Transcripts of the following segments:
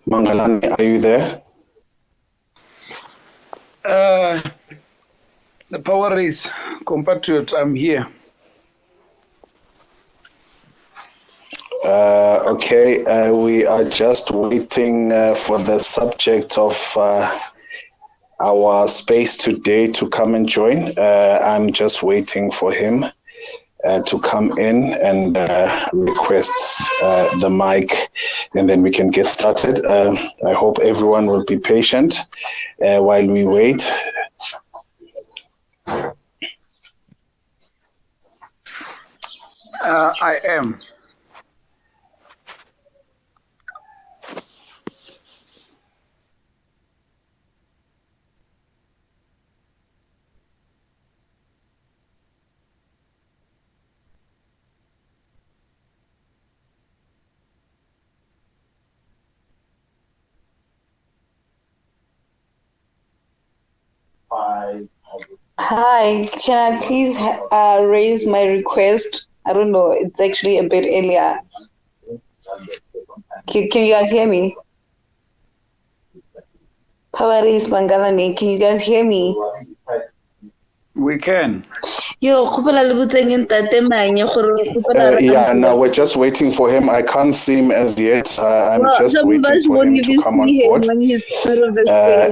Mangalani, are you there? The power race, compatriot, I'm here. Okay, we are just waiting for the subject of our space today to come and join. I'm just waiting for him to come in and request the mic, and then we can get started. I hope everyone will be patient while we wait. I am. Hi, can I please raise my request? I don't know, it's actually a bit earlier. Can you guys hear me? Thepowerrace and Mangalani, can you guys hear me? We can. Yo, Yeah, no, we're just waiting for him. I can't see him as yet. I'm just waiting for him to come on board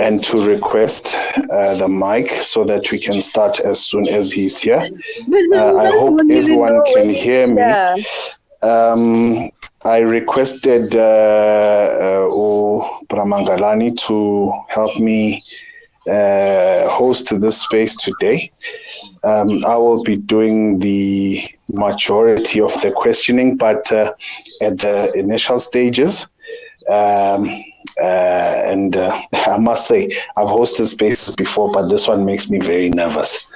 and to request the mic so that we can start as soon as he's here. I hope everyone can hear me. I requested Mangalani to help me host this space today. I will be doing the majority of the questioning, but at the initial stages, and I must say, I've hosted spaces before, but this one makes me very nervous.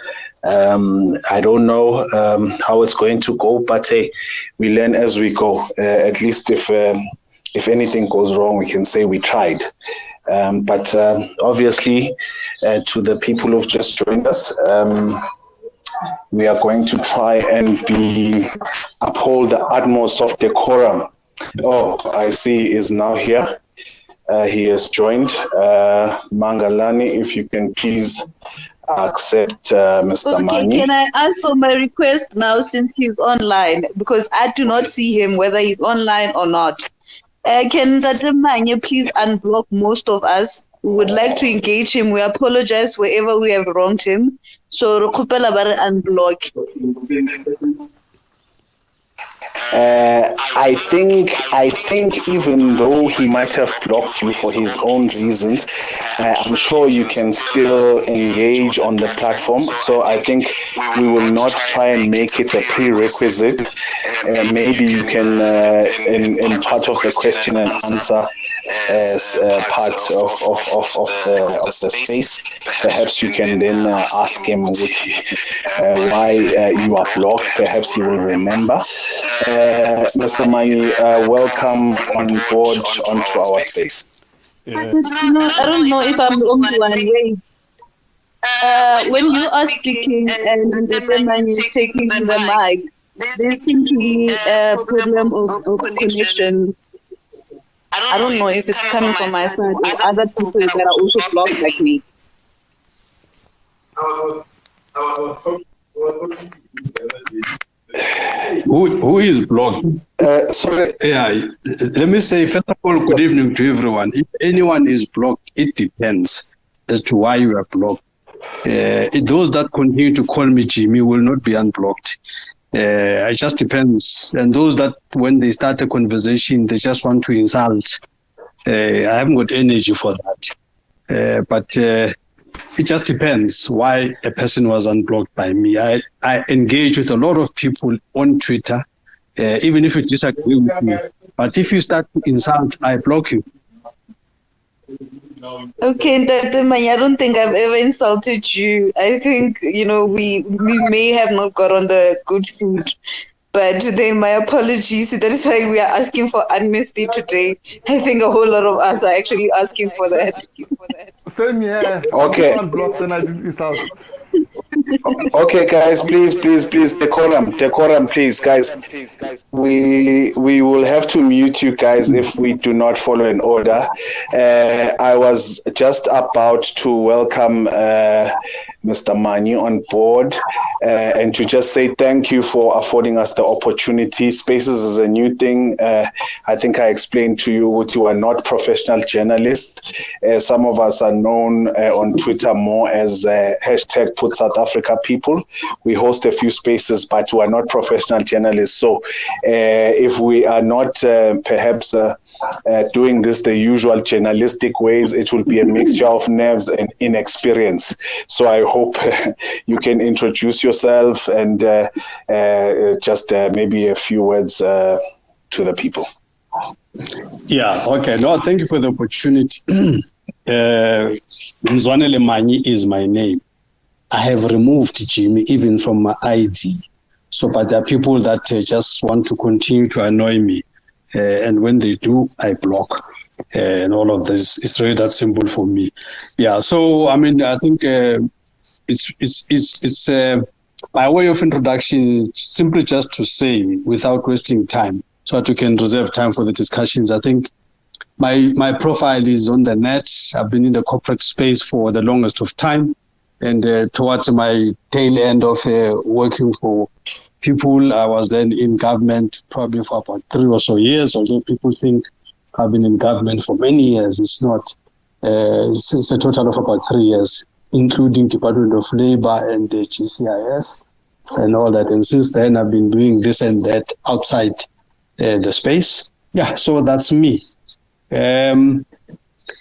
I don't know how it's going to go, but hey, we learn as we go. At least if anything goes wrong, we can say we tried. But obviously, to the people who've just joined us, we are going to try and uphold the utmost of decorum. Oh, I see is now here. He has joined. Mangalani, if you can please accept Mr. Manyi. Can I ask for my request now since he's online? Because I do not see him whether he's online or not. Can Dr. Manyi please unblock most of us? We would like to engage him. We apologize wherever we have wronged him. So, unblock. I think even though he might have blocked you for his own reasons, I'm sure you can still engage on the platform. So I think we will not try and make it a prerequisite. Maybe you can, in part of the question and answer, as part of the space, perhaps you can then ask him why you are blocked. Perhaps he will remember. Mr. Manyi, welcome on board onto our space. I don't know if I'm the only one. Wait. When you are speaking and Dr. Manyi is taking the mic, there seems to be a problem of connection. I don't know if it's coming from my side or other people that are also blocked like me. Who is blocked? Sorry. Yeah, let me say, first of all, good evening to everyone. If anyone is blocked, it depends as to why you are blocked. Those that continue to call me Jimmy will not be unblocked. It just depends. And those that, when they start a conversation, they just want to insult. I haven't got energy for that. But it just depends why a person was unblocked by me. I engage with a lot of people on Twitter, even if you disagree with me. But if you start to insult, I block you. Okay, Dr. Manyi, I don't think I've ever insulted you. I think, we may have not got on the good food. But then my apologies. That is why we are asking for amnesty today. I think a whole lot of us are actually asking for that. Same here. Okay. I'm blocked and I didn't insult. Okay, guys, please, decorum, please, guys. We will have to mute you guys if we do not follow an order. I was just about to welcome Mr. Manyi on board and to just say thank you for affording us the opportunity. Spaces is a new thing. I think I explained to you that you are not professional journalists. Some of us are known on Twitter more as hashtag Put South Africa People. We host a few spaces, but we are not professional journalists. So if we are not perhaps doing this the usual journalistic ways, it will be a mixture of nerves and inexperience. So I hope you can introduce yourself and just maybe a few words to the people. Yeah, okay. No, thank you for the opportunity. Mzwanele Manyi is my name. I have removed Jimmy even from my ID. So, but there are people that just want to continue to annoy me. And when they do, I block. And all of this is really that simple for me. Yeah, so, I mean, I think it's by way of introduction, simply just to say, without wasting time, so that we can reserve time for the discussions. I think my profile is on the net. I've been in the corporate space for the longest of time. And towards my tail end of working for people, I was then in government probably for about 3 or so years, although people think I've been in government for many years. It's not. It's a total of about 3 years, including Department of Labor and the GCIS and all that. And since then, I've been doing this and that outside the space. Yeah, so that's me.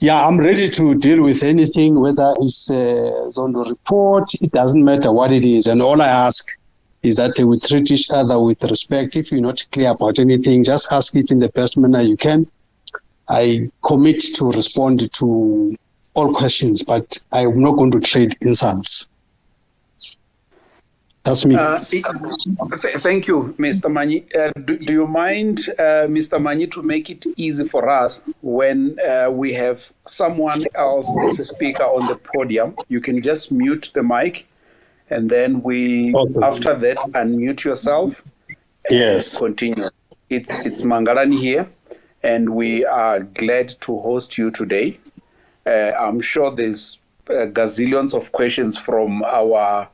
Yeah, I'm ready to deal with anything, whether it's on the report. It doesn't matter what it is. And all I ask is that we treat each other with respect. If you're not clear about anything, just ask it in the best manner you can. I commit to respond to all questions, but I'm not going to trade insults. That's me. Thank you, Mr. Manyi. Do you mind, Mr. Manyi, to make it easy for us when we have someone else as a speaker on the podium? You can just mute the mic, and then after that, unmute yourself. Yes. Continue. It's Mangalani here, and we are glad to host you today. I'm sure there's gazillions of questions from our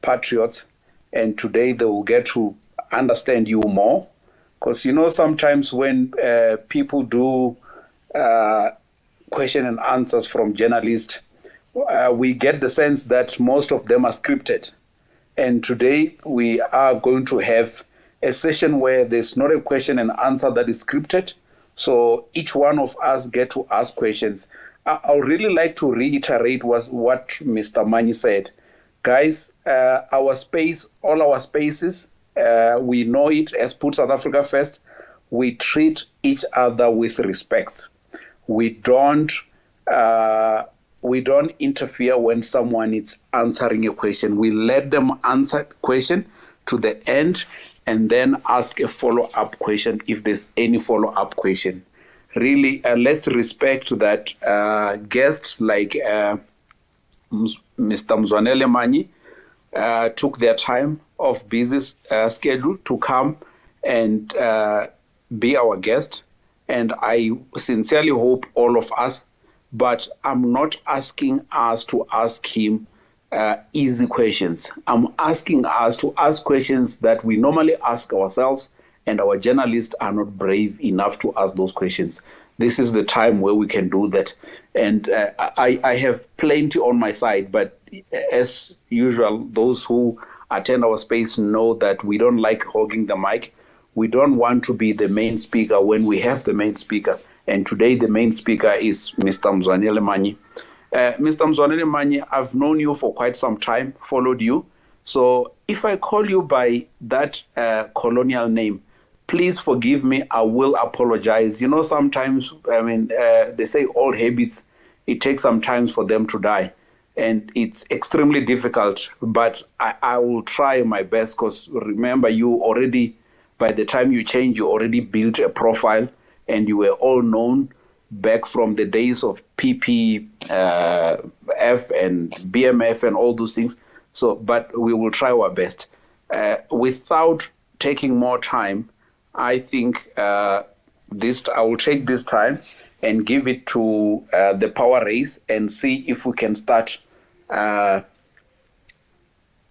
patriots, and today they will get to understand you more, because sometimes when people do question and answers from journalists, we get the sense that most of them are scripted. And today we are going to have a session where there's not a question and answer that is scripted, so each one of us get to ask questions. I would really like to reiterate what Mr. Manyi said. Guys, our space, all our spaces, we know it as Put South Africa First. We treat each other with respect. We don't interfere when someone is answering a question. We let them answer the question to the end and then ask a follow-up question if there's any follow-up question. Really, let's respect that guests like Mr. Mzwanele Manyi took their time off busy schedule to come and be our guest. And I sincerely hope all of us, but I'm not asking us to ask him easy questions. I'm asking us to ask questions that we normally ask ourselves, and our journalists are not brave enough to ask those questions. This is the time where we can do that. And I have plenty on my side, but as usual, those who attend our space know that we don't like hogging the mic. We don't want to be the main speaker when we have the main speaker. And today the main speaker is Mr. Mzwanele Manyi. Mr. Mzwanele Manyi, I've known you for quite some time, followed you. So if I call you by that colonial name, please forgive me. I will apologize. Sometimes, they say old habits, it takes some time for them to die. And it's extremely difficult, but I will try my best, because remember, you already, by the time you change, you already built a profile, and you were all known back from the days of PPF and BMF and all those things. So, but we will try our best. Without taking more time, I think I will take this time and give it to the power race and see if we can start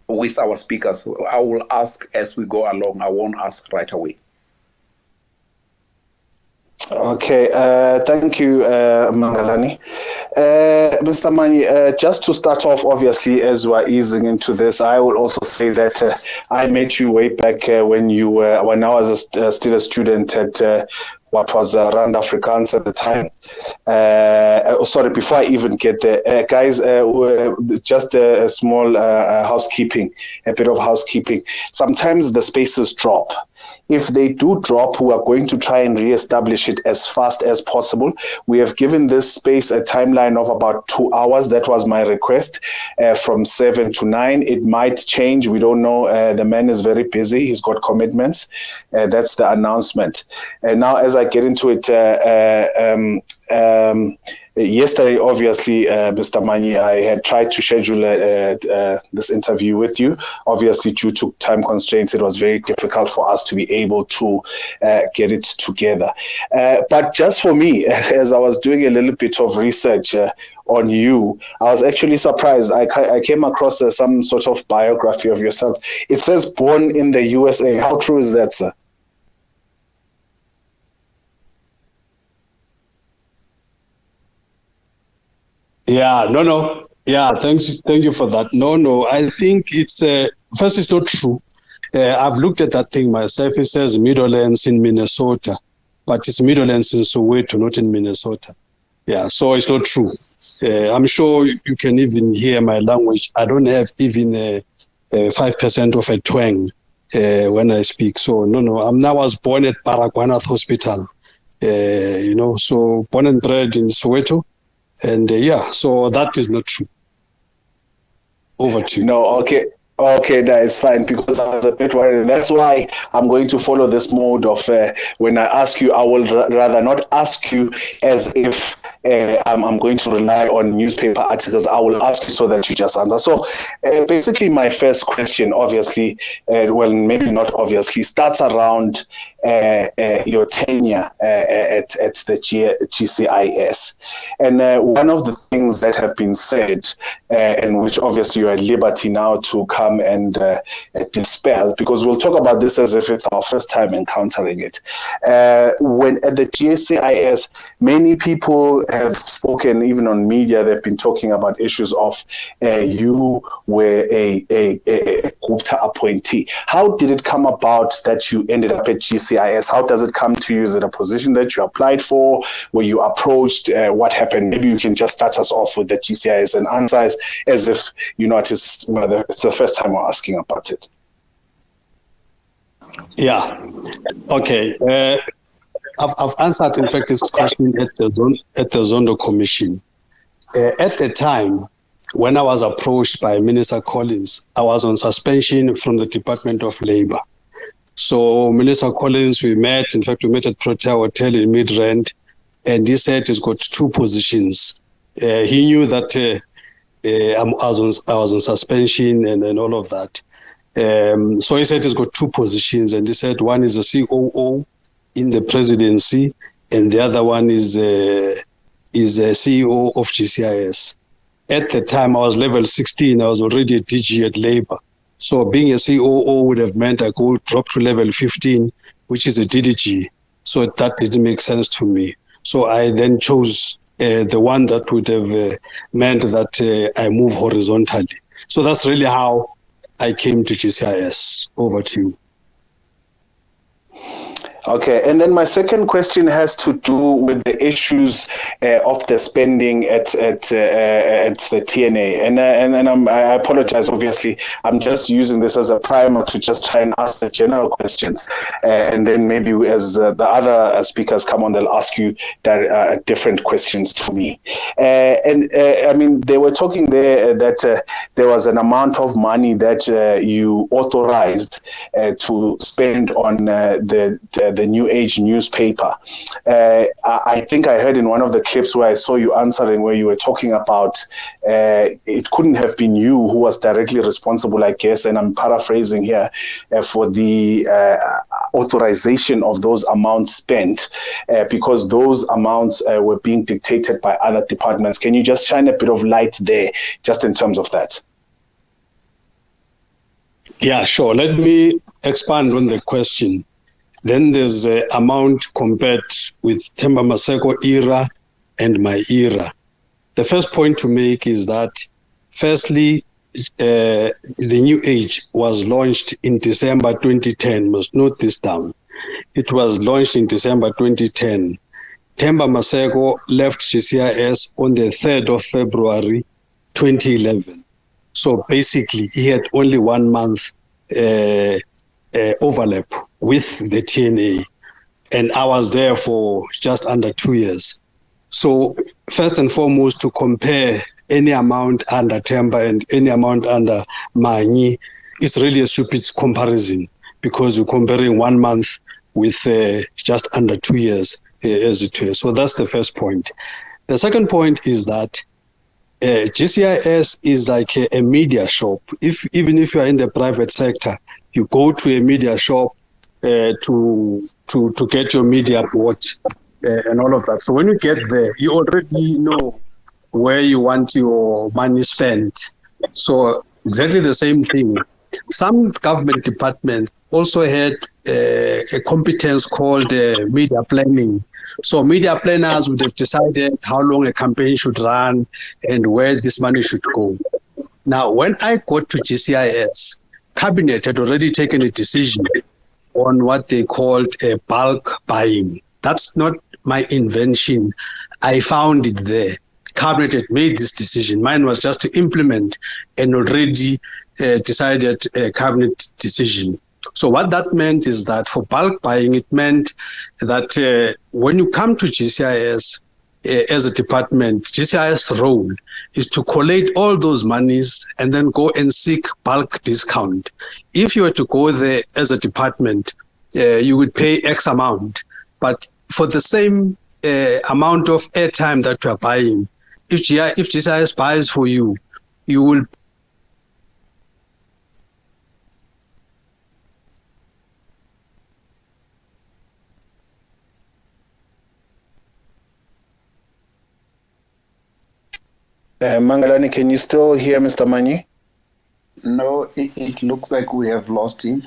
with our speakers. I will ask as we go along. I won't ask right away. Okay, thank you, Mangalani. Mr. Manyi, just to start off, obviously, as we're easing into this, I will also say that I met you way back when I was still a student at what was Rand Afrikaans at the time. Sorry, before I even get there, guys, just a small housekeeping, a bit of housekeeping. Sometimes the spaces drop. If they do drop, we are going to try and reestablish it as fast as possible. We have given this space a timeline of about 2 hours. That was my request, from 7 to 9. It might change. We don't know. The man is very busy. He's got commitments. That's the announcement. And now, as I get into it, yesterday, obviously, Mr. Manyi, I had tried to schedule this interview with you. Obviously, due to time constraints, it was very difficult for us to be able to get it together. But just for me, as I was doing a little bit of research on you, I was actually surprised. I came across some sort of biography of yourself. It says born in the USA. How true is that, sir? Yeah, no. Yeah, thank you for that. No, I think it's first, it's not true. I've looked at that thing myself. It says Meadowlands in Minnesota, but it's Meadowlands in Soweto, not in Minnesota. Yeah, so it's not true. I'm sure you can even hear my language. I don't have even 5% of a twang when I speak. So no. I was born at Baragwanath Hospital. So born and bred in Soweto. And so that is not true. Over to you. No, okay. Okay, that is fine, because I was a bit worried. And that's why I'm going to follow this mode of when I ask you, I will rather not ask you as if I'm going to rely on newspaper articles. I will ask you so that you just answer. So basically, my first question, obviously, well, maybe not obviously, starts around your tenure at the GCIS. And one of the things that have been said, and which obviously you're at liberty now to come and dispel, because we'll talk about this as if it's our first time encountering it. When at the GCIS, many people have spoken, even on media, they've been talking about issues of you were a Gupta appointee. How did it come about that you ended up at GCIS? How does it come to you? Is it a position that you applied for? Were you approached? What happened? Maybe you can just start us off with the GCIS and answer as if you noticed whether it's the first time we're asking about it. Yeah. Okay. I've answered, in fact, this question at the Zondo Commission. At the time, when I was approached by Minister Collins, I was on suspension from the Department of Labor. So Minister Collins, we met. In fact, we met at Protea Hotel in Midrand, and he said he's got two positions. He knew that I was on suspension and all of that. So he said he's got two positions, and he said one is a COO in the presidency, and the other one is a CEO of GCIS. At the time, I was level 16. I was already a DG at Labor. So being a COO would have meant I could drop to level 15, which is a DDG. So that didn't make sense to me. So I then chose the one that would have meant that I move horizontally. So that's really how I came to GCIS. Over to you. Okay, and then my second question has to do with the issues of the spending at the TNA, and I apologize. Obviously, I'm just using this as a primer to just try and ask the general questions, and then maybe as the other speakers come on, they'll ask you different questions to me. I mean, they were talking there that there was an amount of money that you authorized to spend on the the New Age newspaper. I think I heard in one of the clips where I saw you answering, where you were talking about it couldn't have been you who was directly responsible, I guess, and I'm paraphrasing here, for the authorization of those amounts spent, because those amounts were being dictated by other departments. Can you just shine a bit of light there, just in terms of that? Yeah, sure. Let me expand on the question. Then there's the amount compared with Themba Maseko era and my era. The first point to make is that, firstly, the New Age was launched in December 2010. Must note this down. It was launched in December 2010. Themba Maseko left GCIS on the 3rd of February 2011. So basically, he had only 1 month overlap with the TNA, and I was there for just under 2 years. So first and foremost, to compare any amount under Themba and any amount under Manyi is really a stupid comparison, because you're comparing 1 month with just under 2 years, as it is. So that's the first point. The second point is that GCIS is like a media shop. Even if you are in the private sector, you go to a media shop to get your media bought and all of that. So when you get there, you already know where you want your money spent. So exactly the same thing. Some government departments also had a competence called media planning. So media planners would have decided how long a campaign should run and where this money should go. Now, when I got to GCIS, Cabinet had already taken a decision on what they called a bulk buying. That's not my invention. I found it there. Cabinet had made this decision. Mine was just to implement an already decided cabinet decision. So what that meant is that for bulk buying, it meant that when you come to GCIS as a department, GCIS role is to collate all those monies and then go and seek bulk discount. If you were to go there as a department, you would pay X amount, but for the same amount of airtime that you are buying, if GCIS buys for you, you will Mangalani, can you still hear Mr. Manyi? No, it looks like we have lost him.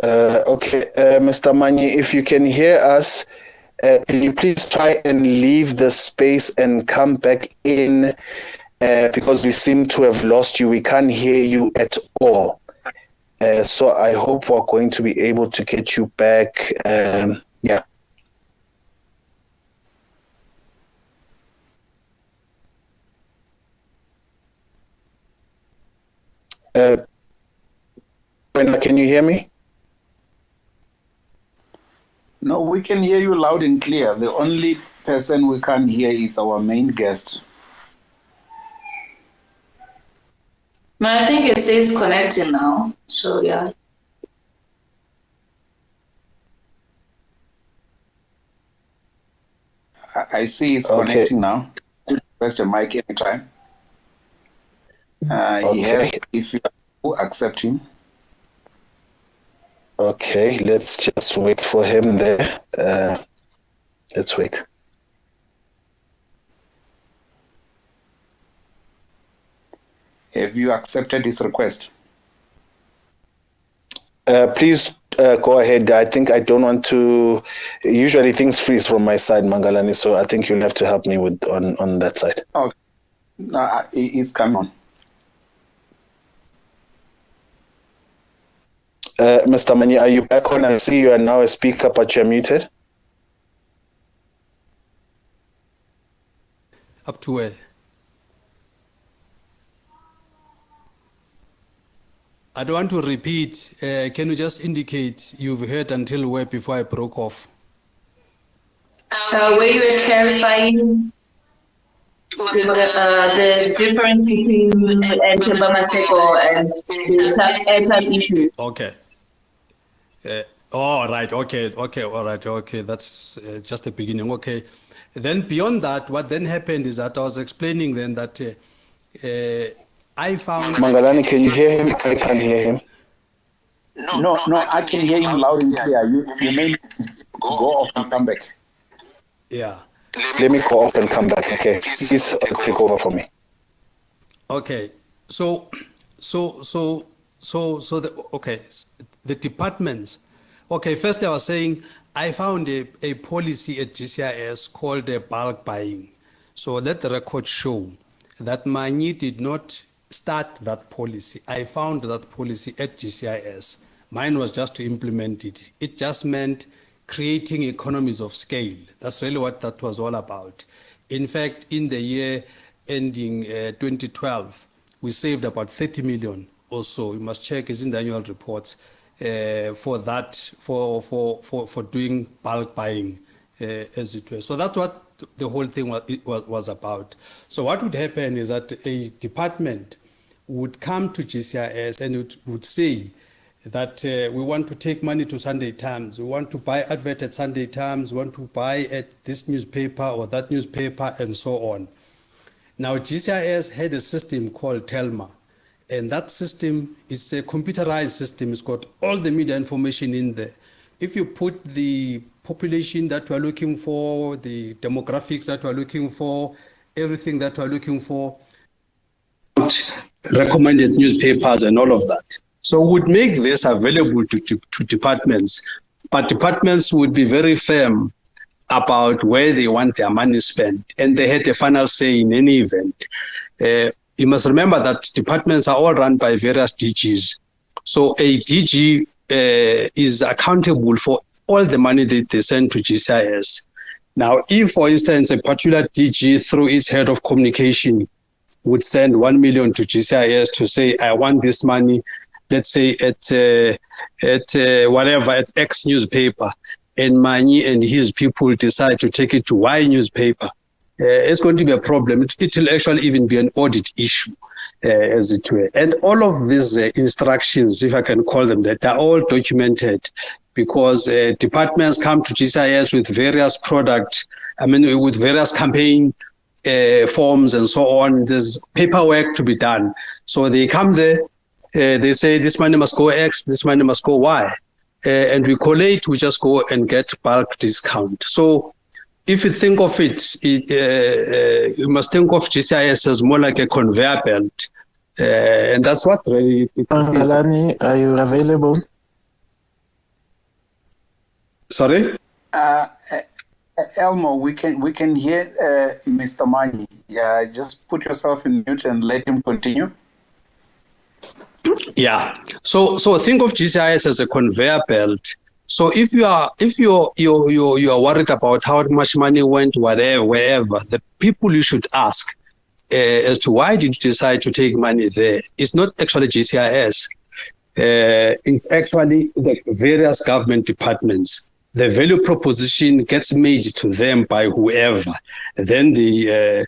Okay, Mr. Manyi, if you can hear us, can you please try and leave the space and come back in, because we seem to have lost you. We can't hear you at all. So I hope we're going to be able to get you back. Yeah. Can you hear me? No, we can hear you loud and clear. The only person we can't hear is our main guest. No, I think it says connecting now. So yeah. I see it's connecting now. Press the mic anytime. He has, if you accept him. Okay, let's just wait for him there. Let's wait. Have you accepted his request? Please go ahead. I think I don't want to. Usually things freeze from my side, Mangalani, so I think you'll have to help me with on that side. Okay. He's coming on. Mr. Manyi, are you back on? I see you are now a speaker, but you're muted. Up to where? I don't want to repeat. Can you just indicate you've heard until where before I broke off? Where you were clarifying the difference between Themba Maseko and the airtime issue. Okay. All right. Okay. All right. Okay. That's just the beginning. Okay. Then beyond that, what then happened is that I was explaining then that I found. Mangalani, can you hear him? I can't hear him. No, I can hear you loud and clear. You may go off and come back. Yeah. Let me go off and come back. Okay. Please take over for me. Okay. So the departments. Okay, firstly, I was saying I found a policy at GCIS called bulk buying. So let the record show that Manyi did not start that policy. I found that policy at GCIS. Mine was just to implement it. It just meant creating economies of scale. That's really what that was all about. In fact, in the year ending 2012, we saved about 30 million or so. You must check, it's in the annual reports. For doing bulk buying, as it were. So that's what the whole thing was about. So what would happen is that a department would come to GCIS and it would say that we want to take money to Sunday Times, we want to buy advert at Sunday Times, we want to buy at this newspaper or that newspaper, and so on. Now, GCIS had a system called Telma. And that system is a computerized system. It's got all the media information in there. If you put the population that we're looking for, the demographics that we're looking for, everything that we're looking for, recommended newspapers and all of that. So we would make this available to departments, but departments would be very firm about where they want their money spent, and they had a final say in any event. You must remember that departments are all run by various DGs. So a DG is accountable for all the money that they send to GCIS. Now, if, for instance, a particular DG through its head of communication would send 1 million to GCIS to say, I want this money, let's say at X newspaper, and Manyi and his people decide to take it to Y newspaper, it's going to be a problem. It will actually even be an audit issue, as it were. And all of these instructions, if I can call them that, are all documented because departments come to GCIS with various with various campaign forms and so on. There's paperwork to be done. So they come there, they say this money must go X, this money must go Y. And we collate, we just go and get bulk discount. So if you think of it, you must think of GCIS as more like a conveyor belt. And that's what really it is. Mangalani, are you available? Sorry? Elmo, we can hear Mr. Manyi. Yeah, just put yourself in mute and let him continue. Yeah. So think of GCIS as a conveyor belt. So if you're worried about how much money went wherever, the people you should ask as to why did you decide to take money there? It's not actually GCIS. It's actually the various government departments. The value proposition gets made to them by whoever. Then they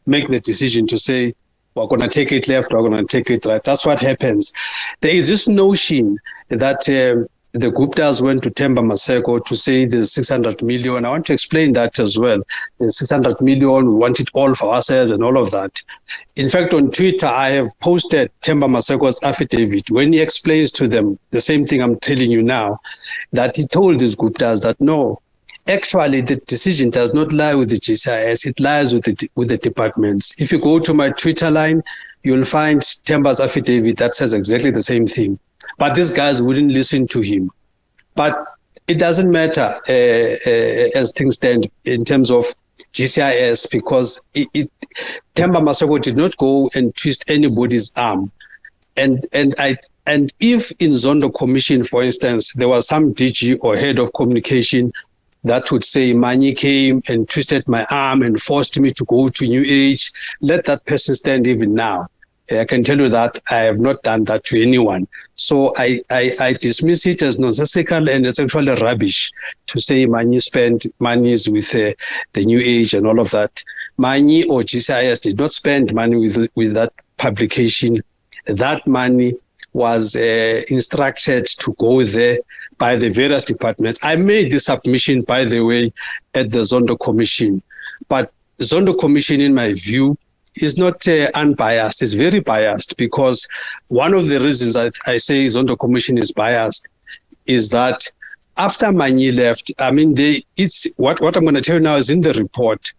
make the decision to say, we're going to take it left, we're going to take it right. That's what happens. There is this notion that the Guptas went to Themba Maseko to say there's 600 million. I want to explain that as well. There's 600 million, we want it all for ourselves and all of that. In fact, on Twitter, I have posted Themba Maseko's affidavit when he explains to them the same thing I'm telling you now, that he told these Guptas that no, actually, the decision does not lie with the GCIS, it lies with the departments. If you go to my Twitter line, you'll find Themba's affidavit that says exactly the same thing. But these guys wouldn't listen to him. But it doesn't matter as things stand in terms of GCIS, because Themba Maseko did not go and twist anybody's arm. And if in Zondo Commission, for instance, there was some DG or head of communication that would say Manyi came and twisted my arm and forced me to go to New Age, let that person stand even now. I can tell you that I have not done that to anyone. So I dismiss it as nonsensical, and it's actually rubbish to say Manyi spent monies with the New Age and all of that. Manyi or GCIS did not spend money with that publication. That money was instructed to go there by the various departments. I made the submission, by the way, at the Zondo Commission. But Zondo Commission, in my view, is not unbiased. It's very biased, because one of the reasons I say Zondo Commission is biased is that after Manyi left, I mean, it's what I'm going to tell you now is in the report.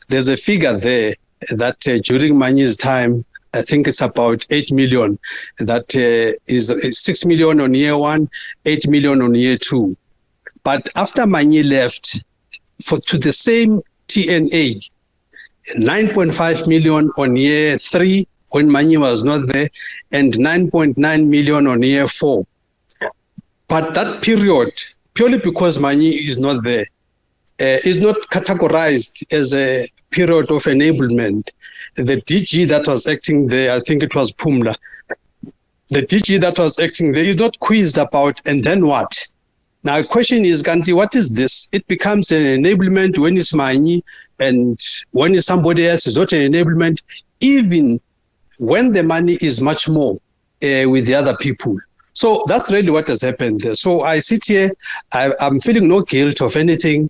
There's a figure there that during Manyi's time, I think it's about 8 million. That is 6 million on year 1, 8 million on year 2. But after Manyi left, to the same TNA, 9.5 million on year 3 when Manyi was not there, and 9.9 million on year 4. But that period, purely because Manyi is not there, is not categorized as a period of enablement. The DG that was acting there, I think it was Pumla, the DG that was acting there is not quizzed about, and then what? Now, the question is, Ganti, what is this? It becomes an enablement when it's Manyi, and when it's somebody else, it's not an enablement, even when the money is much more with the other people. So that's really what has happened there. So I sit here, I'm feeling no guilt of anything.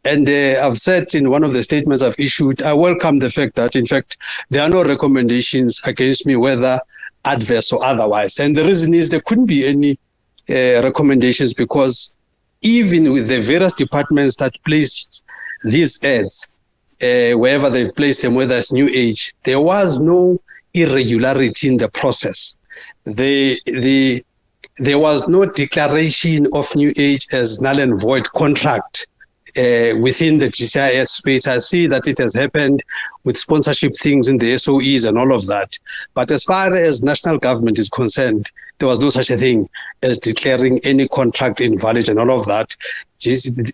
And I've said in one of the statements I've issued, I welcome the fact that, in fact, there are no recommendations against me, whether adverse or otherwise. And the reason is there couldn't be any recommendations, because even with the various departments that place these ads, wherever they've placed them, whether it's New Age, there was no irregularity in the process. There was no declaration of New Age as null and void contract within the GCIS space. I see that it has happened with sponsorship things in the SOEs and all of that. But as far as national government is concerned, there was no such a thing as declaring any contract invalid and all of that.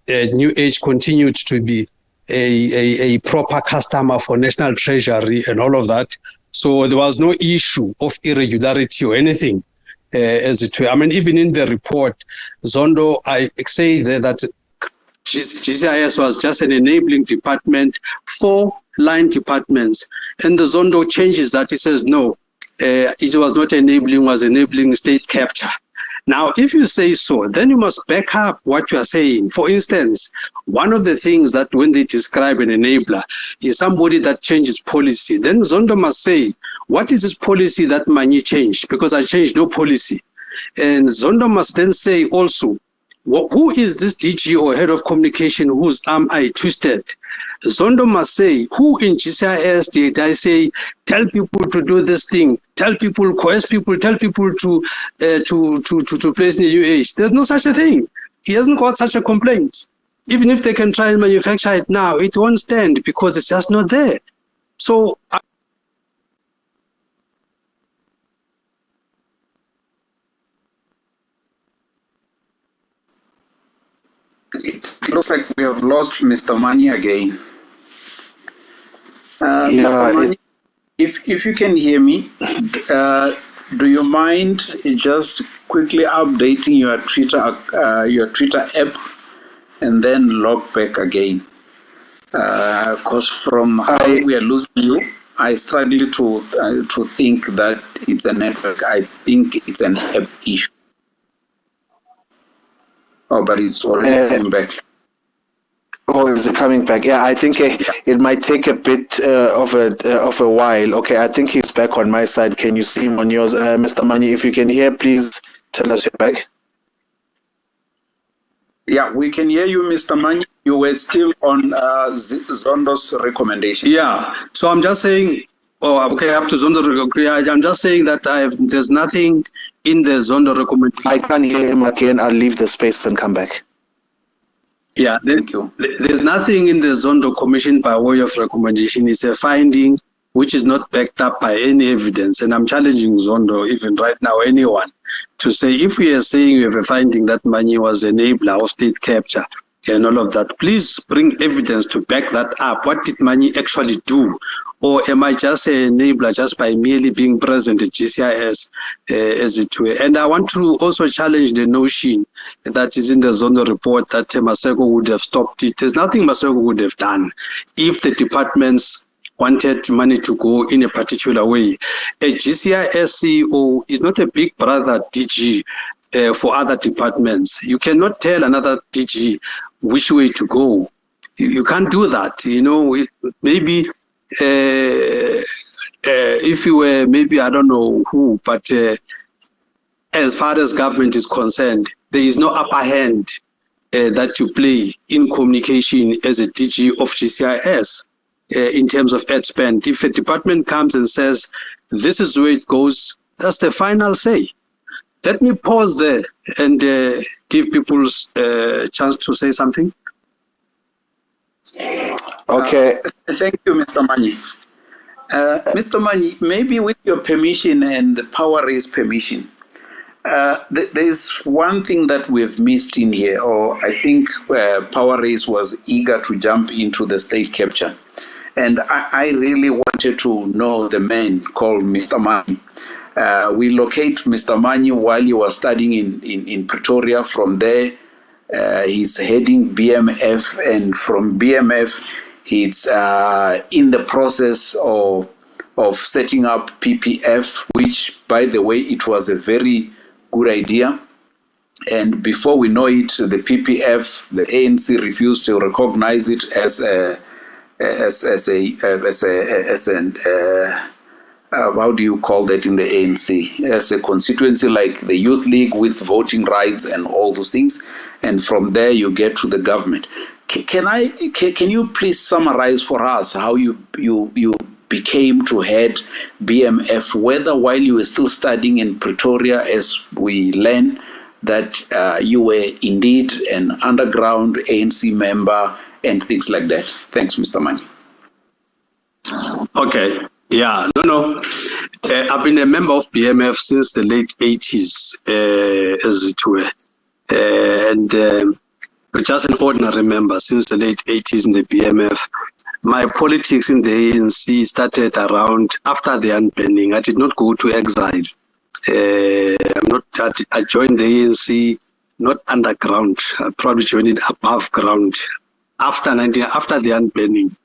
New Age continued to be a proper customer for National Treasury and all of that. So there was no issue of irregularity or anything. As it were. I mean, even in the report, Zondo, I say there that GCIS was just an enabling department, 4 line departments. And the Zondo changes that. It says, no, it was not enabling, was enabling state capture. Now, if you say so, then you must back up what you are saying. For instance, one of the things that when they describe an enabler is somebody that changes policy. Then Zondo must say, what is this policy that Manyi changed? Because I changed no policy. And Zondo must then say also, who is this DG or head of communication whose arm I twisted? Zondo must say, who in GCIS did I say, tell people to do this thing, tell people, coerce people, tell people to place in the New Age? There's no such a thing. He hasn't got such a complaint. Even if they can try and manufacture it now, it won't stand because it's just not there. So it looks like we have lost Mr. Manyi again. Mr. Manyi, if you can hear me, do you mind just quickly updating your Twitter app and then log back again? Because from how we are losing you, I struggle to think that it's a network. I think it's an app issue. Oh, but it's already coming back. Oh, is it coming back? Yeah, I think it might take a bit of a while. Okay, I think he's back on my side. Can you see him on yours? Mr. Manyi, if you can hear, please tell us you're back. Yeah, we can hear you, Mr. Manyi. You were still on Zondo's recommendation. Yeah, so I'm just saying, okay, up to Zondo. I'm just saying that there's nothing in the Zondo recommendation. I can't hear him again. I'll leave the space and come back. Yeah, thank you. There's nothing in the Zondo Commission by way of recommendation. It's a finding which is not backed up by any evidence. And I'm challenging Zondo, even right now, anyone, to say, if we are saying we have a finding that Manyi was an enabler of state capture and all of that, please bring evidence to back that up. What did Manyi actually do Or am I just an enabler just by merely being present at GCIS, as it were? And I want to also challenge the notion that is in the Zondo report that Maseko would have stopped it. There's nothing Maseko would have done if the departments wanted money to go in a particular way. A GCIS CEO is not a big brother DG for other departments. You cannot tell another DG which way to go. You can't do that. Maybe if you were, maybe I don't know who, but as far as government is concerned, there is no upper hand that you play in communication as a DG of GCIS in terms of ad spend. If a department comes and says, this is where it goes, that's the final say. Let me pause there and give people a chance to say something. Okay. Thank you, Mr. Manyi. Mr. Manyi, maybe with your permission and the Thepowerrace permission, there's one thing that we've missed in here, or I think Thepowerrace was eager to jump into the state capture. And I really wanted to know the man called Mr. Manyi. We locate Mr. Manyi while he was studying in Pretoria. From there, he's heading BMF, and from BMF, he's in the process of setting up PPF, which, by the way, it was a very good idea. And before we know it, the PPF, the ANC refused to recognize it as how do you call that in the ANC? As a constituency like the Youth League with voting rights and all those things. And from there, you get to the government. Can you please summarize for us how you became to head BMF, whether while you were still studying in Pretoria, as we learn that you were indeed an underground ANC member and things like that? Thanks, Mr. Manyi. Okay. Yeah, no. I've been a member of BMF since the late 80s, as it were. And just an ordinary member since the late 80s in the BMF. My politics in the ANC started around after the unbanning. I did not go to exile. I joined the ANC not underground. I probably joined it above ground. After the unbanning,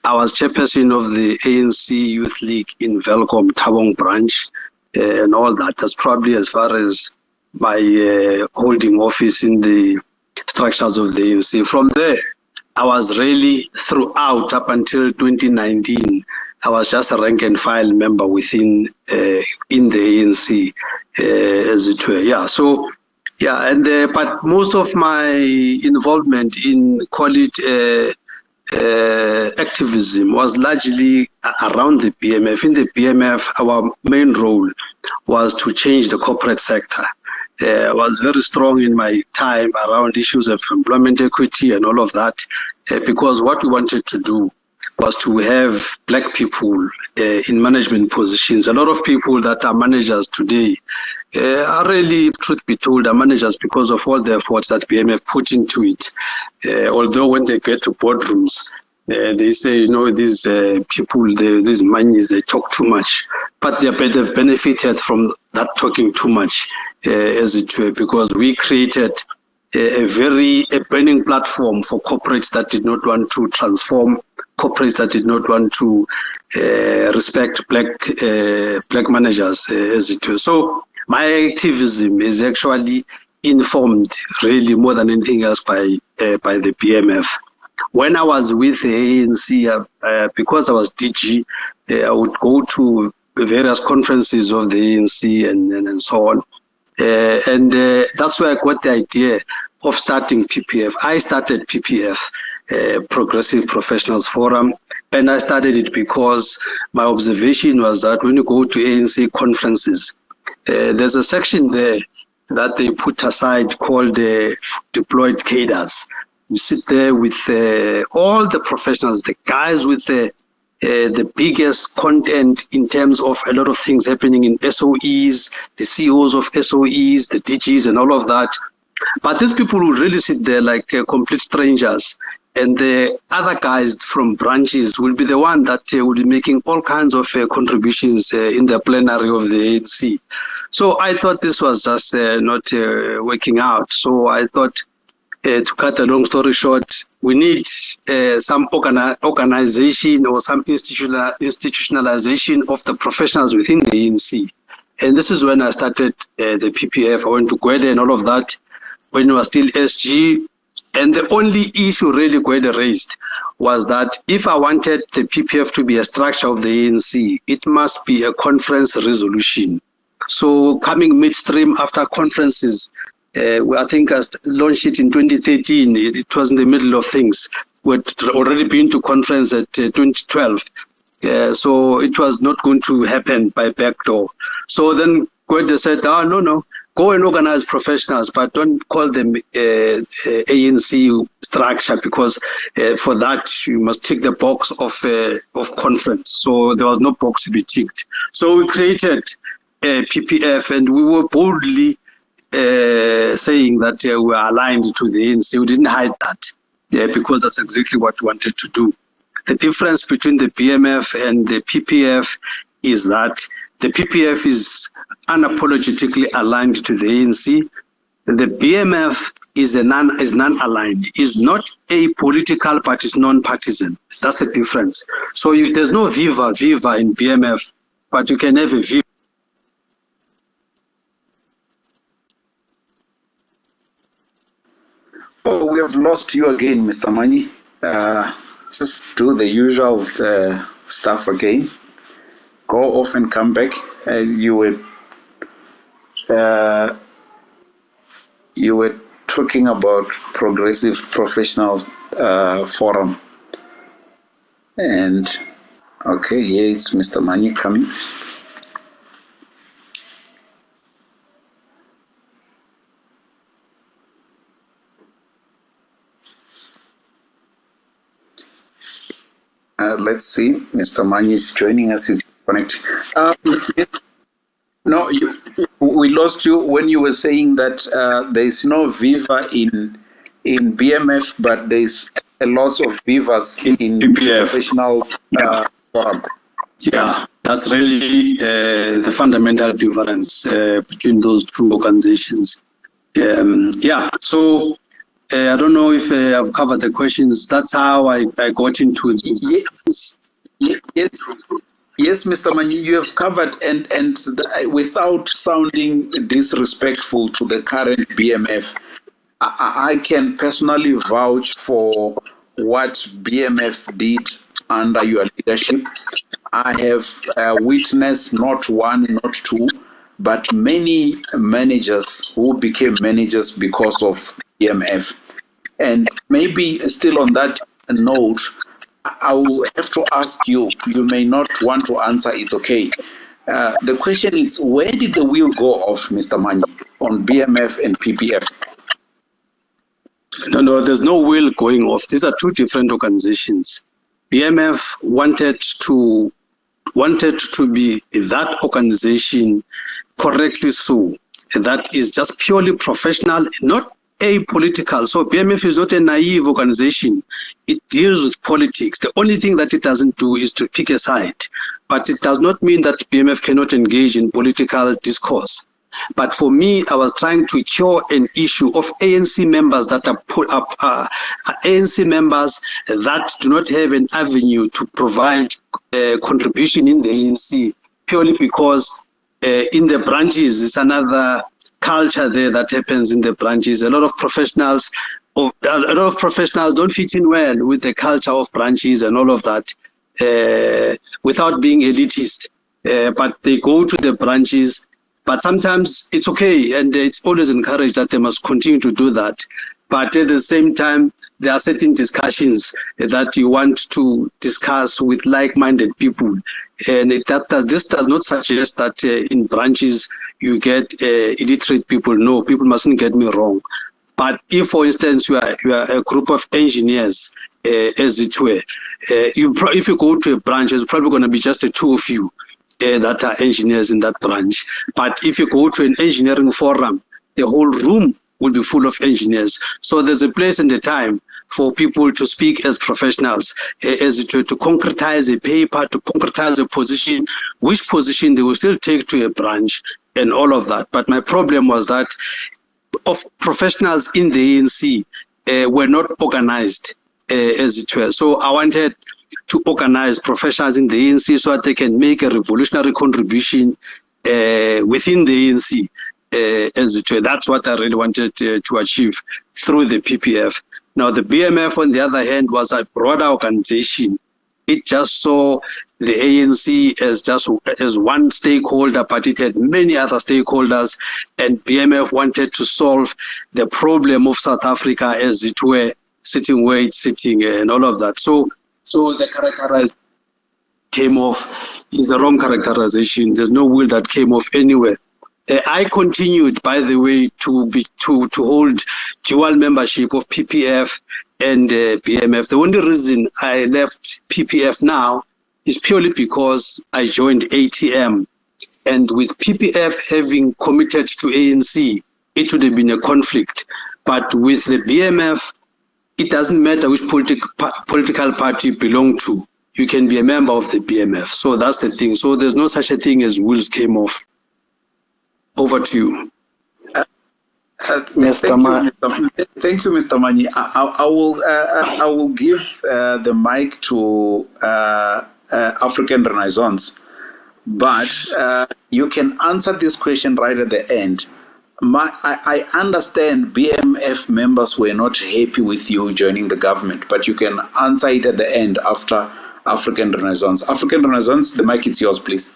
I was chairperson of the ANC Youth League in Velkom Tabong branch and all that. That's probably as far as my holding office in the structures of the ANC. From there, I was really throughout up until 2019. I was just a rank and file member within in the ANC, as it were. Yeah. So yeah, and but most of my involvement in activism was largely around the BMF. In the BMF, our main role was to change the corporate sector. I was very strong in my time around issues of employment equity and all of that, because what we wanted to do was to have black people in management positions. A lot of people that are managers today are really, truth be told, are managers because of all the efforts that BMF put into it. Although when they get to boardrooms, they say, these people, these Manyis, they talk too much. But they've benefited from that talking too much, as it were, because we created a burning platform for corporates that did not want to transform, corporates that did not want to respect black managers, as it were. So my activism is actually informed, really more than anything else, by the BMF. When I was with the ANC, because I was DG, I would go to various conferences of the ANC and so on. And that's where I got the idea of starting PPF. I started PPF, Progressive Professionals Forum, and I started it because my observation was that when you go to ANC conferences, there's a section there that they put aside called deployed cadres. You sit there with all the professionals, the guys with the biggest content in terms of a lot of things happening in SOEs, the CEOs of SOEs, the DGs and all of that. But these people would really sit there like complete strangers and the other guys from branches will be the one that will be making all kinds of contributions in the plenary of the ANC. So I thought this was just not working out. So I thought, to cut a long story short, we need some organization or some institutionalization of the professionals within the ANC. And this is when I started the PPF. I went to Gwede and all of that when it was still SG. And the only issue really Gwede raised was that if I wanted the PPF to be a structure of the ANC, it must be a conference resolution. So coming midstream after conferences, I think I launched it in 2013. It was in the middle of things. We'd already been to conference at 2012. So it was not going to happen by backdoor. So then Gwede said, no, go and organize professionals, but don't call them ANC structure, because for that you must tick the box of conference. So there was no box to be ticked. So we created PPF, and we were boldly saying that we were aligned to the ANC. We didn't hide that, because that's exactly what we wanted to do. The difference between the BMF and the PPF is that the PPF is unapologetically aligned to the ANC. The BMF is non-aligned, is not apolitical, but is non-partisan. That's the difference. So there's no viva in BMF, but you can have a viva. Oh, we have lost you again, Mr. Manyi. Just do the usual stuff again. Go off and come back. You were talking about Progressive Professional Forum. And okay, here it's Mr. Manyi coming. Let's see. Mr. Manyi is joining us. He's connecting. No, we lost you when you were saying that there is no viva in BMF, but there's a lot of vivas in PPF. Professional Forum. Yeah, that's really the fundamental difference between those two organizations. So I don't know if I've covered the questions. That's how I got into this. Yes, Mr. Manyi, you have covered, and without sounding disrespectful to the current BMF, I can personally vouch for what BMF did under your leadership. I have witnessed not one, not two, but many managers who became managers because of BMF. And maybe still on that note, I will have to ask you, you may not want to answer, it's okay. The question is, where did the wheel go off, Mr. Manyi, on BMF and PPF? No, there's no wheel going off. These are two different organizations. BMF wanted to be that organization, correctly so. That is just purely professional, not apolitical. So BMF is not a naive organization. It deals with politics. The only thing that it doesn't do is to pick a side. But it does not mean that BMF cannot engage in political discourse. But for me, I was trying to cure an issue of ANC members that are put up, ANC members that do not have an avenue to provide contribution in the ANC, purely because in the branches, it's another culture there that happens in the branches. A lot of professionals don't fit in well with the culture of branches and all of that, without being elitist. But they go to the branches. But sometimes it's okay, and it's always encouraged that they must continue to do that. But at the same time, there are certain discussions that you want to discuss with like-minded people. And this does not suggest that in branches you get illiterate people. No, people mustn't get me wrong. But if, for instance, you are a group of engineers, as it were, if you go to a branch, there's probably going to be just the two of you that are engineers in that branch. But if you go to an engineering forum, the whole room will be full of engineers. So there's a place and a time for people to speak as professionals, as to concretize a paper, to concretize a position, which position they will still take to a branch and all of that. But my problem was that of professionals in the ANC were not organized, as it were. So I wanted to organize professionals in the ANC so that they can make a revolutionary contribution within the ANC, as it were. That's what I really wanted to achieve through the PPF. Now, the BMF, on the other hand, was a broader organization. It just saw the ANC as one stakeholder, but it had many other stakeholders, and BMF wanted to solve the problem of South Africa, as it were, sitting where it's sitting and all of that. So the characterization came off is a wrong characterization. There's no will that came off anywhere. I continued, by the way, to hold dual membership of PPF and BMF. The only reason I left PPF now is purely because I joined ATM. And with PPF having committed to ANC, it would have been a conflict. But with the BMF, it doesn't matter which political party you belong to. You can be a member of the BMF. So that's the thing. So there's no such a thing as wheels came off. Over to you. Thank you, Mr. Manyi. I will give the mic to African Renaissance, but you can answer this question right at the end. I understand BMF members were not happy with you joining the government, but you can answer it at the end after African Renaissance. African Renaissance, the mic is yours, please.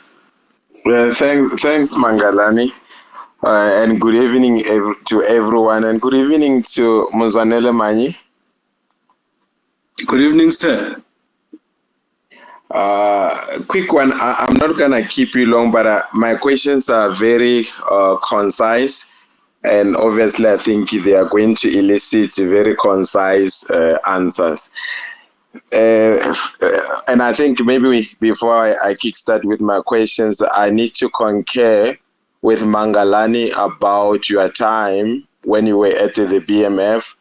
Well, thanks, Mangalani. And good evening to everyone, and good evening to Mzwanele Manyi. Good evening, sir. Quick one. I'm not going to keep you long, but my questions are very concise, and obviously I think they are going to elicit very concise answers. And I think maybe before I kickstart with my questions, I need to concur with Mangalani about your time when you were at the BMF.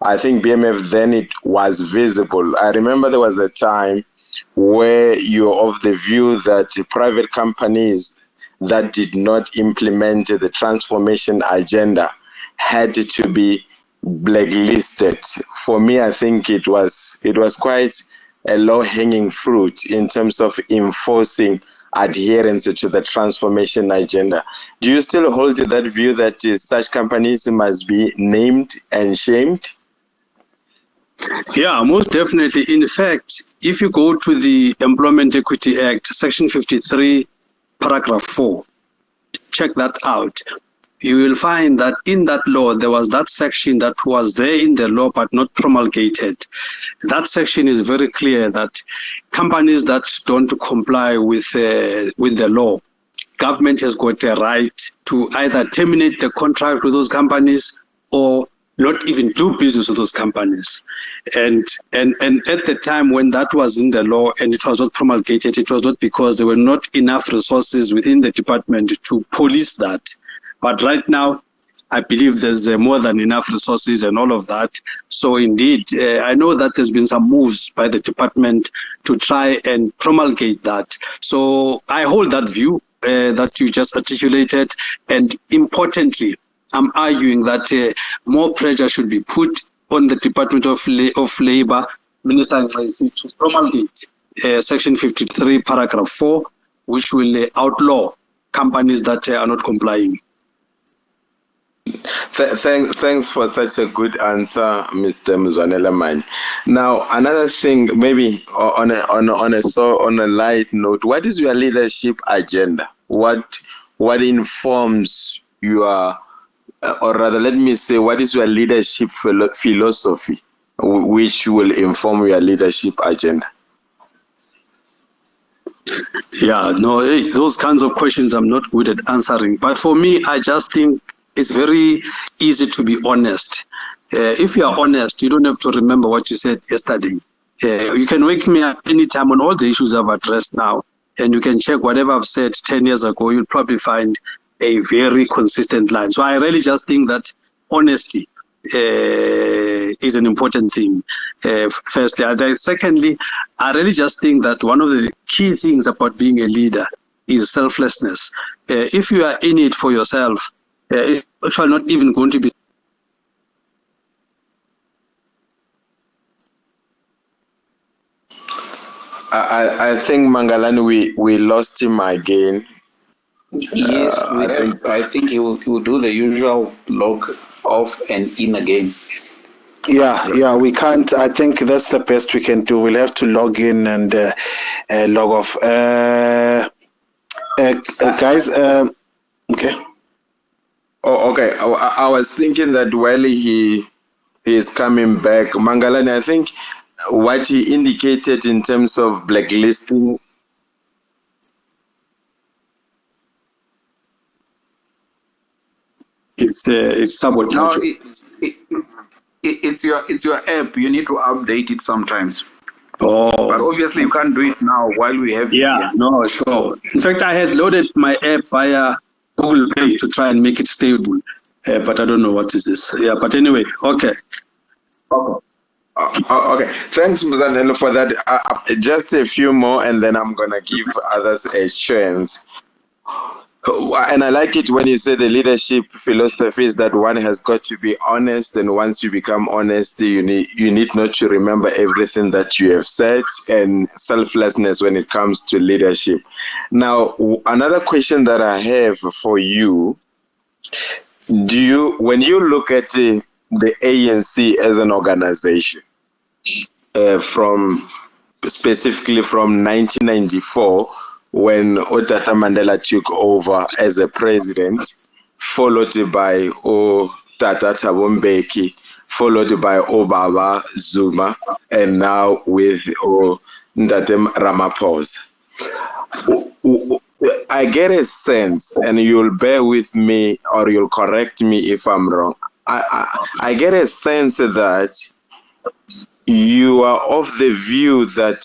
I think BMF then it was visible. I remember there was a time where you're of the view that private companies that did not implement the transformation agenda had to be blacklisted. For me, I think it was quite a low-hanging fruit in terms of enforcing adherence to the transformation agenda. Do you still hold that view that such companies must be named and shamed? Yeah, most definitely. In fact, if you go to the Employment Equity Act, Section 53, Paragraph 4, check that out. You will find that in that law, there was that section that was there in the law but not promulgated. That section is very clear that companies that don't comply with the law, government has got a right to either terminate the contract with those companies or not even do business with those companies. And at the time when that was in the law and it was not promulgated, it was not because there were not enough resources within the department to police that. But right now, I believe there's more than enough resources and all of that. So indeed, I know that there's been some moves by the department to try and promulgate that. So I hold that view that you just articulated. And importantly, I'm arguing that more pressure should be put on the Department of Labor, Minister Nxesi, to promulgate Section 53, Paragraph 4, which will outlaw companies that are not complying. Thanks for such a good answer, Mr. Mzwanele Manyi. Now, another thing, maybe on a light note, what is your leadership agenda? What informs your, or rather, let me say, what is your leadership philosophy, which will inform your leadership agenda? Yeah, no, those kinds of questions I'm not good at answering. But for me, I just think it's very easy to be honest. If you are honest, you don't have to remember what you said yesterday. You can wake me up anytime on all the issues I've addressed now, and you can check whatever I've said 10 years ago. You'll probably find a very consistent line. So I really just think that honesty is an important thing. Firstly, secondly, I really just think that one of the key things about being a leader is selflessness. If you are in it for yourself, it's actually not even going to be. I think Mangalani, we lost him again. Yes, I think he will do the usual log off and in again. Yeah, we can't. I think that's the best we can do. We'll have to log in and log off. Guys, okay. Oh, okay. I was thinking that while he is coming back, Mangalani, I think what he indicated in terms of blacklisting. It's sabotage. No, it's your app. You need to update it sometimes. Oh, but obviously you can't do it now while we have. Yeah, no, sure. In fact, I had loaded my app via Google Play to try and make it stable, but I don't know what is this. Yeah, but anyway, okay. Okay, thanks, Mzwanele, for that. Just a few more, and then I'm gonna give others a chance. And I like it when you say the leadership philosophy is that one has got to be honest, and once you become honest, you need not to remember everything that you have said, and selflessness when it comes to leadership. Now, another question that I have for you: when you look at the ANC as an organization, specifically from 1994? When Otata Mandela took over as a president, followed by Tata Thabo Mbeki, followed by Obaba Zuma, and now with Ndate Ramaphosa. I get a sense, and you'll bear with me or you'll correct me if I'm wrong. I get a sense that you are of the view that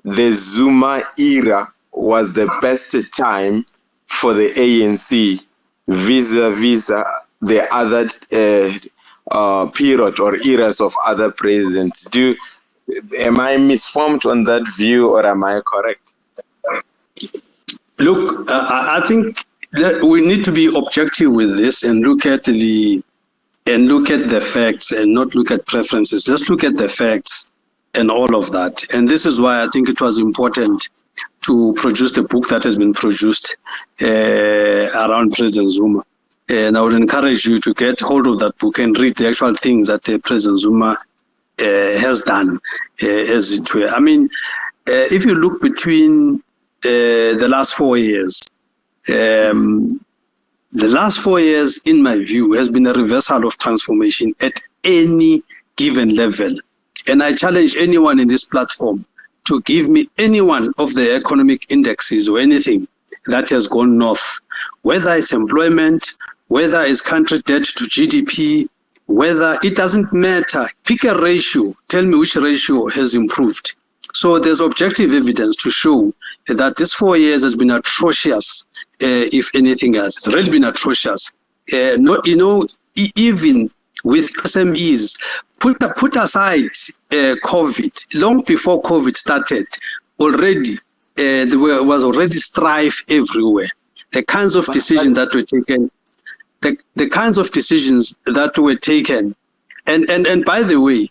the Zuma era was the best time for the ANC vis-a-vis the other period or eras of other presidents. Am I misformed on that view, or am I correct? Look, I think that we need to be objective with this and look at the facts and not look at preferences. Just look at the facts and all of that. And this is why I think it was important to produce the book that has been produced around President Zuma. And I would encourage you to get hold of that book and read the actual things that President Zuma has done, as it were. I mean, if you look between the last 4 years, the last 4 years, in my view, has been a reversal of transformation at any given level. And I challenge anyone in this platform to give me any one of the economic indexes or anything that has gone north, whether it's employment, whether it's country debt to GDP, whether it doesn't matter. Pick a ratio, tell me which ratio has improved. So there's objective evidence to show that this 4 years has been atrocious, if anything else. It's really been atrocious. Even with SMEs, put aside COVID, long before COVID started, already there was already strife everywhere. The kinds of decisions that were taken, and by the way,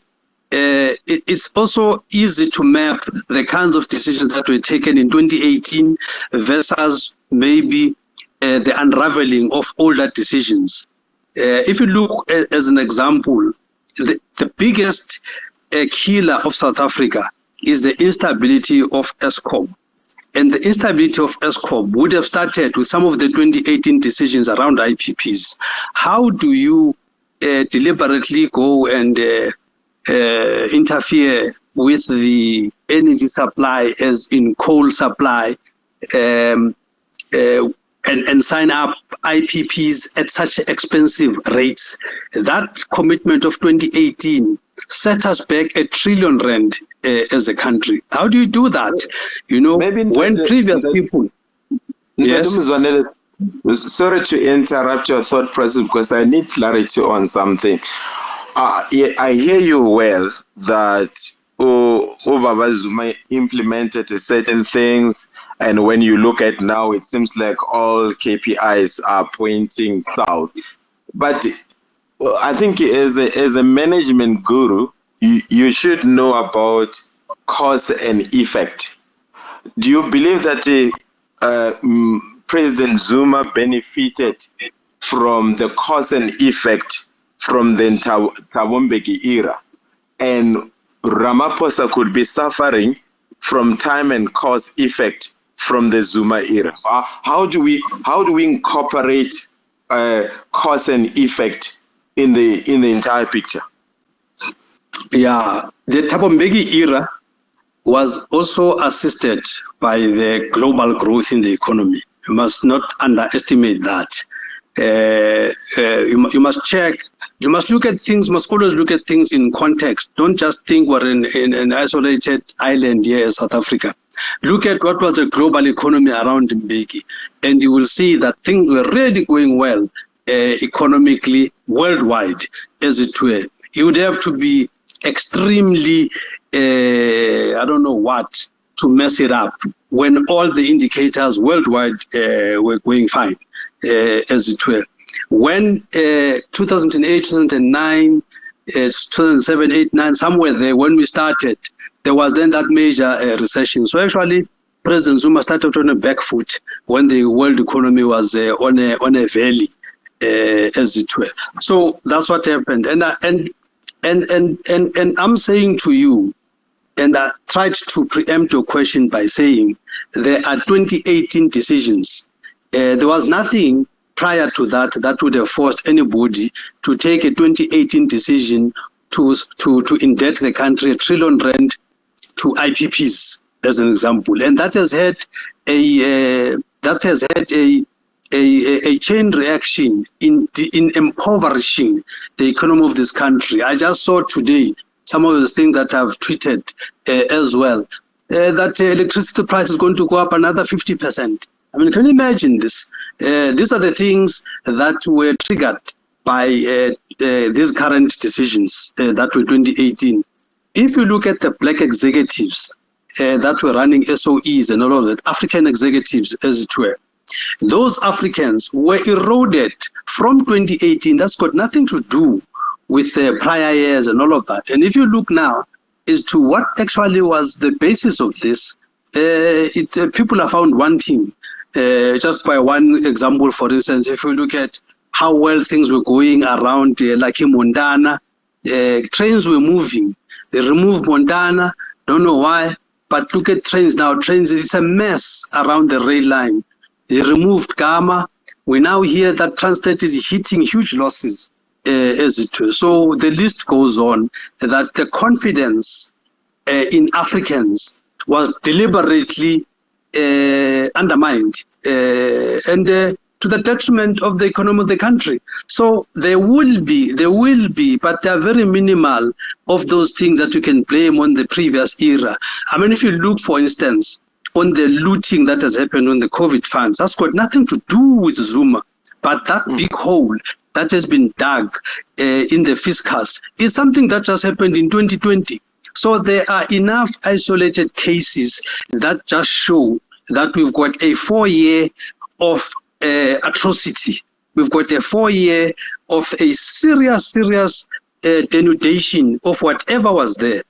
it's also easy to map the kinds of decisions that were taken in 2018 versus maybe the unraveling of older decisions. If you look as an example, the biggest killer of South Africa is the instability of Eskom. And the instability of Eskom would have started with some of the 2018 decisions around IPPs. How do you deliberately go and interfere with the energy supply, as in coal supply, and sign up IPPs at such expensive rates? That commitment of 2018 set us back R1 trillion as a country. How do you do that? Maybe when previous people... Yes. Sorry to interrupt your thought process because I need clarity on something. yeah, I hear you well that Baba Zuma implemented certain things, and when you look at now, it seems like all KPIs are pointing south. But I think as a management guru, you should know about cause and effect. Do you believe that President Zuma benefited from the cause and effect from the Thabo Mbeki era, and Ramaphosa could be suffering from time and cause effect from the Zuma era? How do we incorporate cause and effect in the entire picture? Yeah, the Thabo Mbeki era was also assisted by the global growth in the economy. You must not underestimate that. You must check. You must look at things. Must always look at things in context. Don't just think we're in an isolated island here, South Africa. Look at what was the global economy around Mbeki, and you will see that things were really going well economically worldwide, as it were. You would have to be extremely, I don't know what, to mess it up when all the indicators worldwide were going fine, as it were. When 2008, 2009, 2007, 8, 9, somewhere there, when we started, there was then that major recession. So actually, President Zuma started on a back foot when the world economy was on a valley, as it were. So that's what happened. And I'm saying to you, and I tried to preempt your question by saying there are 2018 decisions. There was nothing prior to that would have forced anybody to take a 2018 decision to indebt the country R1 trillion to IPPs, as an example, and that has had a chain reaction in impoverishing the economy of this country. I just saw today some of the things that I've tweeted as well, that electricity price is going to go up another 50%. I mean, can you imagine this? These are the things that were triggered by these current decisions that were 2018. If you look at the black executives that were running SOEs and all of that, African executives, as it were, those Africans were eroded from 2018. That's got nothing to do with prior years and all of that. And if you look now as to what actually was the basis of this, people are found wanting. Just by one example, for instance, if you look at how well things were going around like in Montana, trains were moving. They removed Montana, don't know why, but look at trains now. Trains, it's a mess around the rail line. They removed Gama. We now hear that Transnet is hitting huge losses, as it were. So the list goes on, that the confidence in Africans was deliberately undermined and to the detriment of the economy of the country. So there will be, but they are very minimal of those things that you can blame on the previous era. I mean, if you look, for instance, on the looting that has happened on the COVID funds, that's got nothing to do with Zuma, but that big hole that has been dug in the fiscus is something that just happened in 2020. So there are enough isolated cases that just show that we've got a 4-year of atrocity. We've got a 4-year of a serious denudation of whatever was there.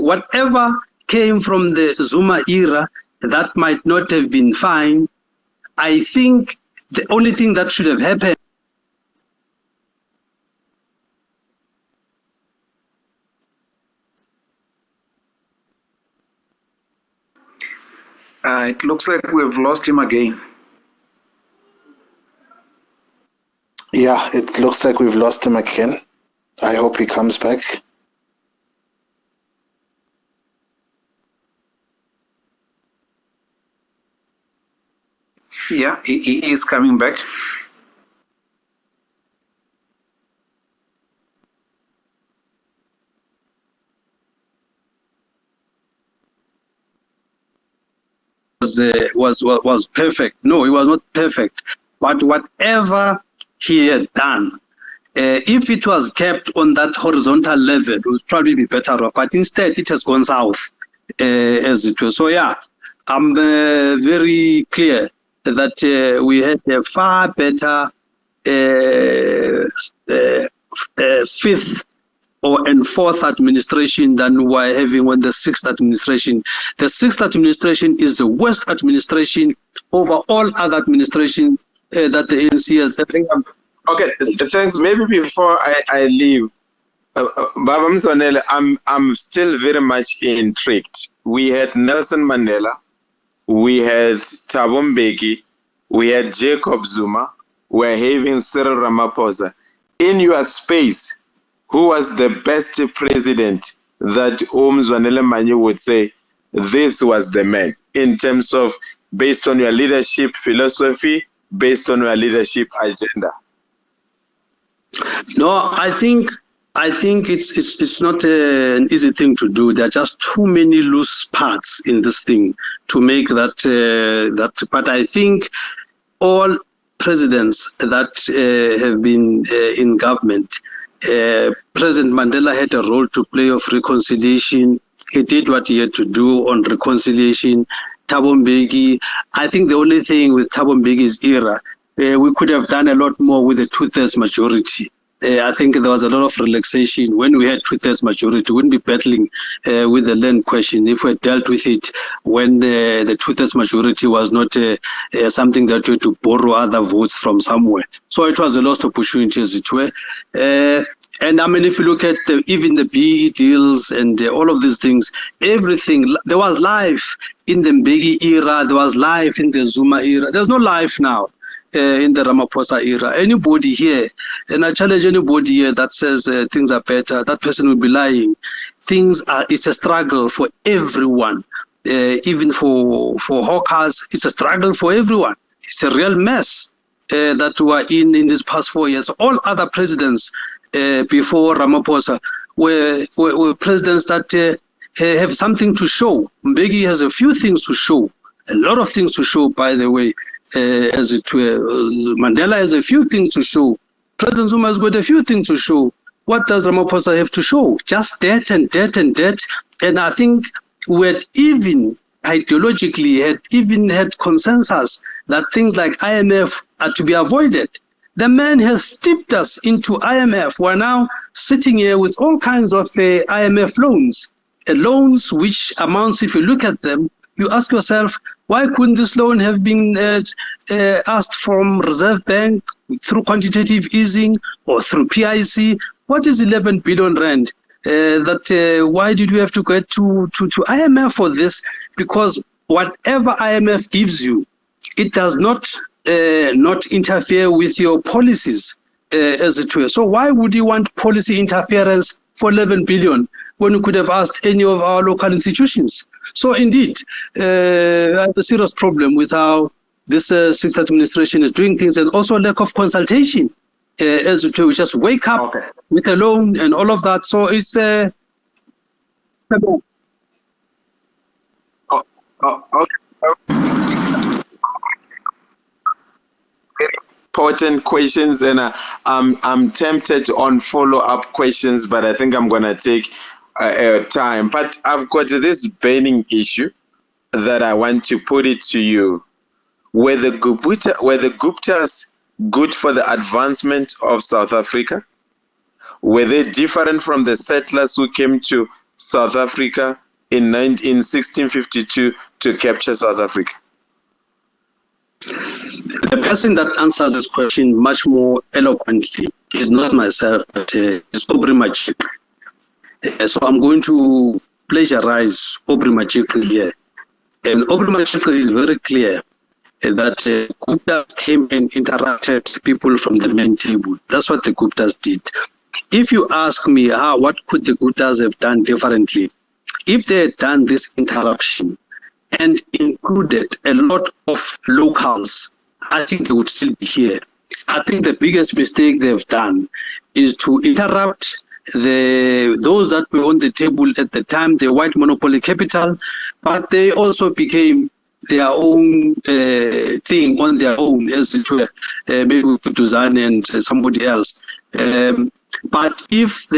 Whatever came from the Zuma era that might not have been fine. I think the only thing that should have happened it looks like we've lost him again. Yeah, it looks like we've lost him again. I hope he comes back. Yeah, he is coming back. was perfect. No, it was not perfect. But whatever he had done, If it was kept on that horizontal level, it would probably be better off. But instead, it has gone south, as it was. So yeah, I'm very clear that we had a far better fifth and fourth administration than we're having on the sixth administration. The sixth administration is the worst administration over all other administrations that the ANC has. Okay, thanks. Maybe before I leave, Baba Mzwanele, I'm still very much intrigued. We had Nelson Mandela, we had Thabo Mbeki, we had Jacob Zuma, we're having Cyril Ramaphosa. In your space, who was the best president that Mzwanele Manyi would say this was the man, in terms of based on your leadership philosophy, based on your leadership agenda? No, I think it's not an easy thing to do. There are just too many loose parts in this thing to make that. But I think all presidents that have been in government, President Mandela had a role to play of reconciliation. He did what he had to do on reconciliation. Thabo Mbeki, I think the only thing with Thabo Mbeki's era, we could have done a lot more with a 2/3 majority. I think there was a lot of relaxation. When we had 2/3 majority, we wouldn't be battling with the land question if we had dealt with it when the 2/3 majority was not something that we had to borrow other votes from somewhere. So it was a lost opportunity, as it were. And I mean, if you look at even the BE deals and all of these things, everything, there was life in the Mbeki era, there was life in the Zuma era. There's no life now. In the Ramaphosa era. Anybody here, and I challenge anybody here that says things are better, that person will be lying. It's a struggle for everyone. Even for hawkers, it's a struggle for everyone. It's a real mess that we are in these past 4 years. All other presidents before Ramaphosa were presidents that have something to show. Mbeki has a few things to show, a lot of things to show, by the way. As it were, Mandela has a few things to show. President Zuma has got a few things to show. What does Ramaphosa have to show? Just debt and debt and debt. And I think we had even ideologically had consensus that things like IMF are to be avoided. The man has steeped us into IMF. We're now sitting here with all kinds of IMF loans, loans which amounts, if you look at them, you ask yourself, why couldn't this loan have been asked from Reserve Bank through quantitative easing or through PIC? What is 11 billion rand? Why did we have to go to IMF for this? Because whatever IMF gives you, it does not interfere with your policies, as it were. So why would you want policy interference for 11 billion when you could have asked any of our local institutions? So indeed, I have a serious problem with how this sixth administration is doing things, and also lack of consultation, as to just wake up with a loan and all of that. So it's okay. Important questions, and I'm tempted on follow-up questions, but I think I'm gonna take time. But I've got this burning issue that I want to put it to you. Were the Guptas good for the advancement of South Africa? Were they different from the settlers who came to South Africa in 1652 to capture South Africa? The person that answers this question much more eloquently is not myself, but it's Aubrey Machik. So I'm going to plagiarize Aubrey Machik here. And Aubrey Machik is very clear that Guptas came and interrupted people from the main table. That's what the Guptas did. If you ask me, what could the Guptas have done differently? If they had done this interruption and included a lot of locals, I think they would still be here. I think the biggest mistake they've done is to interrupt those that were on the table at the time, the white monopoly capital, but they also became their own thing on their own, as it were, maybe with Duzane and somebody else. But if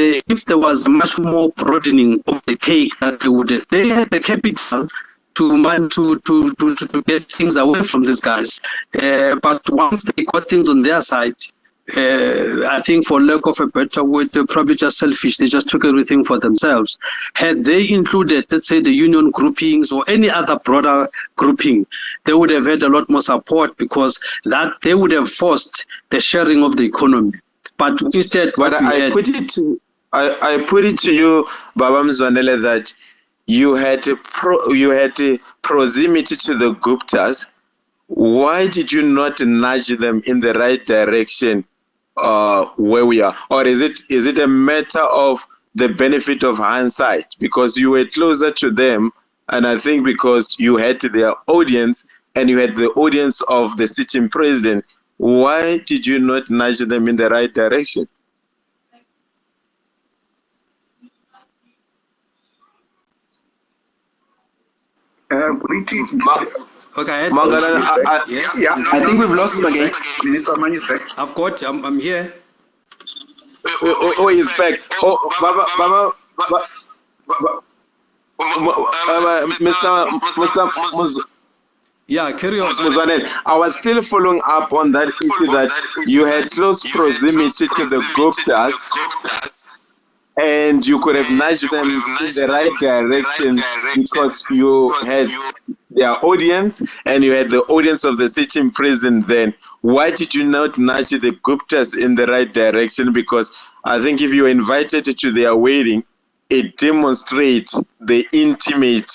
there was a much more broadening of the cake, that they had the capital to get things away from these guys. But once they got things on their side, I think, for lack of a better word, they're probably just selfish. They just took everything for themselves. Had they included, let's say, the union groupings or any other broader grouping, they would have had a lot more support, because that they would have forced the sharing of the economy. But instead, I put it to you, Baba Mzwanele, that you had proximity to the Guptas. Why did you not nudge them in the right direction where we are? Or is it a matter of the benefit of hindsight? Because you were closer to them, and I think because you had their audience and you had the audience of the sitting president, why did you not nudge them in the right direction? Okay, Mangalani, I think we've lost him again. Minister Manyi is back. I'm here. Oh, he's back. Oh, Baba, Mr. Yeah, carry on. Mzwanele, I was still following up on that issue that you had close proximity to the Guptas, and you could have nudged them in the right direction because you had their audience and you had the audience of the sitting president then. Why did you not nudge the Guptas in the right direction? Because I think if you were invited to their wedding, it demonstrates the intimate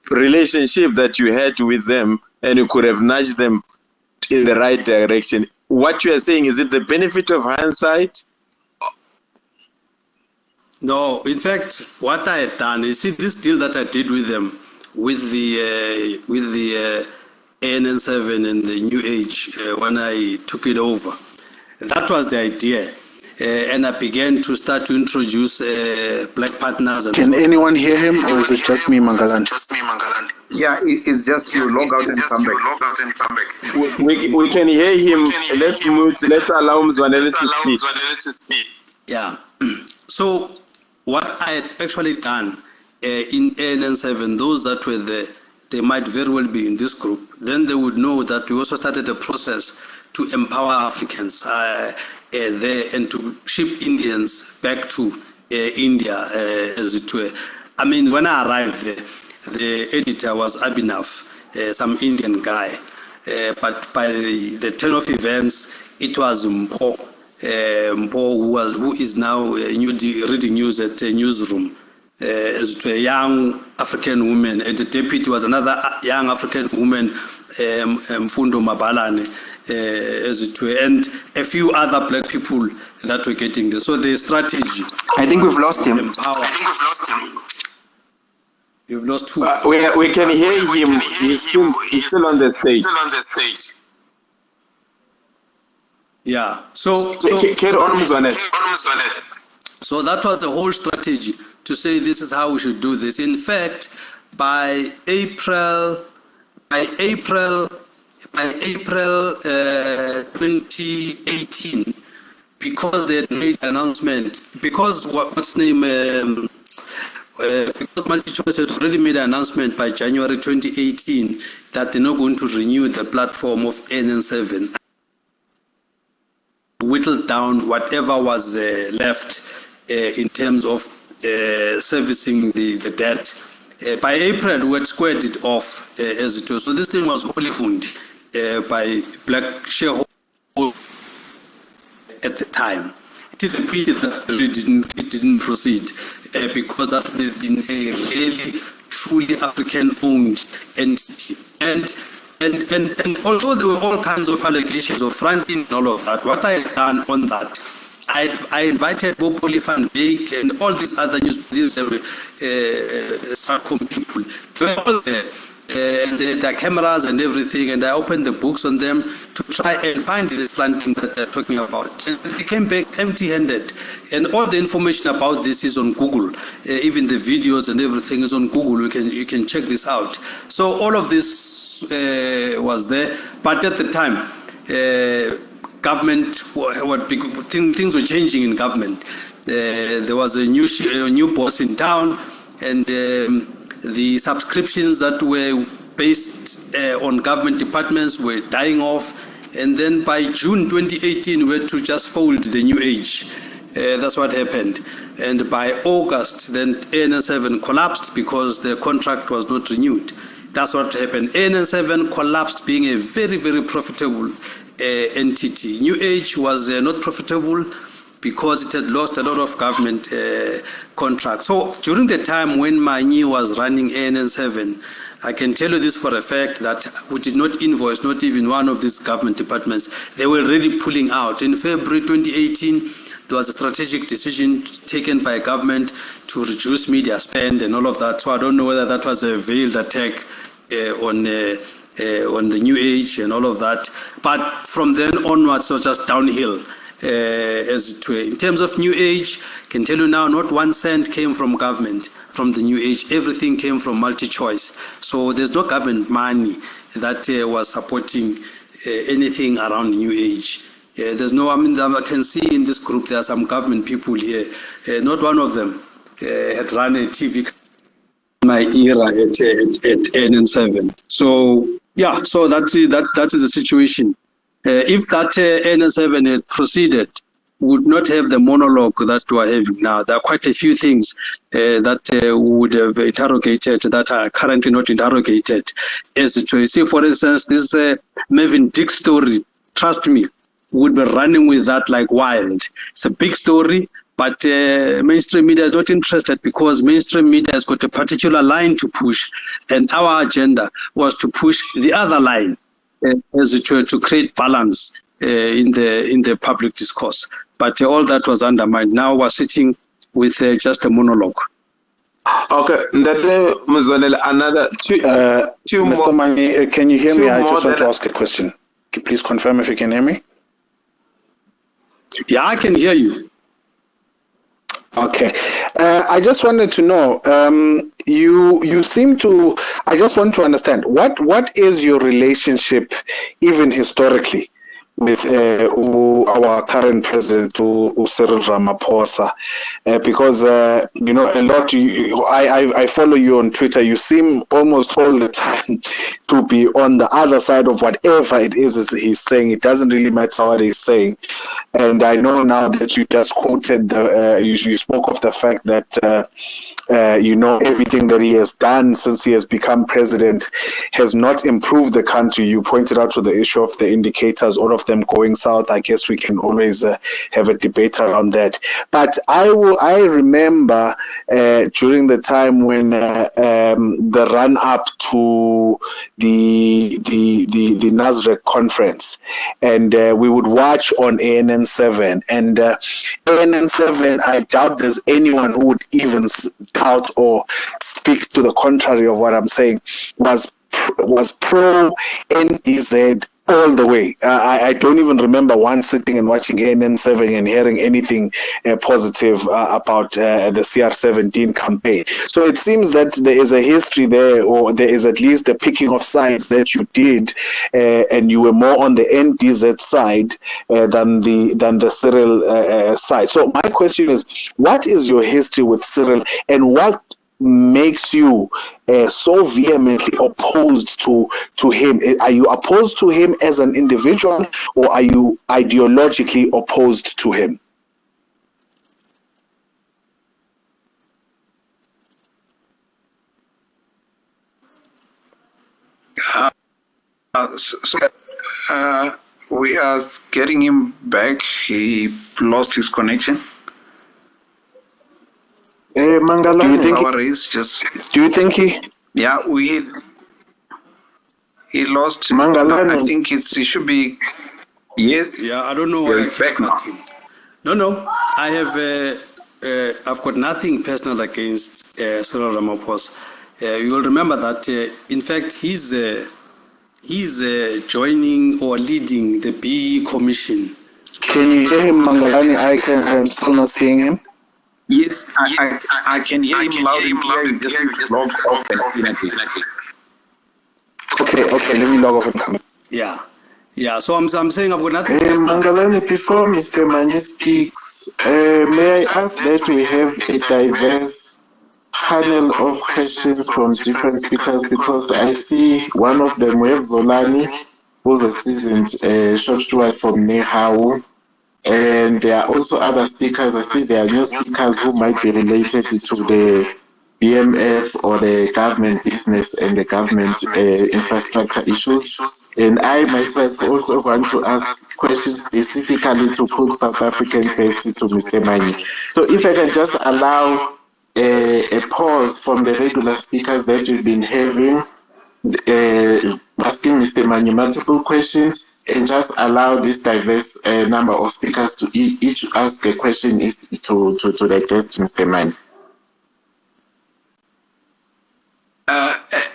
relationship that you had with them, and you could have nudged them in the right direction. What you are saying, is it the benefit of hindsight? No, in fact, what I had done, you see, this deal that I did with them, with the ANN7 and the New Age, when I took it over, that was the idea. And I began to start to introduce black partners. And Can anyone hear him, or is it just me, Mangalani? Yeah, it's just you log out and come back. We can hear him. Let's allow Mzwanele to speak. Yeah. So what I had actually done in ANN7, those that were there, they might very well be in this group. Then they would know that we also started a process to empower Africans there and to ship Indians back to India, as it were. I mean, when I arrived there, the editor was Abhinav, some Indian guy. But by the turn of events, it was Mpho, who is now reading news at a newsroom, as to a young African woman, and the deputy was another young African woman, Mfundo Mabalane, as it were, and a few other black people that were getting there. So the strategy. I think we've lost him. You've lost who? We can hear him. He's still on the stage. Yeah. So carry on, Mzwanele. So that was the whole strategy, to say this is how we should do this. In fact, by April 2018, because they had made an announcement, because because MultiChoice had already made an announcement by January 2018 that they're not going to renew the platform of NN7, whittled down whatever was left in terms of servicing the debt. By April, we had squared it off as it was. So this thing was wholly owned by black shareholders at the time. It is a pity that it didn't proceed because that would have been a really, truly African-owned entity. And although there were all kinds of allegations of fronting and all of that, what I had done on that, I invited Bob Van Beek and all these other Sarcom people. They were all there. And their cameras and everything, and I opened the books on them to try and find this planting that they're talking about. And they came back empty-handed. And all the information about this is on Google. Even the videos and everything is on Google. You can check this out. So all of this was there. But at the time, government, things were changing in government. There was a new boss in town, and the subscriptions that were based on government departments were dying off. And then by June 2018, we had to just fold the new age. That's what happened. And by August, then ANN7 collapsed because the contract was not renewed. That's what happened. ANN7 collapsed, being a very, very profitable entity. New Age was not profitable because it had lost a lot of government contracts. So during the time when Manyi was running ANN7, I can tell you this for a fact that we did not invoice not even one of these government departments. They were already pulling out. In February 2018, there was a strategic decision taken by government to reduce media spend and all of that. So I don't know whether that was a veiled attack on the New Age and all of that. But from then onwards, it was just downhill. As it were. In terms of New Age, I can tell you now, not 1 cent came from government, from the New Age. Everything came from multi-choice. So there's no government money that was supporting anything around New Age. There's no, I can see in this group there are some government people here. Not one of them had run a TV. My era at NN7. So yeah, so that is the situation. If that NN7 had proceeded, would not have the monologue that we are having now. There are quite a few things that would have interrogated that are currently not interrogated. As it were. See, for instance, this Mervyn Dick story, trust me, would be running with that like wild. It's a big story, but mainstream media is not interested because mainstream media has got a particular line to push, and our agenda was to push the other line, as it were, to create balance in the public discourse. But all that was undermined. Now we're sitting with just a monologue. Okay, Mzwanele, another two Mr. Manyi, can you hear me? I just want to ask a question. Please confirm if you can hear me. Yeah, I can hear you. Okay. I just wanted to know, you seem to, I just want to understand, what is your relationship, even historically, with our current president, Cyril Ramaphosa? Because, you know, a lot, I follow you on Twitter, you seem almost all the time to be on the other side of whatever it is he's saying. It doesn't really matter what he's saying. And I know now that you just quoted, you spoke of the fact that, you know, everything that he has done since he has become president has not improved the country. You pointed out to the issue of the indicators, all of them going south. I guess we can always have a debate around that. But I remember during the time when the run up to the Nasrec conference, and we would watch on ANN7, and ANN7, I doubt there's anyone who would even doubt or speak to the contrary of what I'm saying, was pro NDZ all the way. I don't even remember once sitting and watching ANN7 and hearing anything positive about the CR17 campaign. So it seems that there is a history there, or there is at least a picking of sides that you did, and you were more on the NDZ side than the Cyril side. So my question is, what is your history with Cyril, and what makes you so vehemently opposed to him? Are you opposed to him as an individual, or are you ideologically opposed to him? We are getting him back. He lost his connection. Mangalani, do you think he? Yeah, he lost. Mangalani. I think he should be. Yes. Yeah, I don't know why he's back now. No. I have. I've got nothing personal against Cyril Ramaphosa. You will remember that. In fact, he's joining or leading the BE Commission. Can you hear him, Mangalani? I'm still not seeing him. Yes, I can hear him loud and clear. Just log off and Okay, let me log off and come. Yeah. Yeah, so I'm saying I've got nothing. Mangalani, before Mr. Manyi speaks, may I ask that we have a diverse panel of questions from different speakers, because I see one of them, we have Zolani, who's a seasoned short steward from Nehau, and there are also other speakers. I see there are new speakers who might be related to the BMF or the government business and the government infrastructure issues. And I myself also want to ask questions specifically to put South African face to Mr. Manyi. So if I can just allow a pause from the regular speakers that we've been having, asking Mr. Manyi multiple questions, and just allow this diverse number of speakers to each ask a question to the guest, Mr. Manyi.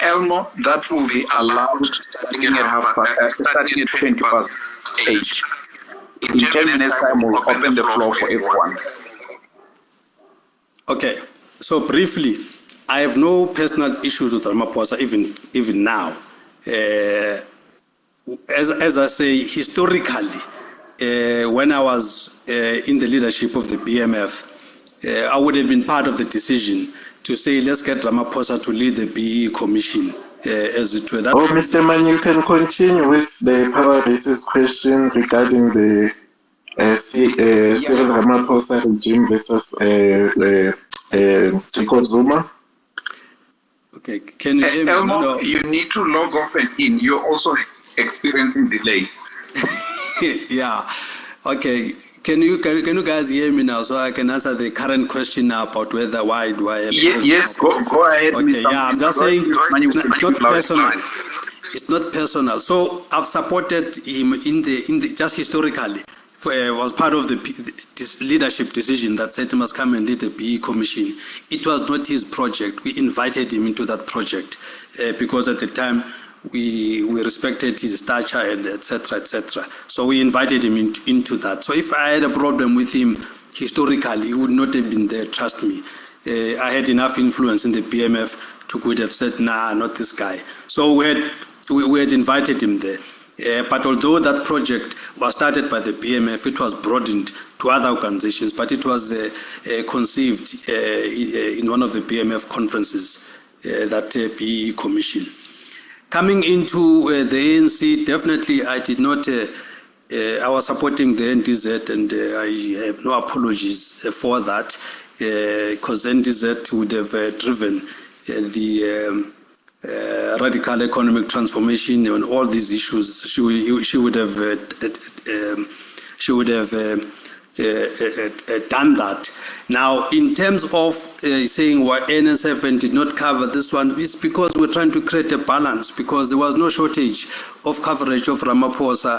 Elmo, that will be allowed starting at 20 past 8. In 10 minutes time, we'll open the floor for everyone. Okay, so briefly, I have no personal issues with Ramaphosa even now. As I say, historically, when I was in the leadership of the BMF, I would have been part of the decision to say, let's get Ramaphosa to lead the BE Commission, as it were. Mr. Manyi, you can continue with the Thepowerrace's question regarding the Cyril Ramaphosa regime versus Jacob Zuma. Okay, can you hear me? Elmo, No. you need to log off and in. You're also experiencing delays. Yeah, okay. Can you guys hear me now, so I can answer the current question now about why do I have yes, go ahead. Okay, Mr. yeah, I'm just saying it's not personal. Fine. It's not personal. So I've supported him in the just historically. Was part of this leadership decision that said he must come and lead the BE Commission. It was not his project. We invited him into that project because at the time we respected his stature and etc. So we invited him into that. So if I had a problem with him historically, he would not have been there. Trust me. I had enough influence in the BMF to could have said, nah, not this guy. So we had invited him there. But although that project was started by the BMF, it was broadened to other organizations, but it was conceived in one of the BMF conferences, that BE Commission. Coming into the ANC, definitely I did not, I was supporting the NDZ, and I have no apologies for that, because NDZ would have driven the radical economic transformation and all these issues. She would have done that. Now, in terms of saying why NN7 did not cover this one, it's because we're trying to create a balance, because there was no shortage of coverage of Ramaphosa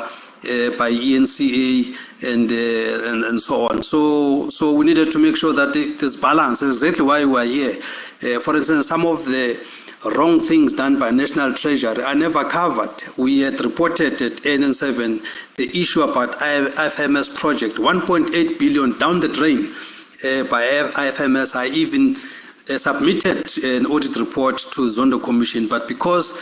by ENCA and so on. So we needed to make sure that there's balance. That's exactly why we are here. For instance, some of the wrong things done by National Treasury are never covered. We had reported at NN7 the issue about IFMS project, 1.8 billion down the drain by IFMS. I even submitted an audit report to Zondo Commission, but because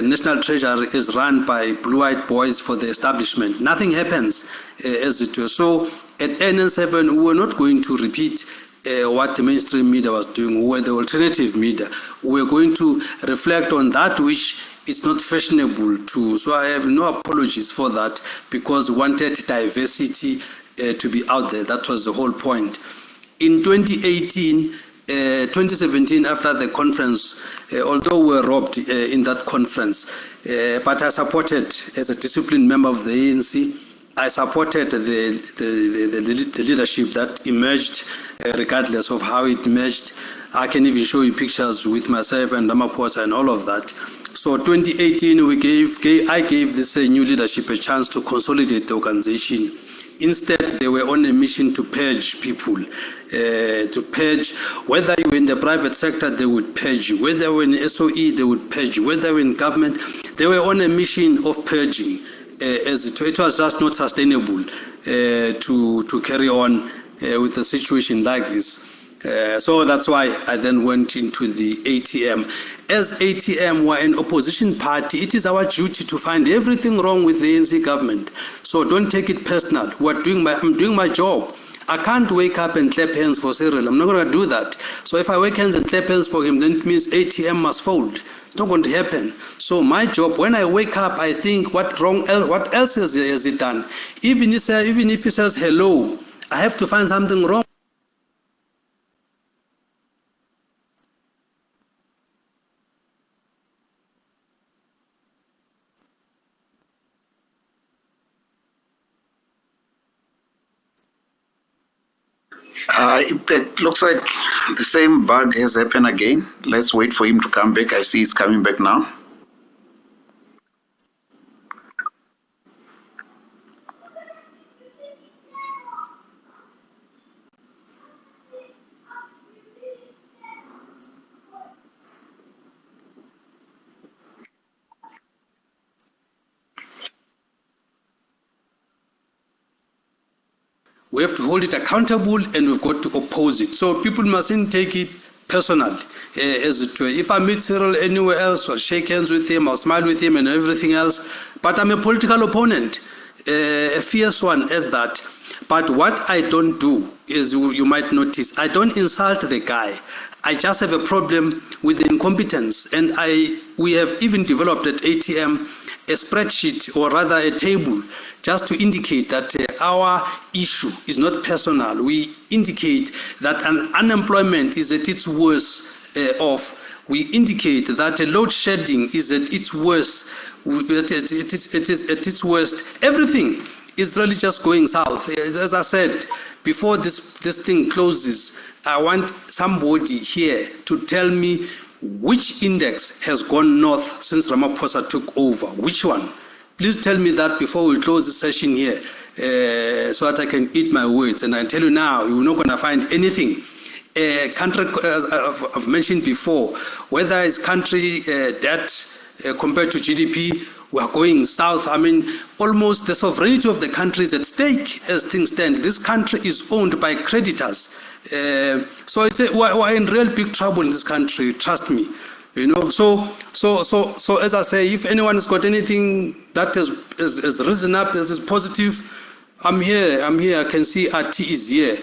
National Treasury is run by blue-eyed boys for the establishment, nothing happens as it was. So at NN7, we were not going to repeat what the mainstream media was doing, or the alternative media. We're going to reflect on that which is not fashionable to. So I have no apologies for that, because we wanted diversity to be out there. That was the whole point. In 2017, after the conference, although we were robbed in that conference, but I supported, as a disciplined member of the ANC, I supported the leadership that emerged, regardless of how it emerged. I can even show you pictures with myself and Ramaphosa and all of that. So 2018, I gave this new leadership a chance to consolidate the organization. Instead, they were on a mission to purge people, to purge, whether you were in the private sector, they would purge you. Whether you were in SOE, they would purge you. Whether you were in government, they were on a mission of purging. As it was just not sustainable to carry on with a situation like this. So that's why I then went into the ATM. as ATM, we're an opposition party. It is our duty to find everything wrong with the ANC government. So don't take it personal. I'm doing my job. I can't wake up and clap hands for Cyril. I'm not going to do that. So if I wake hands and clap hands for him, then it means ATM must fold. It's not going to happen. So my job, when I wake up, I think what else has he done? Even if he says hello, I have to find something wrong. It looks like the same bug has happened again. Let's wait for him to come back. I see he's coming back now. We have to hold it accountable and we've got to oppose it. So people mustn't take it personally, as it were. If I meet Cyril anywhere else, I'll shake hands with him, I'll smile with him and everything else. But I'm a political opponent, a fierce one at that. But what I don't do is, you might notice, I don't insult the guy. I just have a problem with the incompetence. And we have even developed at ATM a spreadsheet, or rather a table, just to indicate that our issue is not personal. We indicate that unemployment is at its worst off. We indicate that load shedding is at its worst. It is at its worst. Everything is really just going south. As I said, before this thing closes, I want somebody here to tell me which index has gone north since Ramaphosa took over. Which one? Please tell me that before we close the session here, so that I can eat my words. And I tell you now, you're not going to find anything. Country, as I've mentioned before, whether it's country debt compared to GDP, we are going south. I mean, almost the sovereignty of the country is at stake as things stand. This country is owned by creditors. So we're in real big trouble in this country, trust me. You know, so as I say, if anyone has got anything that is risen up, that is positive, I'm here. I can see RT is here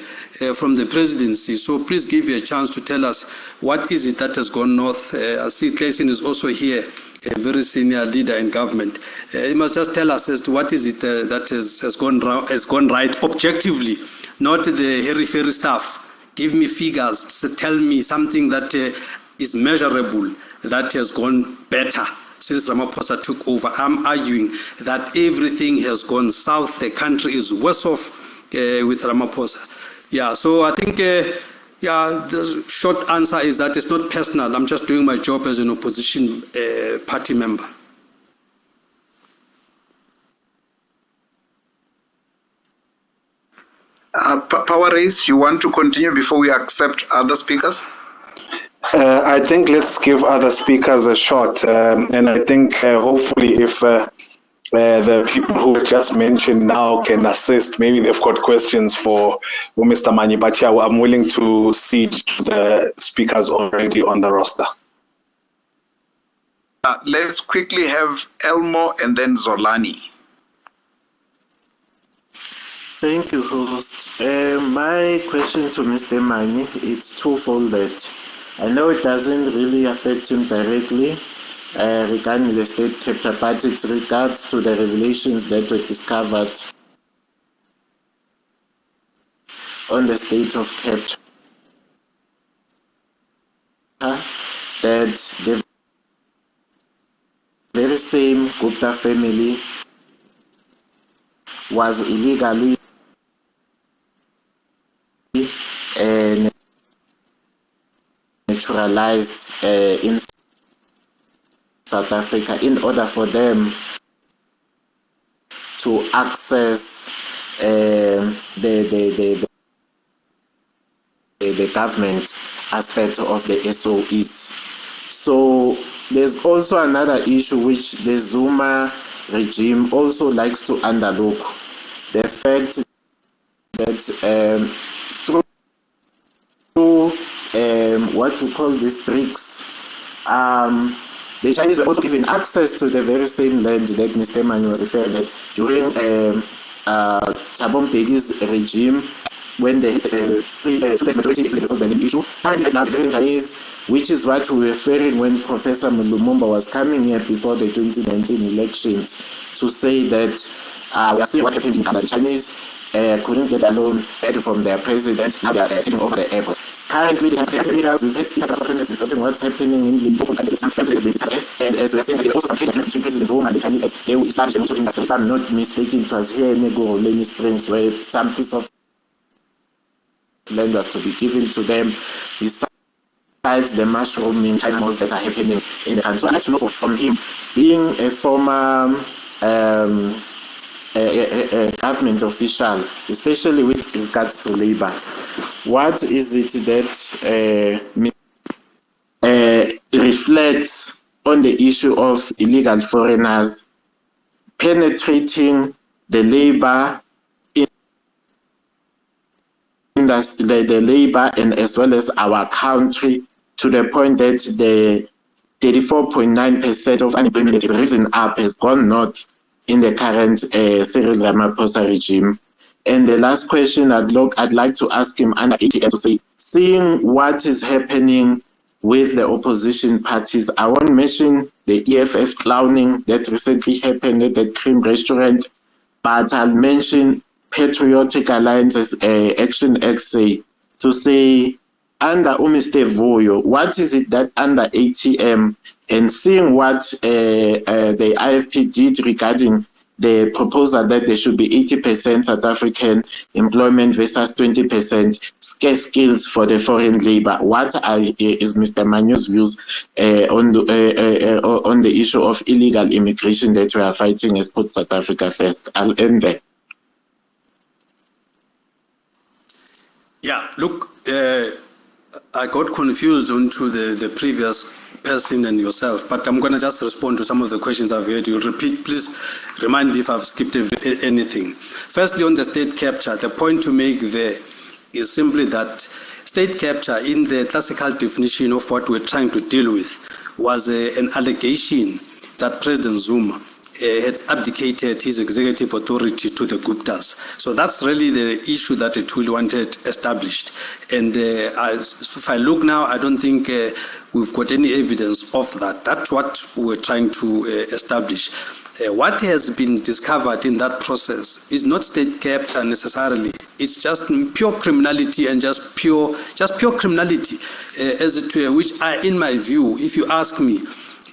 from the presidency. So please give you a chance to tell us what is it that has gone north. I see Clayson is also here, a very senior leader in government. He must just tell us as to what is it that has gone right objectively, not the hairy-fairy stuff. Give me figures. Tell me something that is measurable, that has gone better since Ramaphosa took over. I'm arguing that everything has gone south. The country is worse off with Ramaphosa. Yeah, so I think the short answer is that it's not personal. I'm just doing my job as an opposition party member. Thepowerrace, you want to continue before we accept other speakers? I think let's give other speakers a shot. And I think hopefully if the people who just mentioned now can assist, maybe they've got questions for Mr. Manyi. But yeah, I'm willing to cede to the speakers already on the roster. Let's quickly have Elmo and then Zolani. Thank you, host. My question to Mr. Manyi, it's twofold. That I know it doesn't really affect him directly regarding the state capture, but it's regards to the revelations that were discovered on the state of capture, that the very same Gupta family was illegally naturalized in South Africa in order for them to access the government aspect of the SOEs. So there's also another issue which the Zuma regime also likes to underlook. The fact that through what we call these BRICS the Chinese were also given access to the very same land that Mr. Manyi was referring to during Thabo Mbeki's regime, when the majority resolved the issue. Currently now the Chinese, which is what we were referring when Professor Lumumba was coming here before the 2019 elections to say that we are seeing what happened in Canada. The Chinese couldn't get a loan from their president. Now they are taking over the airport. Currently, we've had speakers reporting what's happening in Limpopo and as we're saying, there are also some cases in Rome and the Chinese, they will establish a motor industry. If I'm not mistaken, it was here in Nego, Lenny Springs, where some piece of land was to be given to them, besides the mushrooming China malls that are happening in the country. So I'd like to know from him, being a former government official, especially with regards to labor, what is it that reflects on the issue of illegal foreigners penetrating the labor industry, the labor and as well as our country, to the point that the 34.9% of unemployment has risen up, has gone north in the current Cyril Ramaphosa regime. And the last question I'd like to ask him under ATM to say, seeing what is happening with the opposition parties, I won't mention the EFF clowning that recently happened at the Cream restaurant, but I'll mention Patriotic Alliance's Action XA to say, under Mr. Vuyo, what is it that under ATM, and seeing what the IFP did regarding the proposal that there should be 80% South African employment versus 20% scarce skills for the foreign labor, what is Mr. Manyu's views on the issue of illegal immigration that we are fighting as Put South Africa First? I'll end there. Yeah, look, I got confused onto the previous person and yourself, but I'm going to just respond to some of the questions I've heard you repeat. Please remind me if I've skipped anything. Firstly, on the state capture, the point to make there is simply that state capture, in the classical definition of what we're trying to deal with, was an allegation that President Zuma had abdicated his executive authority to the Guptas. So that's really the issue that it really wanted established. And if I look now, I don't think we've got any evidence of that. That's what we're trying to establish. What has been discovered in that process is not state capture necessarily. It's just pure criminality and just pure criminality, as it were, which are, in my view, if you ask me,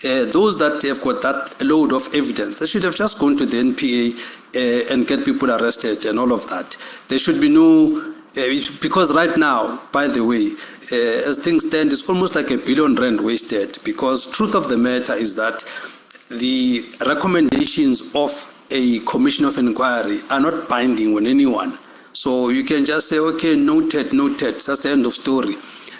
those that have got that load of evidence, they should have just gone to the NPA and get people arrested and all of that. There should be no, because right now, by the way, as things stand, it's almost like R1 billion wasted, because truth of the matter is that the recommendations of a commission of inquiry are not binding on anyone. So you can just say, okay, noted, that's the end of story.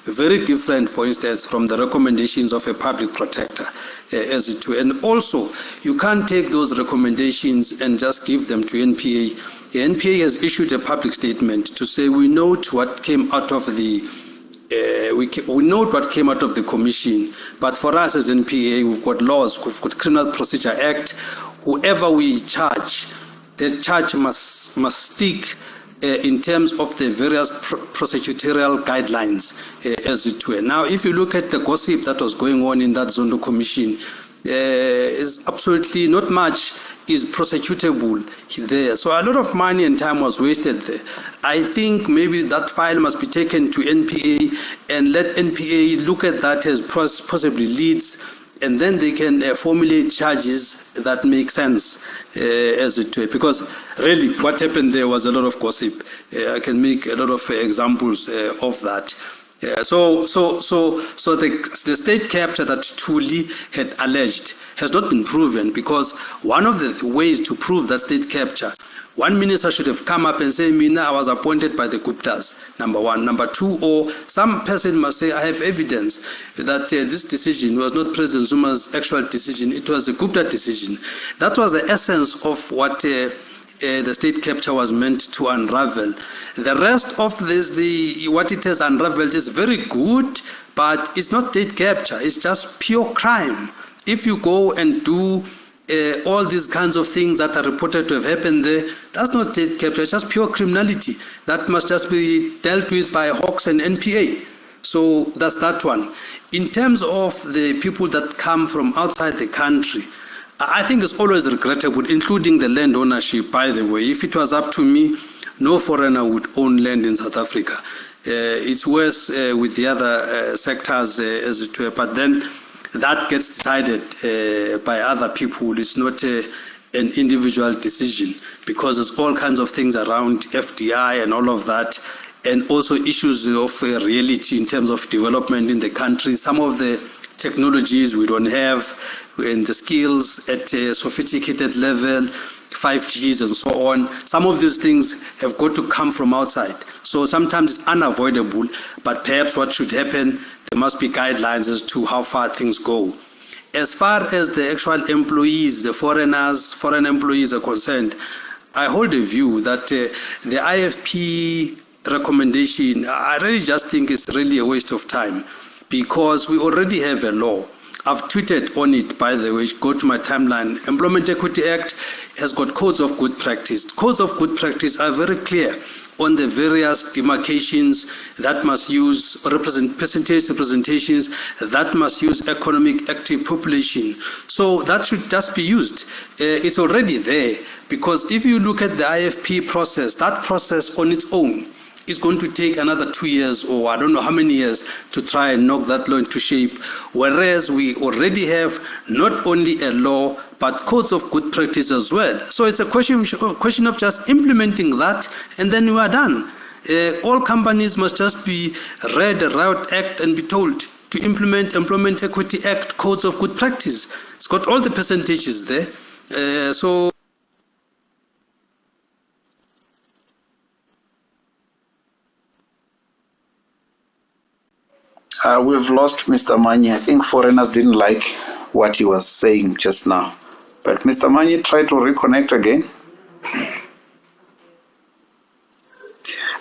Very different, for instance, from the recommendations of a public protector, as it were. And also, you can't take those recommendations and just give them to NPA. The NPA has issued a public statement to say we note what came out of the we note what came out of the commission, but for us as NPA, we've got laws, we've got Criminal Procedure Act. Whoever we charge, the charge must stick in terms of the various prosecutorial guidelines, as it were. Now, if you look at the gossip that was going on in that Zondo Commission, is absolutely not much is prosecutable there. So a lot of money and time was wasted there. I think maybe that file must be taken to NPA and let NPA look at that as possibly leads, and then they can formulate charges that make sense, as it were. Because really what happened there was a lot of gossip. I can make a lot of examples of that. So the state capture that Thuli had alleged has not been proven, because one of the ways to prove that state capture, one minister should have come up and say, Mina, I was appointed by the Guptas, number one. Number two, or some person must say, I have evidence that this decision was not President Zuma's actual decision, it was a Gupta decision. That was the essence of what the state capture was meant to unravel. The rest of this, what it has unraveled is very good, But it's not state capture, it's just pure crime. If you go and do all these kinds of things that are reported to have happened there, that's not state capture, it's just pure criminality. That must just be dealt with by Hawks and NPA. So that's that one. In terms of the people that come from outside the country, I think it's always regrettable, including the land ownership, by the way. If it was up to me, no foreigner would own land in South Africa. It's worse with the other sectors, as it were, but then that gets decided by other people. It's not an individual decision, because there's all kinds of things around FDI and all of that, and also issues of reality in terms of development in the country. Some of the technologies we don't have, and the skills at a sophisticated level, 5Gs and so on. Some of these things have got to come from outside. So sometimes it's unavoidable, but perhaps what should happen, there must be guidelines as to how far things go. As far as the actual employees, the foreign employees are concerned, I hold a view that the IFP recommendation, I really just think it's really a waste of time, because we already have a law. I've tweeted on it, by the way. Go to my timeline. Employment Equity Act has got codes of good practice. Codes of good practice are very clear on the various demarcations that must use percentage representations, that must use economic active population. So that should just be used. It's already there, because if you look at the IFP process, that process on its own is going to take another 2 years, or I don't know how many years, to try and knock that law into shape, whereas we already have not only a law, but codes of good practice as well. So it's a question of just implementing that, and then we are done. All companies must just be read the Riot Act and be told to implement Employment Equity Act codes of good practice. It's got all the percentages there. So we've lost Mr. Manyi. I think foreigners didn't like what he was saying just now. But Mr. Manyi, try to reconnect again.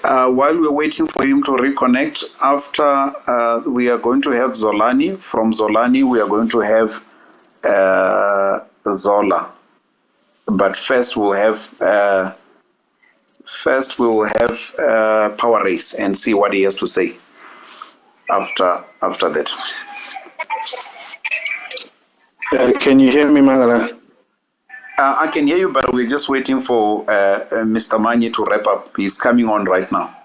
While we're waiting for him to reconnect, after we are going to have Zolani. From Zolani, we are going to have Zola. But first we'll have Thepowerrace and see what he has to say after that. Can you hear me, Mangalani? I can hear you, but we're just waiting for Mr. Manyi to wrap up. He's coming on right now.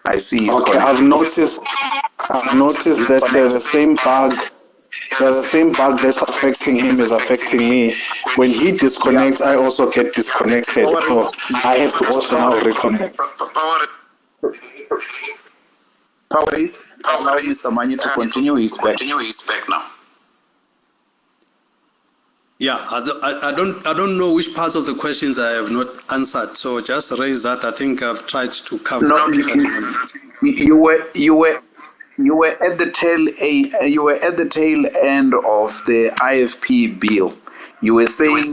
I see. Okay, I've noticed that the same bug that's affecting him is affecting me. When he disconnects, I also get disconnected. So I have to also now reconnect. Thepowerrace, allow Mr. Manyi to continue. He's back now. yeah, I don't know which parts of the questions I have not answered. So just raise that. I think I've tried to cover. No, you were at the tail end of the IFP bill. You were saying the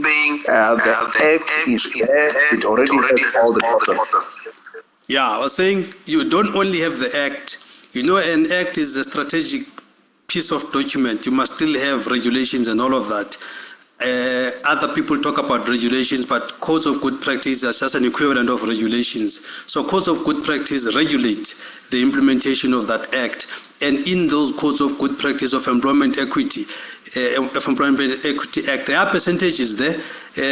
act is there. It already has all the quotas. Yeah, I was saying you don't only have the act. You know, an act is a strategic piece of document. You must still have regulations and all of that. Other people talk about regulations, but codes of good practice are just an equivalent of regulations. So codes of good practice regulate the implementation of that act. And in those codes of good practice of Employment Equity Act, there are percentages there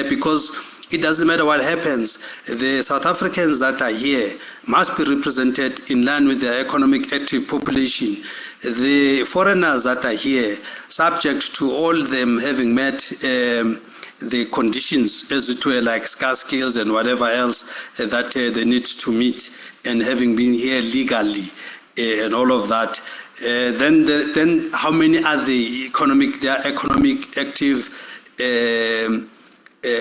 because it doesn't matter what happens. The South Africans that are here must be represented in line with their economic active population. The foreigners that are here, subject to all them having met the conditions, as it were, like scarce skills and whatever else that they need to meet, and having been here legally and all of that, then how many are the economic active?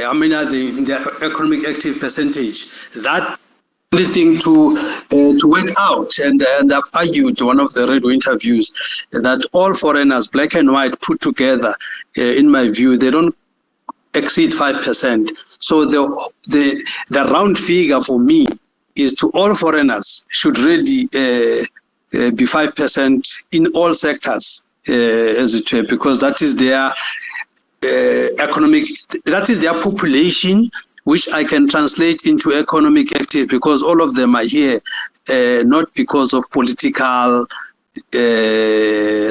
How many are the economic active percentage? That only thing to work out, and I've argued one of the radio interviews that all foreigners, black and white put together, in my view, they don't exceed 5%. So the round figure for me is to all foreigners should really be 5% in all sectors, as it were, because that is their that is their population, which I can translate into economic active, because all of them are here, not because of political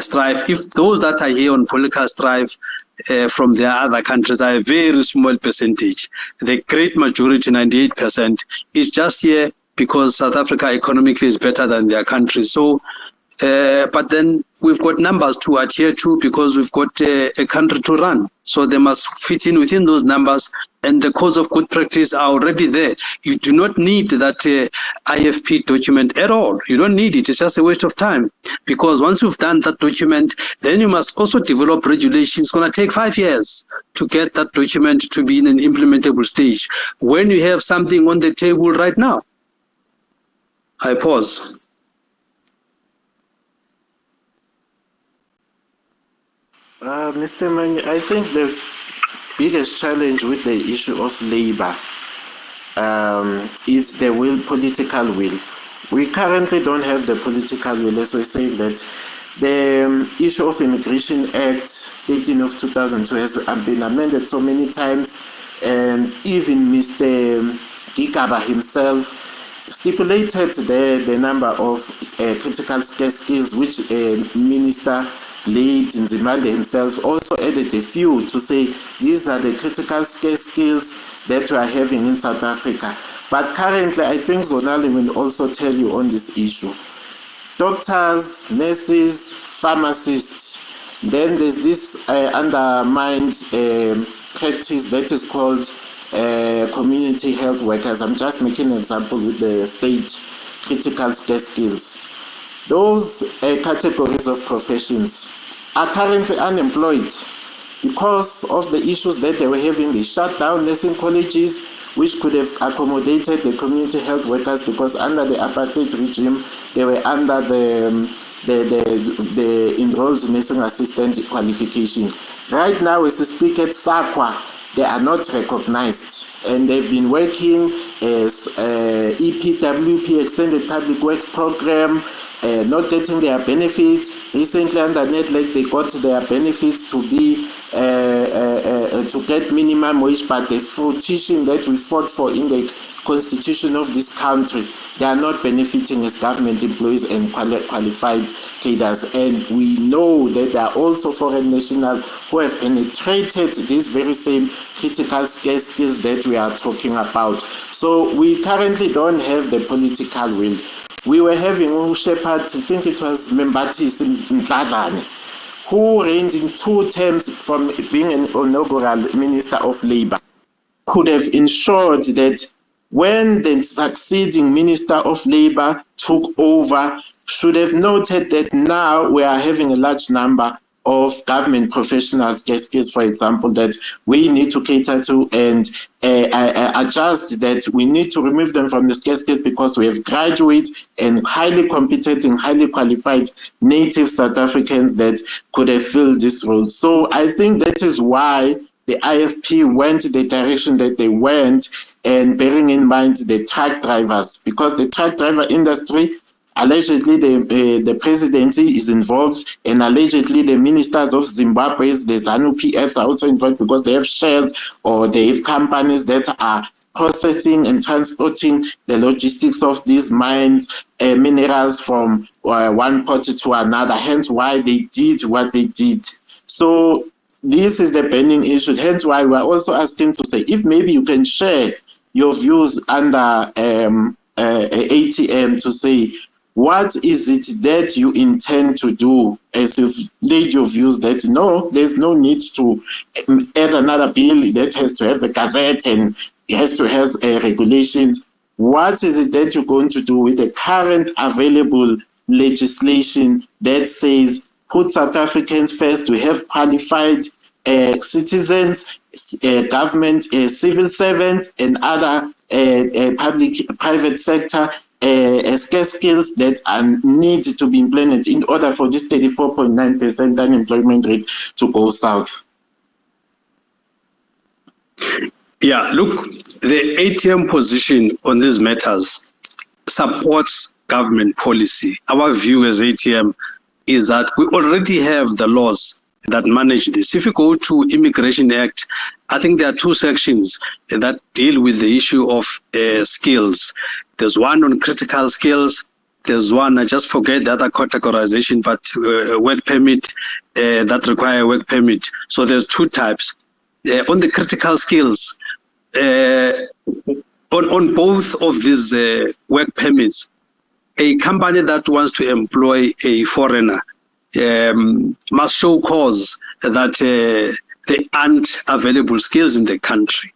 strife. If those that are here on political strife from their other countries are a very small percentage, the great majority, 98%, is just here because South Africa economically is better than their country. So, but then we've got numbers to adhere to because we've got a country to run. So they must fit in within those numbers, and the codes of good practice are already there. You do not need that IFP document at all. You don't need it. It's just a waste of time, because once you've done that document, then you must also develop regulations. It's going to take 5 years to get that document to be in an implementable stage. When you have something on the table right now, I pause. Mr. Manyi, I think the biggest challenge with the issue of labor is the political will. We currently don't have the political will, as we say that the issue of Immigration Act 18 of 2002 has been amended so many times, and even Mr. Gigaba himself stipulated the number of critical skills, which Minister Late Nzimande himself also added a few to say these are the critical skills that we are having in South Africa. But currently, I think Mzwanele will also tell you on this issue. Doctors, nurses, pharmacists, then there's this undermined practice that is called community health workers. I'm just making an example with the state critical skills. Those categories of professions are currently unemployed because of the issues that they were having. They shut down nursing colleges, which could have accommodated the community health workers, because under the apartheid regime, they were under the enrolled nursing assistant qualification. Right now, as we speak at SAQA, they are not recognized, and they've been working as EPWP, Extended Public Works Program, not getting their benefits. Recently under NEDLEC, they got their benefits to be to get minimum wage, but the fruition that we fought for in the constitution of this country, they are not benefiting as government employees and qualified cadres. And we know that there are also foreign nationals who have penetrated these very same critical skills that we are talking about. So we currently don't have the political will. We were having Shepherd, I think it was Membatis in Mzwanele, who reigned in 2 terms from being an inaugural Minister of Labour, could have ensured that when the succeeding Minister of Labour took over, should have noted that now we are having a large number of government professionals, for example, that we need to cater to and adjust, that we need to remove them from the skills because we have graduate and highly competent and highly qualified native South Africans that could have filled this role. So I think that is why the IFP went the direction that they went, and bearing in mind the truck drivers, because the truck driver industry, allegedly the presidency is involved, and allegedly the ministers of Zimbabwe, the ZANU-PFs are also involved because they have shares or they have companies that are processing and transporting the logistics of these mines, minerals from one port to another, hence why they did what they did. So this is the burning issue, hence why we are also asking to say, if maybe you can share your views under ATM to say, what is it that you intend to do as you've laid your views that no, there's no need to add another bill that has to have a gazette and it has to have regulations. What is it that you're going to do with the current available legislation that says put South Africans first, to have qualified citizens, government, civil servants, and other private sector skills that need to be implemented in order for this 34.9% unemployment rate to go south? Yeah, look, the ATM position on these matters supports government policy. Our view as ATM is that we already have the laws that manage this. If you go to Immigration Act, I think there are two sections that deal with the issue of skills. There's one on critical skills. There's one, I just forget the other categorization, but work permit that require work permit. So there's two types. On the critical skills, on both of these work permits, a company that wants to employ a foreigner must show cause that there aren't available skills in the country.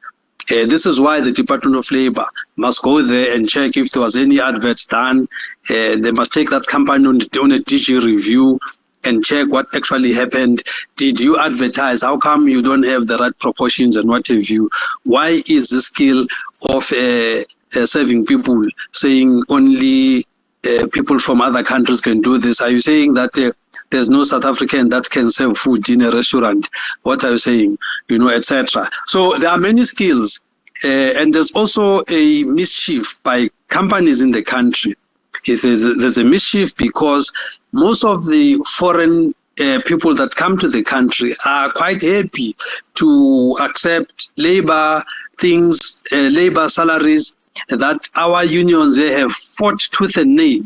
This is why the Department of Labor must go there and check if there was any adverts done. They must take that company on a DG review and check what actually happened. Did you advertise? How come you don't have the right proportions and what have you? Why is the skill of serving people saying only people from other countries can do this? Are you saying that there's no South African that can serve food in a restaurant? What are you saying? Etc. So there are many skills, and there's also a mischief by companies in the country. There's a mischief because most of the foreign people that come to the country are quite happy to accept labor things, labor salaries that our unions they have fought tooth and nail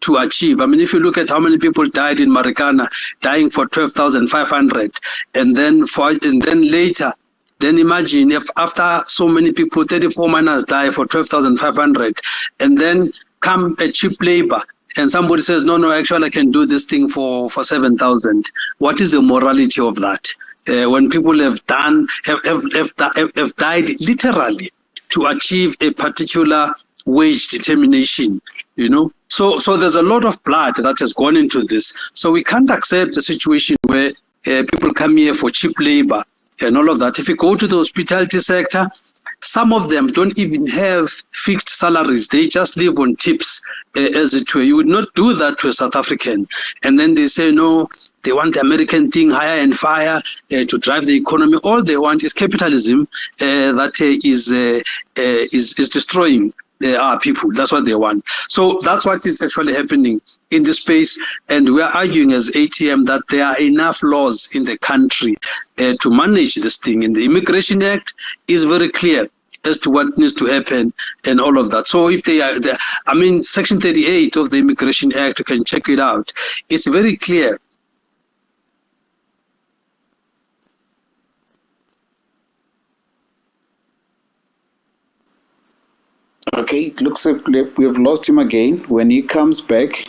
to achieve. I mean, if you look at how many people died in Marikana, dying for 12,500, and then later, then imagine if after so many people, 34 miners die for 12,500, and then come a cheap labor, and somebody says, no, actually I can do this thing for 7,000. What is the morality of that? When people have died literally to achieve a particular wage determination, So there's a lot of blood that has gone into this. So we can't accept a situation where people come here for cheap labor and all of that. If you go to the hospitality sector, some of them don't even have fixed salaries. They just live on tips, as it were. You would not do that to a South African. And then they say, no, they want the American thing, hire and fire, to drive the economy. All they want is capitalism that is destroying our people. That's what they want. So that's what is actually happening in this space. And we are arguing as ATM that there are enough laws in the country to manage this thing. And the Immigration Act is very clear as to what needs to happen and all of that. So if they are, Section 38 of the Immigration Act, you can check it out. It's very clear. Okay, it looks like we have lost him again. When he comes back,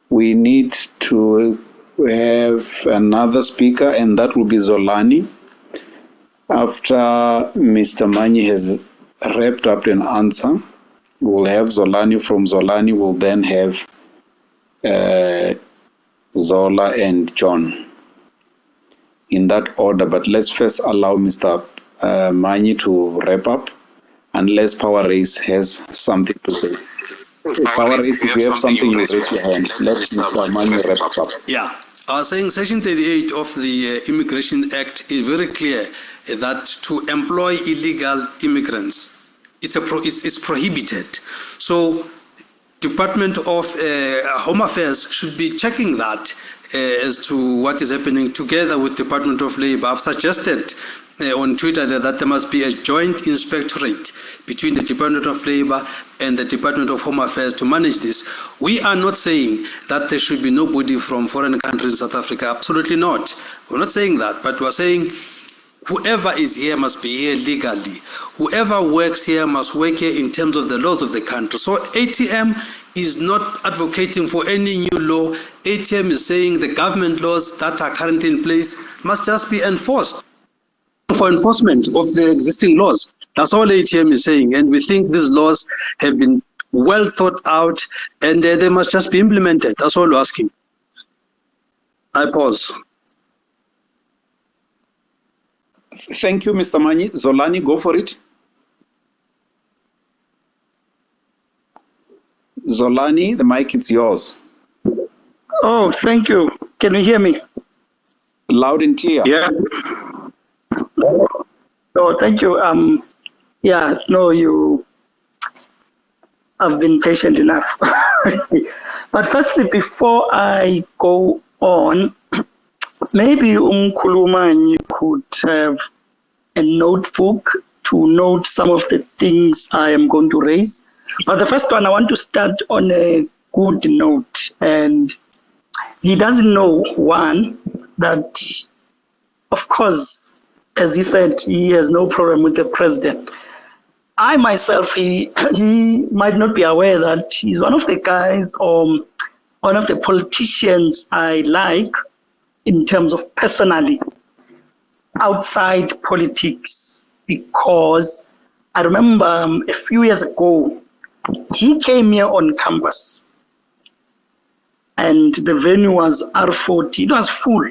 we need to have another speaker, and that will be Zolani. After Mr. Manyi has wrapped up an answer, we'll have Zolani. From Zolani, we'll then have Zola and John in that order. But let's first allow Mr. Manyi to wrap up, unless Thepowerrace has something to say. Thepowerrace, if you have something, you raise your hand. Let Mr. Manyi wrap up. Yeah, I was saying Section 38 of the Immigration Act is very clear that to employ illegal immigrants, it's prohibited. So Department of Home Affairs should be checking that as to what is happening together with Department of Labor. I've suggested on Twitter that there must be a joint inspectorate between the Department of Labor and the Department of Home Affairs to manage this. We are not saying that there should be nobody from foreign countries in South Africa. Absolutely not. We're not saying that, but we're saying whoever is here must be here legally. Whoever works here must work here in terms of the laws of the country. So ATM is not advocating for any new law. ATM is saying the government laws that are currently in place must just be enforced. For enforcement of the existing laws. That's all ATM is saying. And we think these laws have been well thought out and they must just be implemented. That's all we're asking. I pause. Thank you, Mr. Manyi. Zolani, go for it. Zolani, the mic is yours. Oh, thank you. Can you hear me? Loud and clear. Yeah. Oh, thank you. You I've been patient enough. But firstly, before I go on, maybe Manyi could have a notebook to note some of the things I am going to raise. But the first one, I want to start on a good note. And he doesn't know, one, that, of course, as he said, he has no problem with the president. I myself, he might not be aware that he's one of the guys or one of the politicians I like in terms of personally outside politics, because I remember a few years ago, he came here on campus and the venue was R40. It was full.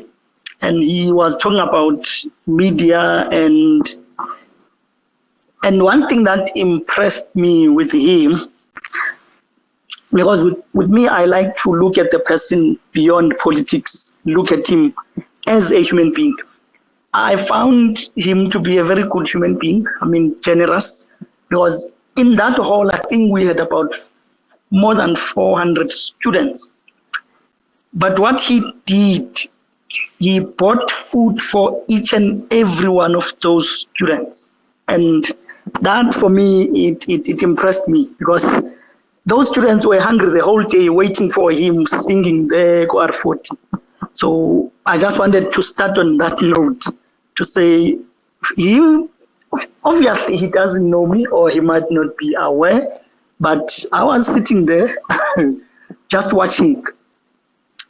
And he was talking about media and one thing that impressed me with him, because with me, I like to look at the person beyond politics, look at him as a human being. I found him to be a very good human being, generous, because in that hall, I think we had about more than 400 students. But what he did, he bought food for each and every one of those students. And that, for me, it impressed me, because those students were hungry the whole day waiting for him singing the R40. So I just wanted to start on that note to say, obviously he doesn't know me or he might not be aware, but I was sitting there just watching.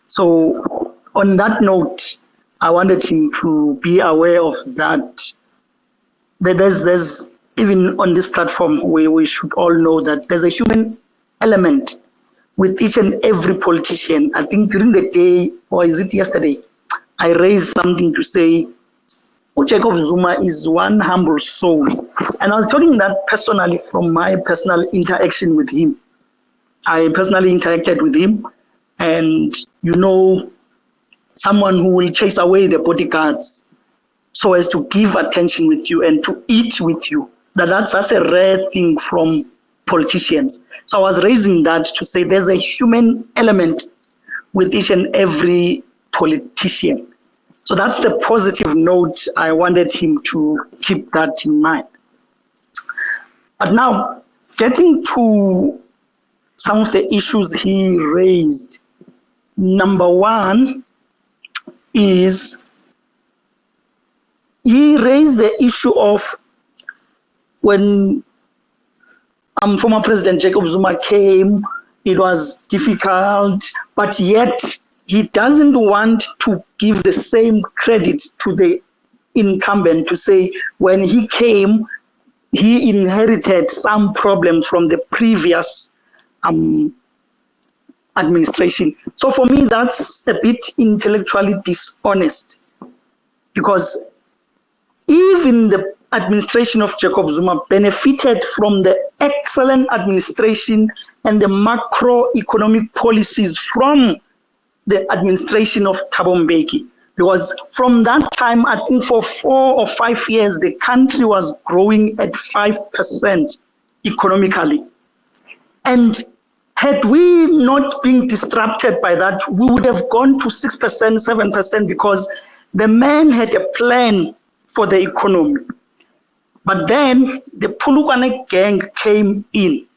So on that note, I wanted him to be aware of that. There's even on this platform where we should all know that there's a human element with each and every politician. I think during the day, or is it yesterday, I raised something to say, Jacob Zuma is one humble soul. And I was talking that personally from my personal interaction with him. I personally interacted with him, and someone who will chase away the bodyguards so as to give attention with you and to eat with you. That's a rare thing from politicians. So I was raising that to say there's a human element with each and every politician. So that's the positive note. I wanted him to keep that in mind. But now, getting to some of the issues he raised. Number one is he raised the issue of when former President Jacob Zuma came, it was difficult, but yet he doesn't want to give the same credit to the incumbent to say when he came, he inherited some problems from the previous administration. So for me, that's a bit intellectually dishonest, because even the administration of Jacob Zuma benefited from the excellent administration and the macroeconomic policies from the administration of Thabo Mbeki. Because from that time, I think for 4 or 5 years, the country was growing at 5% economically. And had we not been disrupted by that, we would have gone to 6%, 7%, because the man had a plan for the economy. But then the Polokwane gang came in.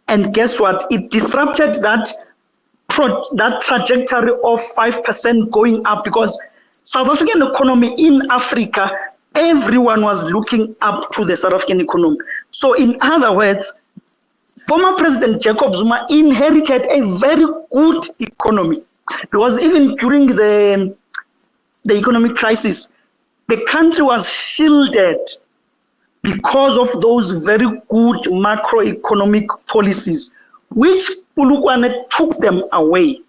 And guess what? It disrupted that trajectory of 5% going up, because South African economy in Africa, everyone was looking up to the South African economy. So in other words, former President Jacob Zuma inherited a very good economy, because even during the economic crisis, the country was shielded because of those very good macroeconomic policies, which Polokwane took them away.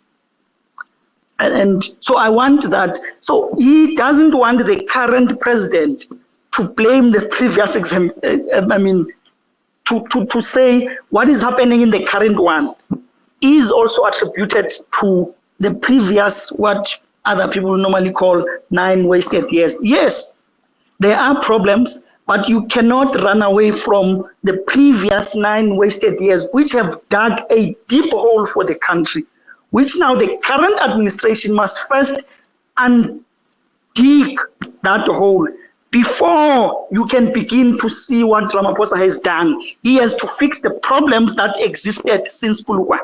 And so I want that. So he doesn't want the current president to blame the previous to say what is happening in the current one is also attributed to the previous, what other people normally call 9 wasted years. Yes, there are problems, but you cannot run away from the previous 9 wasted years, which have dug a deep hole for the country, which now the current administration must first dig that hole before you can begin to see what Ramaphosa has done. He has to fix the problems that existed since Pulukwa.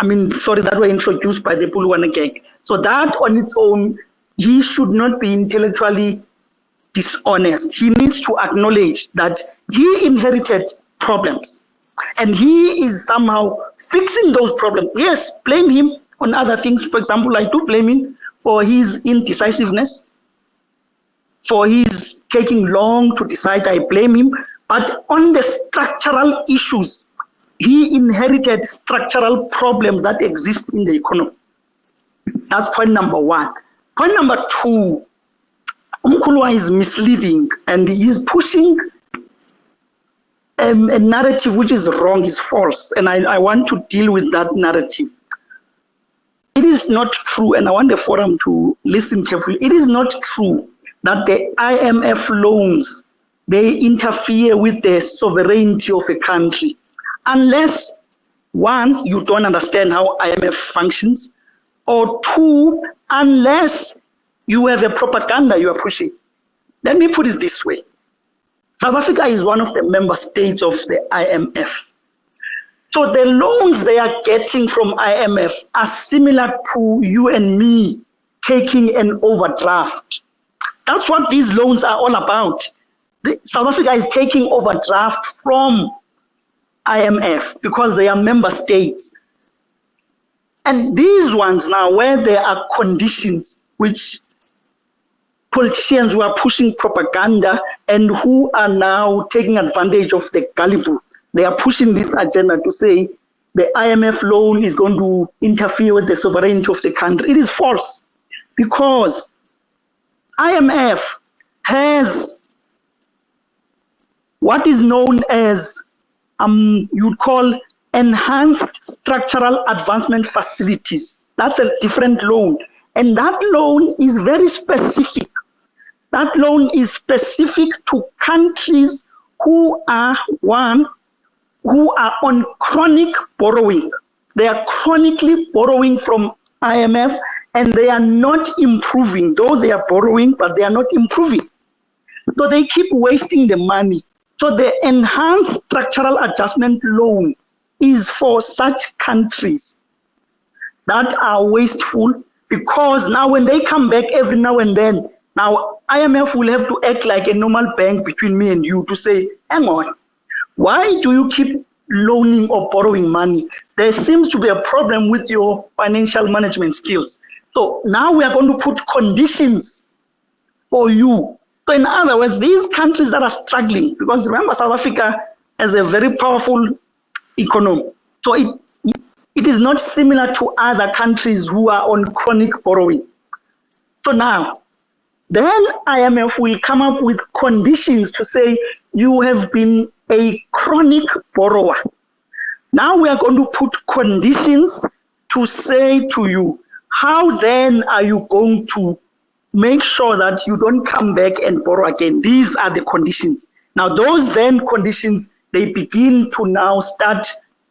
That were introduced by the Pulukwa gang. So that on its own, he should not be intellectually dishonest. He needs to acknowledge that he inherited problems and he is somehow fixing those problems. Yes, blame him on other things. For example, I do blame him for his indecisiveness, for his taking long to decide. I blame him. But on the structural issues, he inherited structural problems that exist in the economy. That's point number 1. Point number 2, Umkhulwa is misleading and he's pushing a narrative which is wrong, is false. And I want to deal with that narrative. It is not true, and I want the forum to listen carefully. It is not true that the IMF loans, they interfere with the sovereignty of a country. Unless, 1, you don't understand how IMF functions, or 2, unless you have a propaganda you are pushing. Let me put it this way. South Africa is one of the member states of the IMF. So the loans they are getting from IMF are similar to you and me taking an overdraft. That's what these loans are all about. South Africa is taking overdraft from IMF because they are member states. And these ones now, where there are conditions which politicians who are pushing propaganda and who are now taking advantage of the gullible, they are pushing this agenda to say the IMF loan is going to interfere with the sovereignty of the country. It is false, because IMF has what is known as, you'd call enhanced structural advancement facilities. That's a different loan. And that loan is very specific. That loan is specific to countries who are on chronic borrowing. They are chronically borrowing from IMF and they are not improving, though they are borrowing, but they are not improving. So they keep wasting the money. So the enhanced structural adjustment loan is for such countries that are wasteful, because now when they come back every now and then, now IMF will have to act like a normal bank between me and you to say, hang on, why do you keep loaning or borrowing money? There seems to be a problem with your financial management skills. So now we are going to put conditions for you. So in other words, these countries that are struggling, because remember South Africa has a very powerful economy. So it is not similar to other countries who are on chronic borrowing. So now, then IMF will come up with conditions to say you have been a chronic borrower. Now we are going to put conditions to say to you, how then are you going to make sure that you don't come back and borrow again? These are the conditions. Now those then conditions, they begin to now start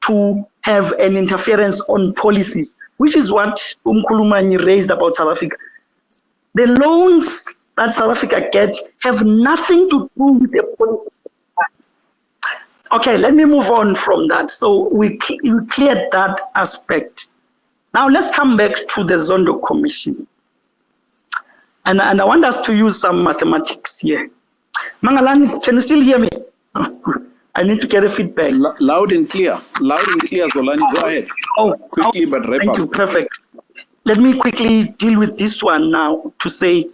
to have an interference on policies, which is what Umkhuluma Manyi raised about South Africa. The loans that South Africa gets have nothing to do with the policy. Okay, let me move on from that. So we cleared that aspect. Now let's come back to the Zondo Commission. And I want us to use some mathematics here. Mangalani, can you still hear me? I need to get a feedback. Loud and clear. Loud and clear, Zolani. Go ahead. Quickly, but wrap up. Thank you. Perfect. Let me quickly deal with this one now to say,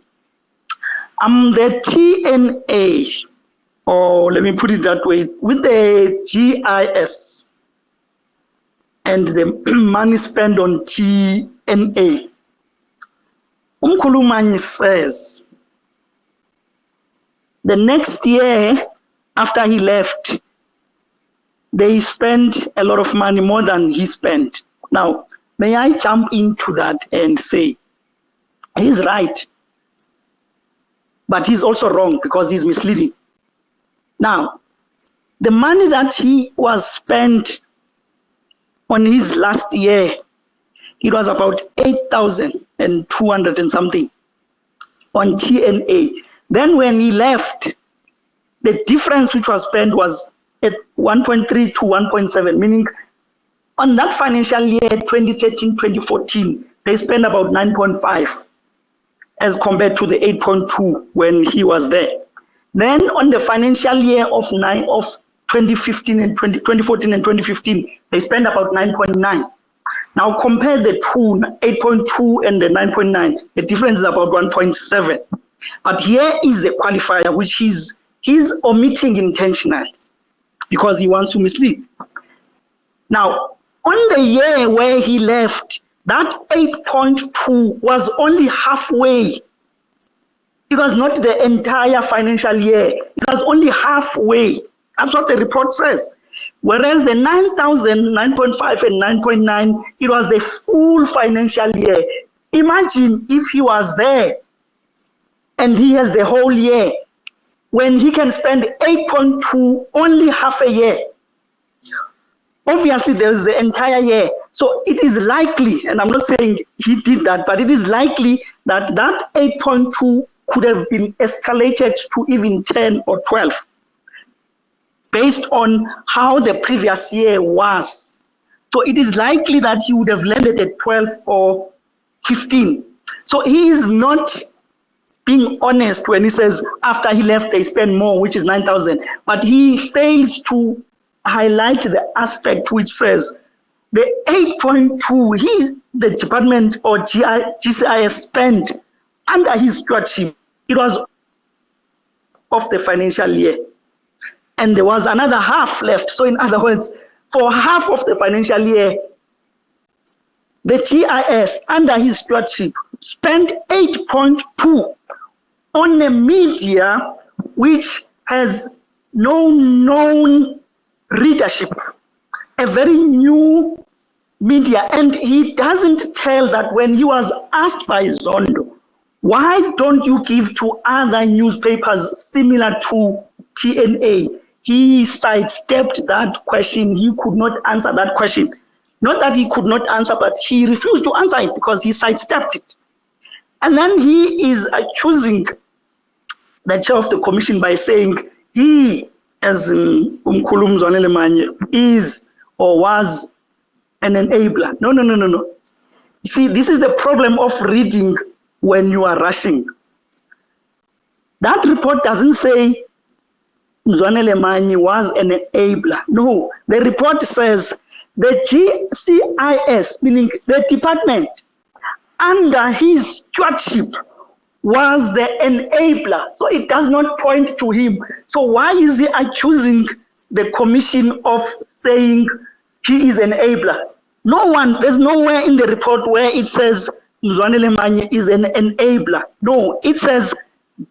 the TNA, or let me put it that way, with the GIS and the money spent on TNA, Umkhuluma Manyi says the next year after he left, they spent a lot of money, more than he spent. Now, may I jump into that and say, he's right, but he's also wrong because he's misleading. Now, the money that he was spent on his last year, it was about 8,200 and something on TNA. Then when he left, the difference which was spent was at 1.3 to 1.7, meaning on that financial year, 2013-2014, they spent about 9.5 as compared to the 8.2 when he was there. Then on the financial year of 2014 and 2015, they spent about 9.9. Now compare the two, 8.2 and the 9.9, the difference is about 1.7. But here is the qualifier, which he's omitting intentionally because he wants to mislead. Now, on the year where he left, that 8.2 was only halfway. It was not the entire financial year. It was only halfway. That's what the report says. Whereas the 9,000, 9.5 and 9.9, it was the full financial year. Imagine if he was there and he has the whole year, when he can spend 8.2 only half a year. Obviously, there's the entire year. So it is likely, and I'm not saying he did that, but it is likely that that 8.2 could have been escalated to even 10 or 12 based on how the previous year was. So it is likely that he would have landed at 12 or 15. So he is not being honest when he says after he left they spent more, which is 9,000. But he fails to highlight the aspect which says the 8.2 the department or GCIS spent under his stewardship, it was of the financial year. And there was another half left. So in other words, for half of the financial year, the GIS under his stewardship spent 8.2 on a media which has no known readership, a very new media. And he doesn't tell that when he was asked by Zondo, why don't you give to other newspapers similar to TNA? He sidestepped that question. He could not answer that question. Not that he could not answer, but he refused to answer it because he sidestepped it. And then he is accusing the chair of the commission by saying he, as Mzwanele Manyi, is or was an enabler. No. You see, this is the problem of reading when you are rushing. That report doesn't say Mzwanele Manyi was an enabler. No, the report says the GCIS, meaning the department, under his stewardship was the enabler. So it does not point to him. So why is he accusing the commission of saying he is an enabler? There's nowhere in the report where it says Mzwanele Manyi is an enabler. No, it says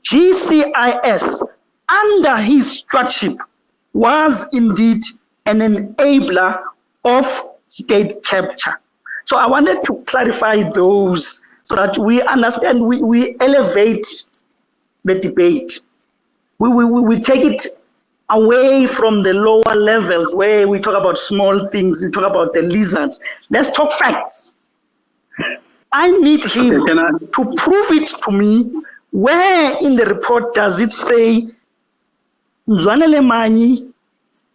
GCIS under his stewardship was indeed an enabler of state capture. So I wanted to clarify those so that we understand, we elevate the debate. We take it away from the lower levels where we talk about small things, we talk about the lizards. Let's talk facts. I need him to prove it to me. Where in the report does it say Mzwanele Manyi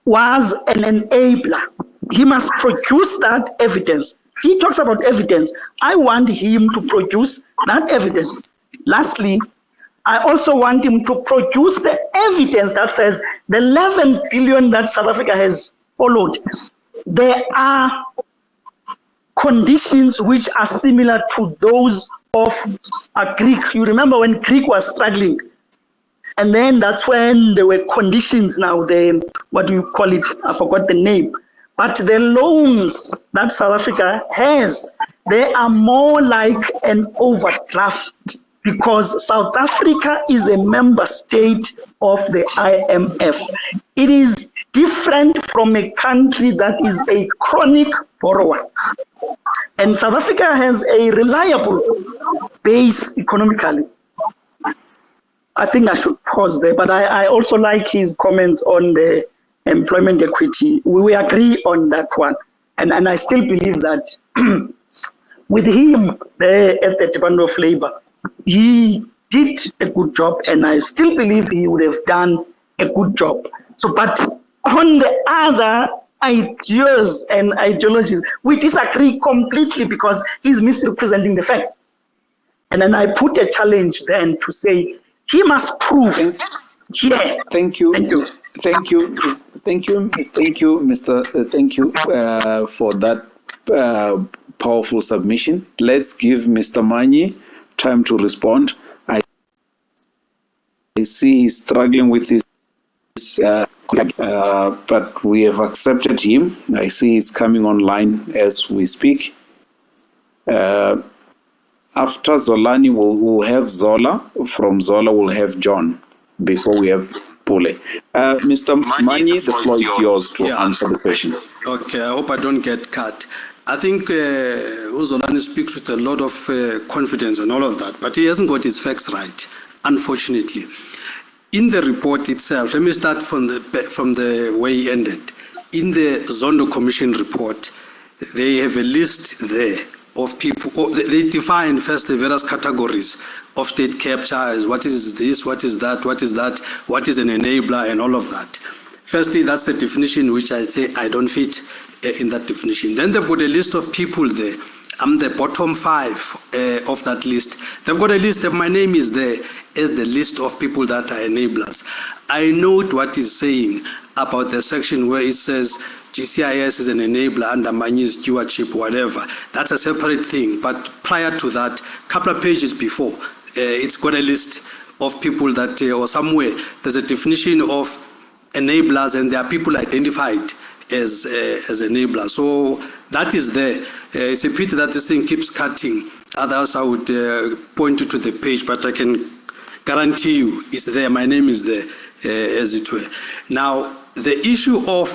was an enabler? He must produce that evidence. He talks about evidence. I want him to produce that evidence. Lastly, I also want him to produce the evidence that says the 11 billion that South Africa has followed, there are conditions which are similar to those of Greek. You remember when Greek was struggling, and then that's when there were conditions. Now, what do you call it? I forgot the name. But the loans that South Africa has, they are more like an overdraft because South Africa is a member state of the IMF. It is different from a country that is a chronic borrower. And South Africa has a reliable base economically. I think I should pause there, but I also like his comments on the employment equity. We agree on that one. And I still believe that with him there at the Department of Labor, he did a good job, and I still believe he would have done a good job. So, but on the other ideas and ideologies, we disagree completely because he's misrepresenting the facts. And then I put a challenge then to say he must prove. Thank you, Mr. Thank you for that powerful submission. Let's give Mr. Manyi time to respond. I see he's struggling with his, but we have accepted him. I see he's coming online as we speak. After Zolani, we'll have Zola. From Zola, we'll have John before we have Pule. Mr. Manyi, the floor is yours to answer the question. Okay, I hope I don't get cut. I think Zolani speaks with a lot of confidence and all of that, but he hasn't got his facts right, unfortunately. In the report itself, let me start from the way he ended. In the Zondo Commission report, they have a list there of people. They define first the various categories of state capture. What is this? What is that? What is that? What is an enabler? And all of that. Firstly, that's the definition which I say I don't fit in that definition. Then they've got a list of people there. I'm the bottom 5 of that list. They've got a list of my name is there as the list of people that are enablers. I note what he's saying about the section where it says GCIS is an enabler under Manyi's stewardship, whatever. That's a separate thing. But prior to that, a couple of pages before, it's got a list of people that, or somewhere, there's a definition of enablers, and there are people identified as enablers. So that is there. It's a pity that this thing keeps cutting. Otherwise, I would point you to the page, but I can guarantee you it's there. My name is there, as it were. Now, the issue of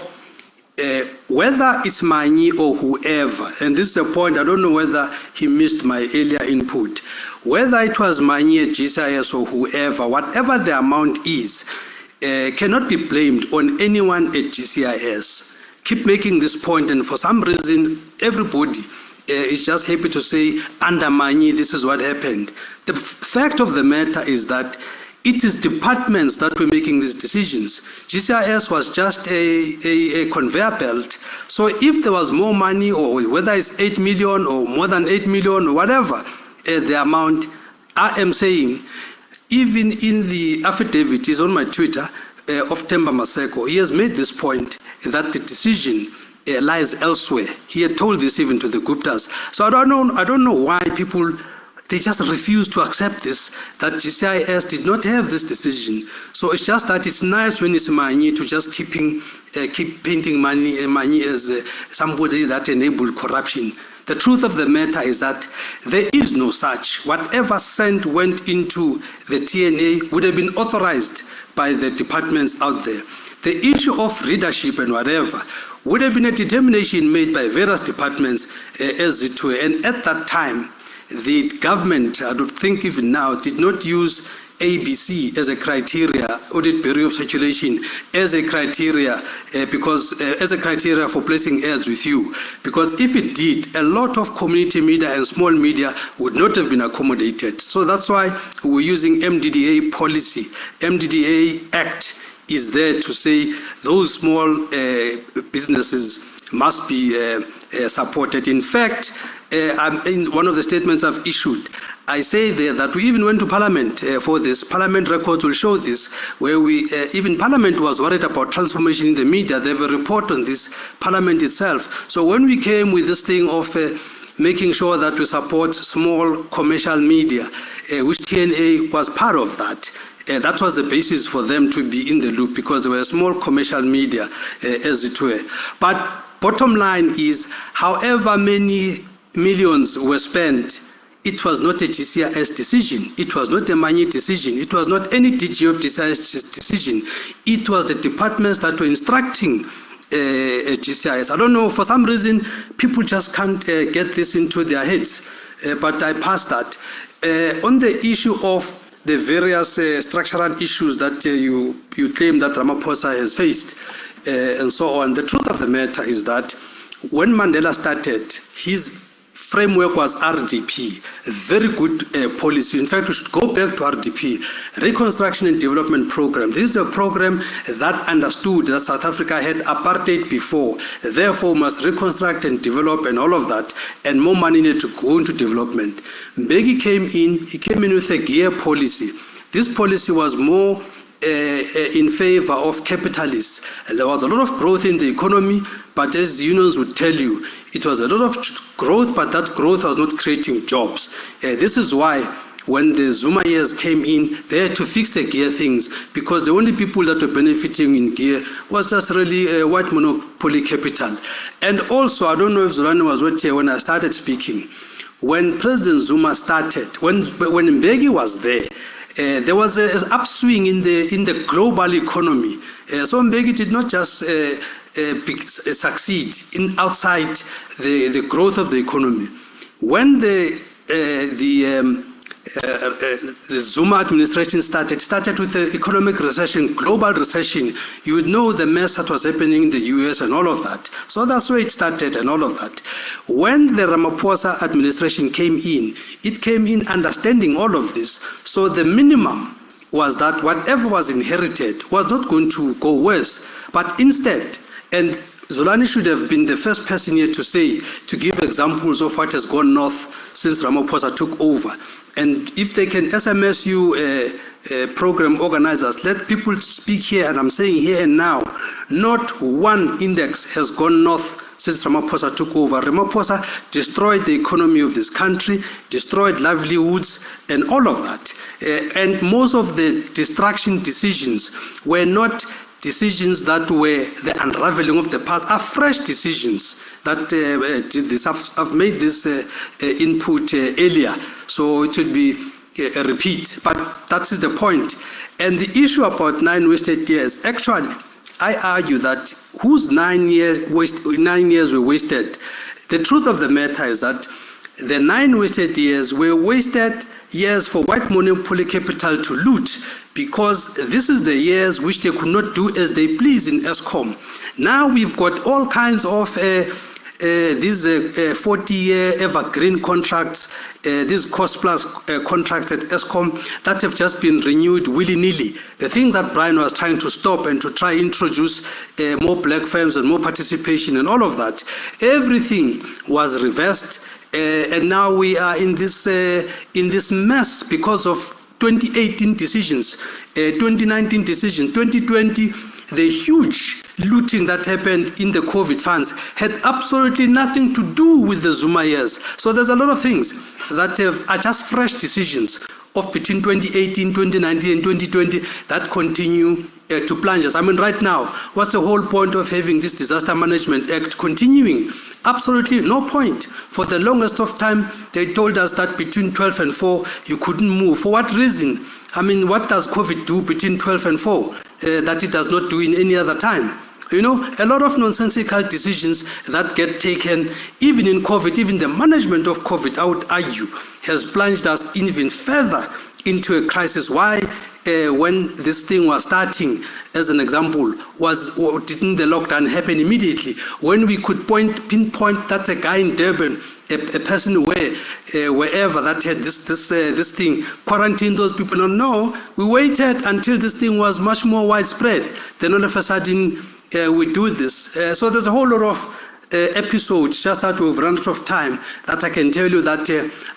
whether it's Manyi or whoever, and this is a point, I don't know whether he missed my earlier input, whether it was Manyi at GCIS or whoever, whatever the amount is, cannot be blamed on anyone at GCIS. Keep making this point, and for some reason, everybody is just happy to say, under Manyi, this is what happened. The fact of the matter is that it is departments that were making these decisions. GCIS was just a conveyor belt. So if there was more money, or whether it's 8 million or more than 8 million or whatever the amount, I am saying, even in the affidavit is on my Twitter of Themba Maseko, he has made this point that the decision lies elsewhere. He had told this even to the Guptas. So I don't know why people, they just refuse to accept this, that GCIS did not have this decision. So it's just that it's nice when it's Manyi to just keep painting Manyi as somebody that enabled corruption. The truth of the matter is that there is no such. Whatever cent went into the TNA would have been authorized by the departments out there. The issue of readership and whatever would have been a determination made by various departments as it were. And at that time, the government, I don't think even now, did not use ABC as a criteria, audit bureau of circulation as a criteria, as a criteria for placing ads with you. Because if it did, a lot of community media and small media would not have been accommodated. So that's why we're using MDDA policy. MDDA Act is there to say those small businesses must be supported. In fact, in one of the statements I've issued, I say there that we even went to Parliament for this. Parliament records will show this, where even Parliament was worried about transformation in the media. They have a report on this, Parliament itself. So when we came with this thing of making sure that we support small commercial media, which TNA was part of that, that was the basis for them to be in the loop, because they were small commercial media, as it were. But bottom line is, however many millions were spent, it was not a GCIS decision. It was not a Manyi decision. It was not any DG of GCIS decision. It was the departments that were instructing GCIS. I don't know, for some reason, people just can't get this into their heads, but I pass that. On the issue of the various structural issues that you claim that Ramaphosa has faced and so on. The truth of the matter is that when Mandela started, his framework was RDP, a very good policy. In fact, we should go back to RDP, Reconstruction and Development Program. This is a program that understood that South Africa had apartheid before, therefore must reconstruct and develop and all of that, and more money needed to go into development. Mbeki came in with a gear policy. This policy was more in favor of capitalists. There was a lot of growth in the economy, but as unions would tell you, it was a lot of growth, but that growth was not creating jobs. This is why when the Zuma years came in, they had to fix the gear things, because the only people that were benefiting in gear was just really white monopoly capital. And also, I don't know if Zolani was with here when I started speaking. When President Zuma started, when Mbeki was there was an upswing in the global economy. So Mbeki did not just succeed outside the growth of the economy. When the Zuma administration started with the economic recession, global recession, you would know the mess that was happening in the US and all of that. So that's where it started and all of that. When the Ramaphosa administration came in, it came in understanding all of this. So the minimum was that whatever was inherited was not going to go worse, but instead, and Zolani should have been the first person here to give examples of what has gone north since Ramaphosa took over. And if they can SMS you program organizers, let people speak here, and I'm saying here and now, not one index has gone north since Ramaphosa took over. Ramaphosa destroyed the economy of this country, destroyed livelihoods, and all of that. And most of the destruction decisions were not decisions that were the unraveling of the past, are fresh decisions that did this. I've made this input earlier, so it will be a repeat, but that is the point. And the issue about 9 wasted years, actually, I argue that whose 9 years were wasted? The truth of the matter is that the 9 wasted years were wasted years for white monopoly capital to loot, because this is the years which they could not do as they please in ESCOM. Now we've got all kinds of these 40-year evergreen contracts, these cost-plus contracts at ESCOM that have just been renewed willy-nilly. The things that Brian was trying to stop and to try introduce more black firms and more participation and all of that, everything was reversed, and now we are in this mess because of 2018 decisions, 2019 decisions, 2020, the huge looting that happened in the COVID funds had absolutely nothing to do with the Zuma years. So there's a lot of things that are just fresh decisions of between 2018, 2019, and 2020 that continue to plunge us. I mean, right now, what's the whole point of having this Disaster Management Act continuing? Absolutely no point. For the longest of time, they told us that between 12 and 4, you couldn't move. For what reason? I mean, what does COVID do between 12 and 4 that it does not do in any other time? You know, a lot of nonsensical decisions that get taken, even in COVID, even the management of COVID, I would argue, has plunged us even further into a crisis. Why, when this thing was starting, as an example, didn't the lockdown happen immediately? When we could pinpoint that a guy in Durban, a person wherever that had this thing, quarantine those people. No, we waited until this thing was much more widespread. Then all of a sudden, we do this. So there's a whole lot of episodes, just that we've run out of time, that I can tell you that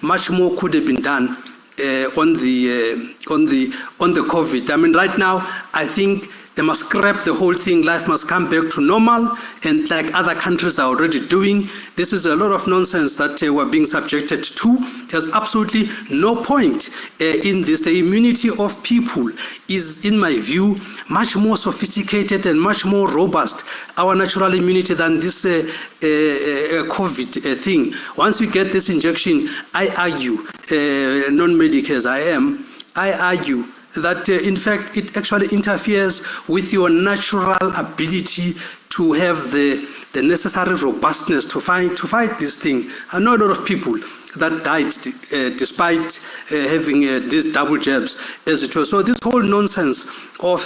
much more could have been done on the COVID. I mean, right now, I think they must scrap the whole thing. Life must come back to normal, and like other countries are already doing. This is a lot of nonsense that we're being subjected to. There's absolutely no point in this. The immunity of people is, in my view, much more sophisticated and much more robust, our natural immunity, than this COVID thing. Once you get this injection, I argue, non-medic as I am, I argue that in fact it actually interferes with your natural ability to have the necessary robustness to fight this thing. I know a lot of people that died despite having these double jabs, as it were. So this whole nonsense of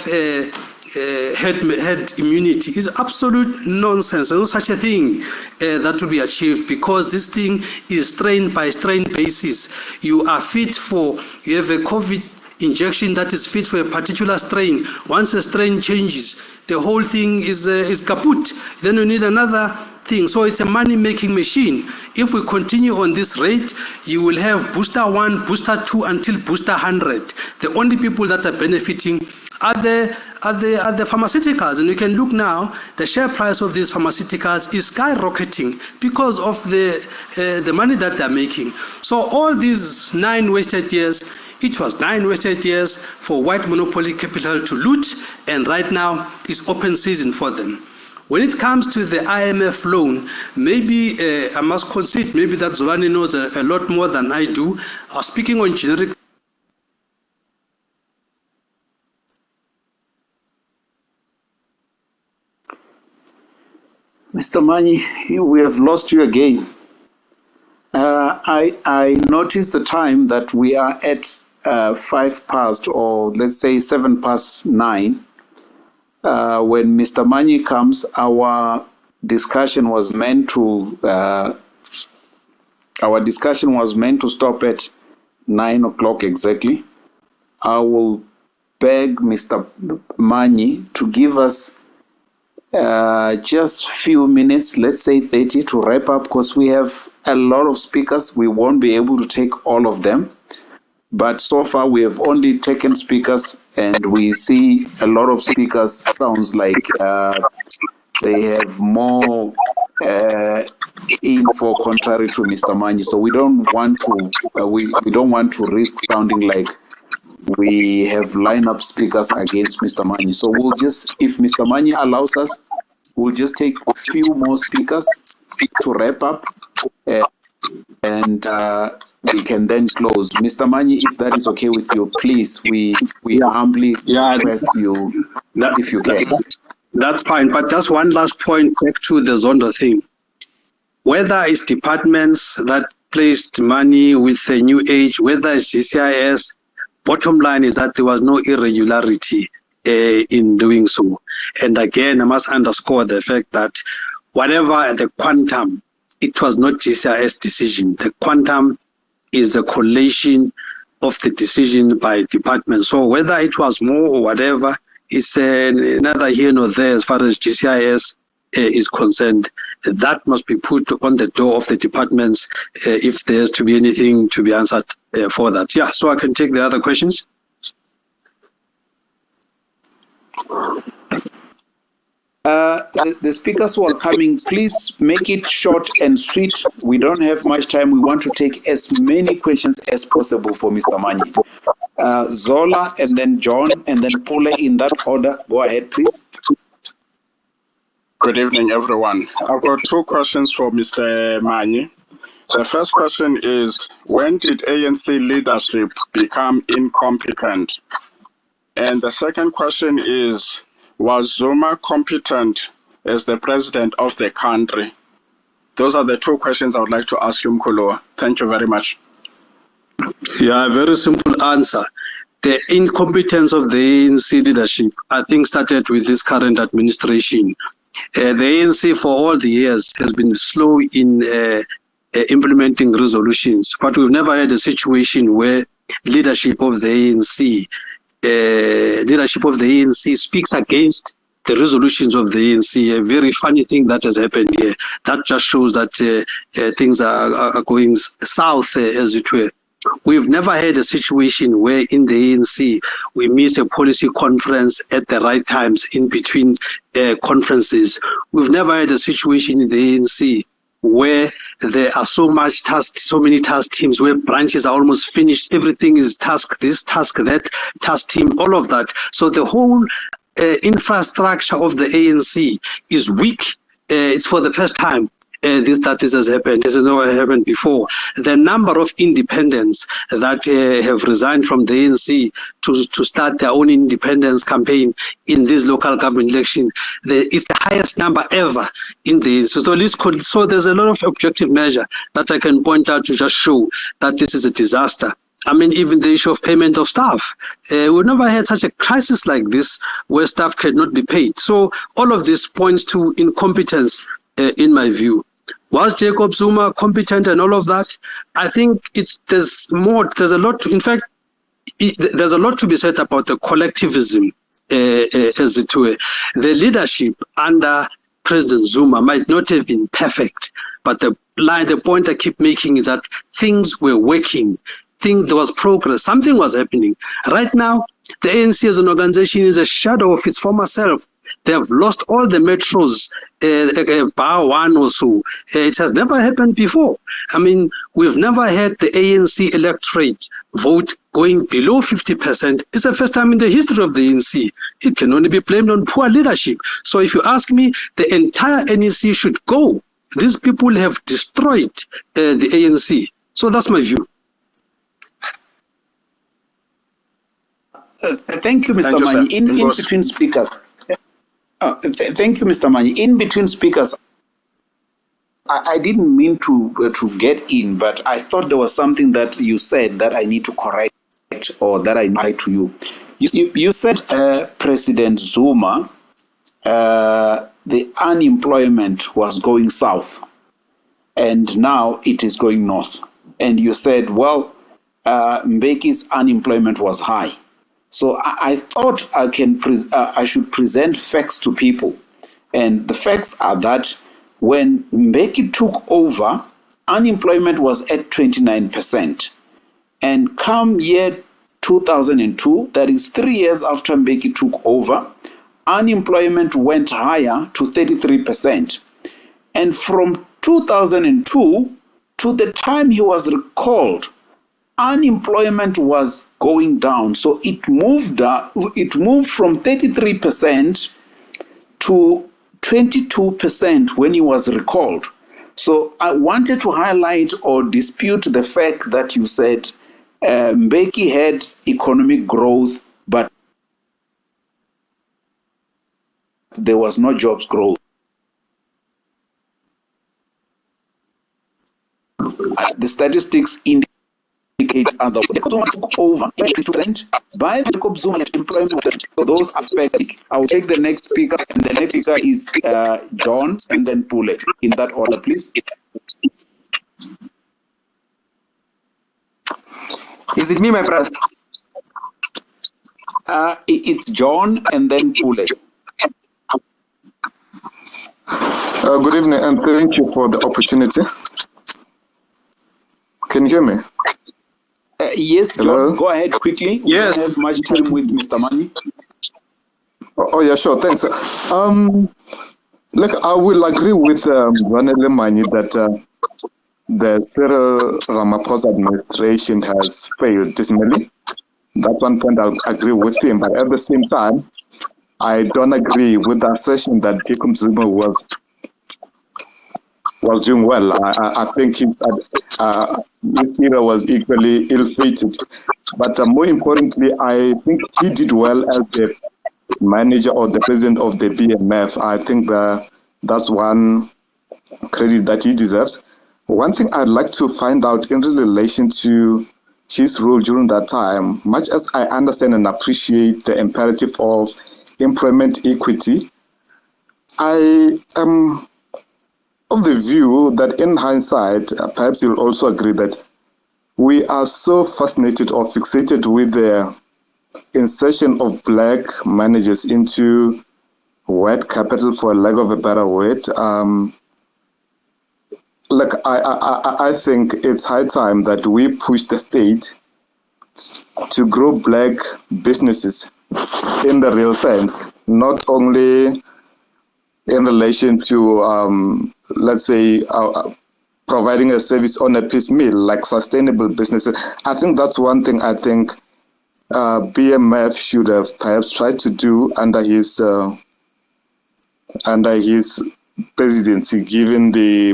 herd immunity is absolute nonsense. There's no such a thing that will be achieved, because this thing is strain by strain basis. You have a COVID injection that is fit for a particular strain. Once a strain changes, the whole thing is kaput. Then you need another thing. So it's a money-making machine. If we continue on this rate, you will have booster 1, booster 2 until booster 100. The only people that are benefiting are the pharmaceuticals. And you can look now, the share price of these pharmaceuticals is skyrocketing because of the money that they're making. So all these 9 wasted years, it was 9 wasted years for white monopoly capital to loot, and right now it's open season for them. When it comes to the IMF loan, maybe I must concede, maybe that Mzwanele knows a lot more than I do. Speaking on generic. Mr. Manyi, we have lost you again. I noticed the time that we are at 5 past, or let's say 7 past 9. When Mr. Manyi comes, our discussion was meant to stop at 9 o'clock exactly. I will beg Mr. Manyi to give us just few minutes, let's say 30, to wrap up, because we have a lot of speakers. We won't be able to take all of them. But so far, we have only taken speakers, and we see a lot of speakers. Sounds like they have more info contrary to Mr. Manyi. So we don't want to we don't want to risk sounding like we have lineup speakers against Mr. Manyi. So we'll just, if Mr. Manyi allows us, we'll just take a few more speakers to wrap up, and we can then close. Mr. Manyi, if that is okay with you, please, we humbly request you, if you can. That's fine, but just one last point back to the Zondo thing. Whether it's departments that placed money with the new age, whether it's GCIS, bottom line is that there was no irregularity in doing so. And again, I must underscore the fact that whatever the quantum, it was not GCIS decision. The quantum is the collation of the decision by department. So whether it was more or whatever, it's neither here nor there as far as GCIS is concerned. That must be put on the door of the departments if there's to be anything to be answered for that. Yeah, so I can take the other questions. The speakers who are coming, please make it short and sweet. We don't have much time. We want to take as many questions as possible for Mr. Manyi. Zola, and then John, and then Pule, in that order. Go ahead, please. Good evening, everyone. I've got 2 questions for Mr. Manyi. The first question is, when did ANC leadership become incompetent? And the second question is, was Zuma competent as the president of the country? Those are the 2 questions I would like to ask you, Mkhulua. Thank you very much. Yeah, very simple answer. The incompetence of the ANC leadership, I think, started with this current administration. The ANC for all the years has been slow in implementing resolutions, but we've never had a situation where leadership of the ANC speaks against the resolutions of the ANC. A very funny thing that has happened here. That just shows that things are going south, as it were. We've never had a situation where in the ANC we miss a policy conference at the right times in between conferences. We've never had a situation in the ANC where there are so many task teams, where branches are almost finished. Everything is task this, task that, task team, all of that. So the whole infrastructure of the ANC is weak. It's for the first time. this has happened. This has never happened before. The number of independents that have resigned from the ANC to start their own independence campaign in this local government election, it's the highest number ever in the ANC. So there's a lot of objective measure that I can point out to just show that this is a disaster. I mean, even the issue of payment of staff. We've never had such a crisis like this where staff cannot be paid. So all of this points to incompetence, in my view. Was Jacob Zuma competent and all of that? I think there's a lot to, in fact, there's a lot to be said about the collectivism, as it were. The leadership under President Zuma might not have been perfect, but the point I keep making is that things were working. There was progress. Something was happening. Right now, the ANC as an organization is a shadow of its former self. They have lost all the metros, bar one or so. It has never happened before. I mean, we've never had the ANC electorate vote going below 50%. It's the first time in the history of the ANC. It can only be blamed on poor leadership. So if you ask me, the entire NEC should go. These people have destroyed the ANC. So that's my view. Thank you, Mr. Manyi. In between speakers. Thank you, Mr. Manyi. In between speakers, I didn't mean to get in, but I thought there was something that you said that I need to correct or that I need to you. You said President Zuma, the unemployment was going south, and now it is going north. And you said, well, Mbeki's unemployment was high. So I thought I should present facts to people. And the facts are that when Mbeki took over, unemployment was at 29%. And come year 2002, that is 3 years after Mbeki took over, unemployment went higher to 33%. And from 2002 to the time he was recalled, unemployment was going down. So it moved from 33% to 22% when he was recalled. So I wanted to highlight or dispute the fact that you said Mbeki had economic growth, but there was no jobs growth. The statistics indicate under Jacob Zuma took over 22% by Jacob Zuma employment. So those are facts. I will take the next speaker, and the next speaker is John, and then Pule. In that order, please. Is it me, my brother? It's John, and then Pule. Good evening, and thank you for the opportunity. Can you hear me? Yes, John, hello? Go ahead quickly. Yes. We don't have much time with Mr. Manyi. Oh, yeah, sure. Thanks. Look, I will agree with Mzwanele Manyi that the Cyril Ramaphosa administration has failed dismally. That's one point I'll agree with him. But at the same time, I don't agree with the assertion that Jacob Zuma was doing well. I think his era was equally ill-fated. But more importantly, I think he did well as the manager or the president of the BMF. I think that's one credit that he deserves. One thing I'd like to find out in relation to his role during that time, much as I understand and appreciate the imperative of employment equity, I am of the view that in hindsight, perhaps you'll also agree that we are so fascinated or fixated with the insertion of black managers into white capital, for lack of a better word. Look, I think it's high time that we push the state to grow black businesses in the real sense, not only in relation to, let's say, providing a service on a piecemeal, like sustainable businesses. I think that's one thing I think BMF should have perhaps tried to do under his presidency, given the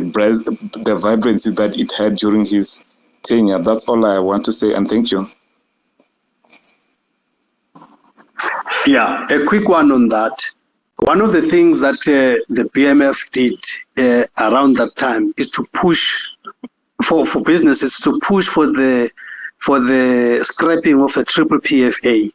vibrancy that it had during his tenure. That's all I want to say, and thank you. Yeah, a quick one on that. One of the things that the BMF did around that time is to push for businesses to push for the scrapping of the triple PFA.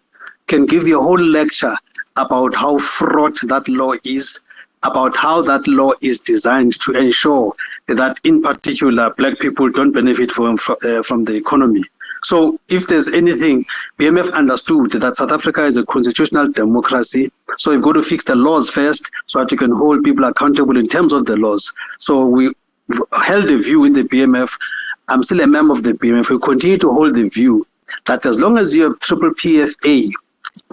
Can give you a whole lecture about how fraught that law is, about how that law is designed to ensure that, in particular, black people don't benefit from the economy. So if there's anything, BMF understood that South Africa is a constitutional democracy, so you've got to fix the laws first so that you can hold people accountable in terms of the laws. So we held a view in the BMF. I'm still a member of the BMF. We continue to hold the view that as long as you have triple PFA,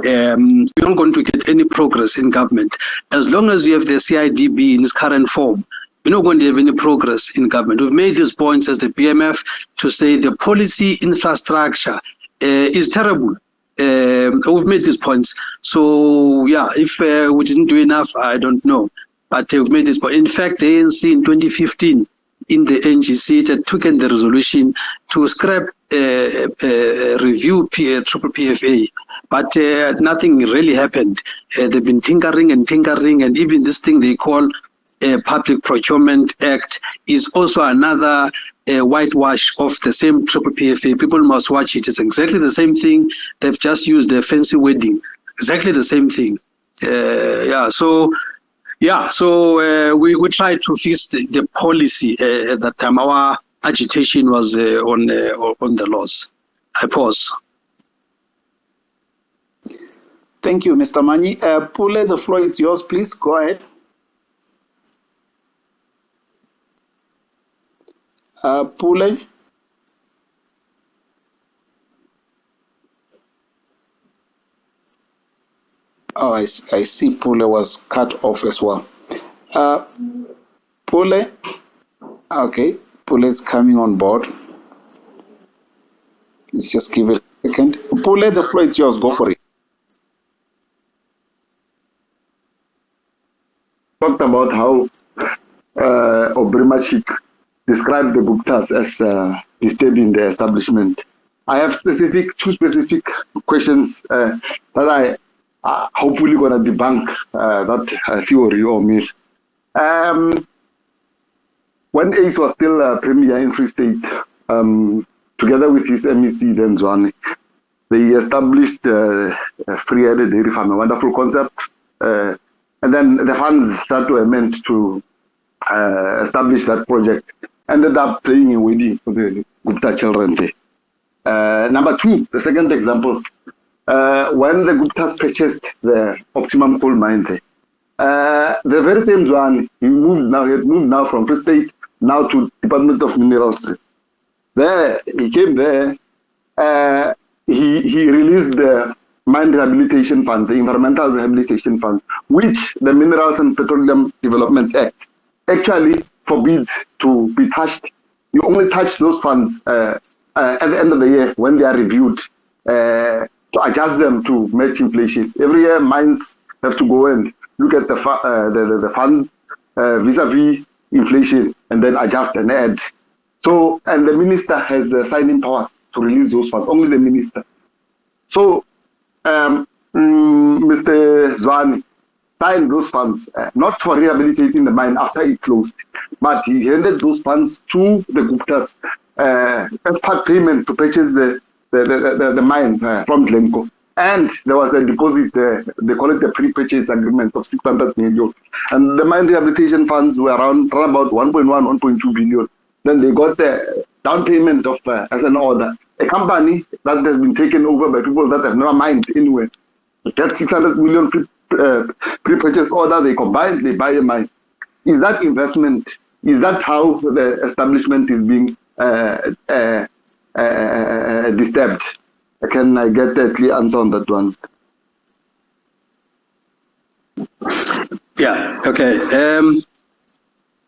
you're not going to get any progress in government. As long as you have the CIDB in its current form, you're not going to have any progress in government. We've made these points as the BMF to say the policy infrastructure is terrible. We've made these points. So, yeah, if we didn't do enough, I don't know. But we've made this point. In fact, the ANC in 2015, in the NGC, it had taken the resolution to scrap review triple PFA. But nothing really happened. They've been tinkering, and even this thing they call Public Procurement Act is also another whitewash of the same triple PFA. People must watch it. It's exactly the same thing. They've just used the fancy wording. Exactly the same thing. So we tried to fix the policy at that time. Our agitation was on the laws. I pause. Thank you, Mr. Manyi. Pule, the floor is yours, please. Go ahead. Pule. Oh, I see Pule was cut off as well. Pule. Okay, Pule is coming on board. Let's just give it a second. Pule, the floor is yours. Go for it. Talked about how Obrimachik described the Guptas as disturbing the establishment. I have two specific questions that I hopefully going to debunk that theory or myth. When Ace was still Premier in Free State, together with his MEC, then Mzwanele, they established free-headed dairy farm, a wonderful concept. And then the funds that were meant to establish that project ended up playing a wedding for the Gupta children there. Number two, the second example, when the Guptas purchased the Optimum coal mine there, the very same Mzwanele, he had moved now from Free State now to Department of Minerals. There, he came there, he released the Mine Rehabilitation Fund, the Environmental Rehabilitation Fund, which the Minerals and Petroleum Development Act actually forbids to be touched. You only touch those funds at the end of the year when they are reviewed to adjust them to match inflation. Every year, mines have to go and look at the fund vis-a-vis inflation and then adjust and add. So, and the minister has signing powers to release those funds, only the minister. So, Mr. Mzwanele signed those funds, not for rehabilitating the mine after it closed, but he handed those funds to the Guptas as part payment to purchase the mine from Glencoe. And there was a deposit, they call it a pre-purchase agreement of 600 million. And the mine rehabilitation funds were around about 1.1, 1.2 billion. Then they got the down payment of, as an order, a company that has been taken over by people that have never mined anywhere. That 600 million pre-purchase order, they combine, they buy a mine. Is that investment? Is that how the establishment is being disturbed? Can I get a clear answer on that one? Yeah, okay.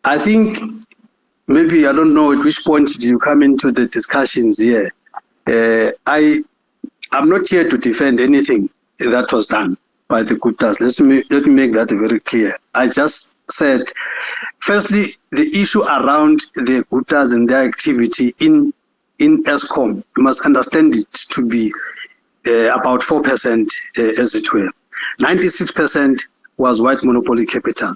I think maybe, I don't know at which point did you come into the discussions here. I'm not here to defend anything that was done. by the Guptas. Let me make that very clear. I just said, firstly, the issue around the Guptas and their activity in ESCOM, you must understand it to be about 4%, as it were. 96% was white monopoly capital.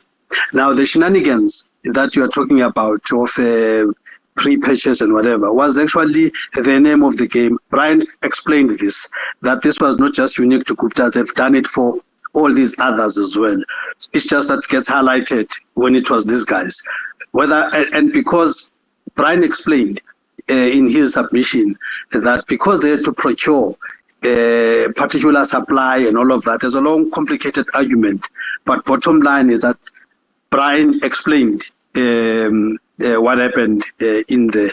Now, the shenanigans that you are talking about of pre-purchase and whatever was actually the name of the game. Brian explained this, that this was not just unique to Guptas, they've done it for all these others as well. It's just that gets highlighted when it was these guys. And because Brian explained in his submission that because they had to procure particular supply and all of that, there's a long, complicated argument. But bottom line is that Brian explained what happened in there.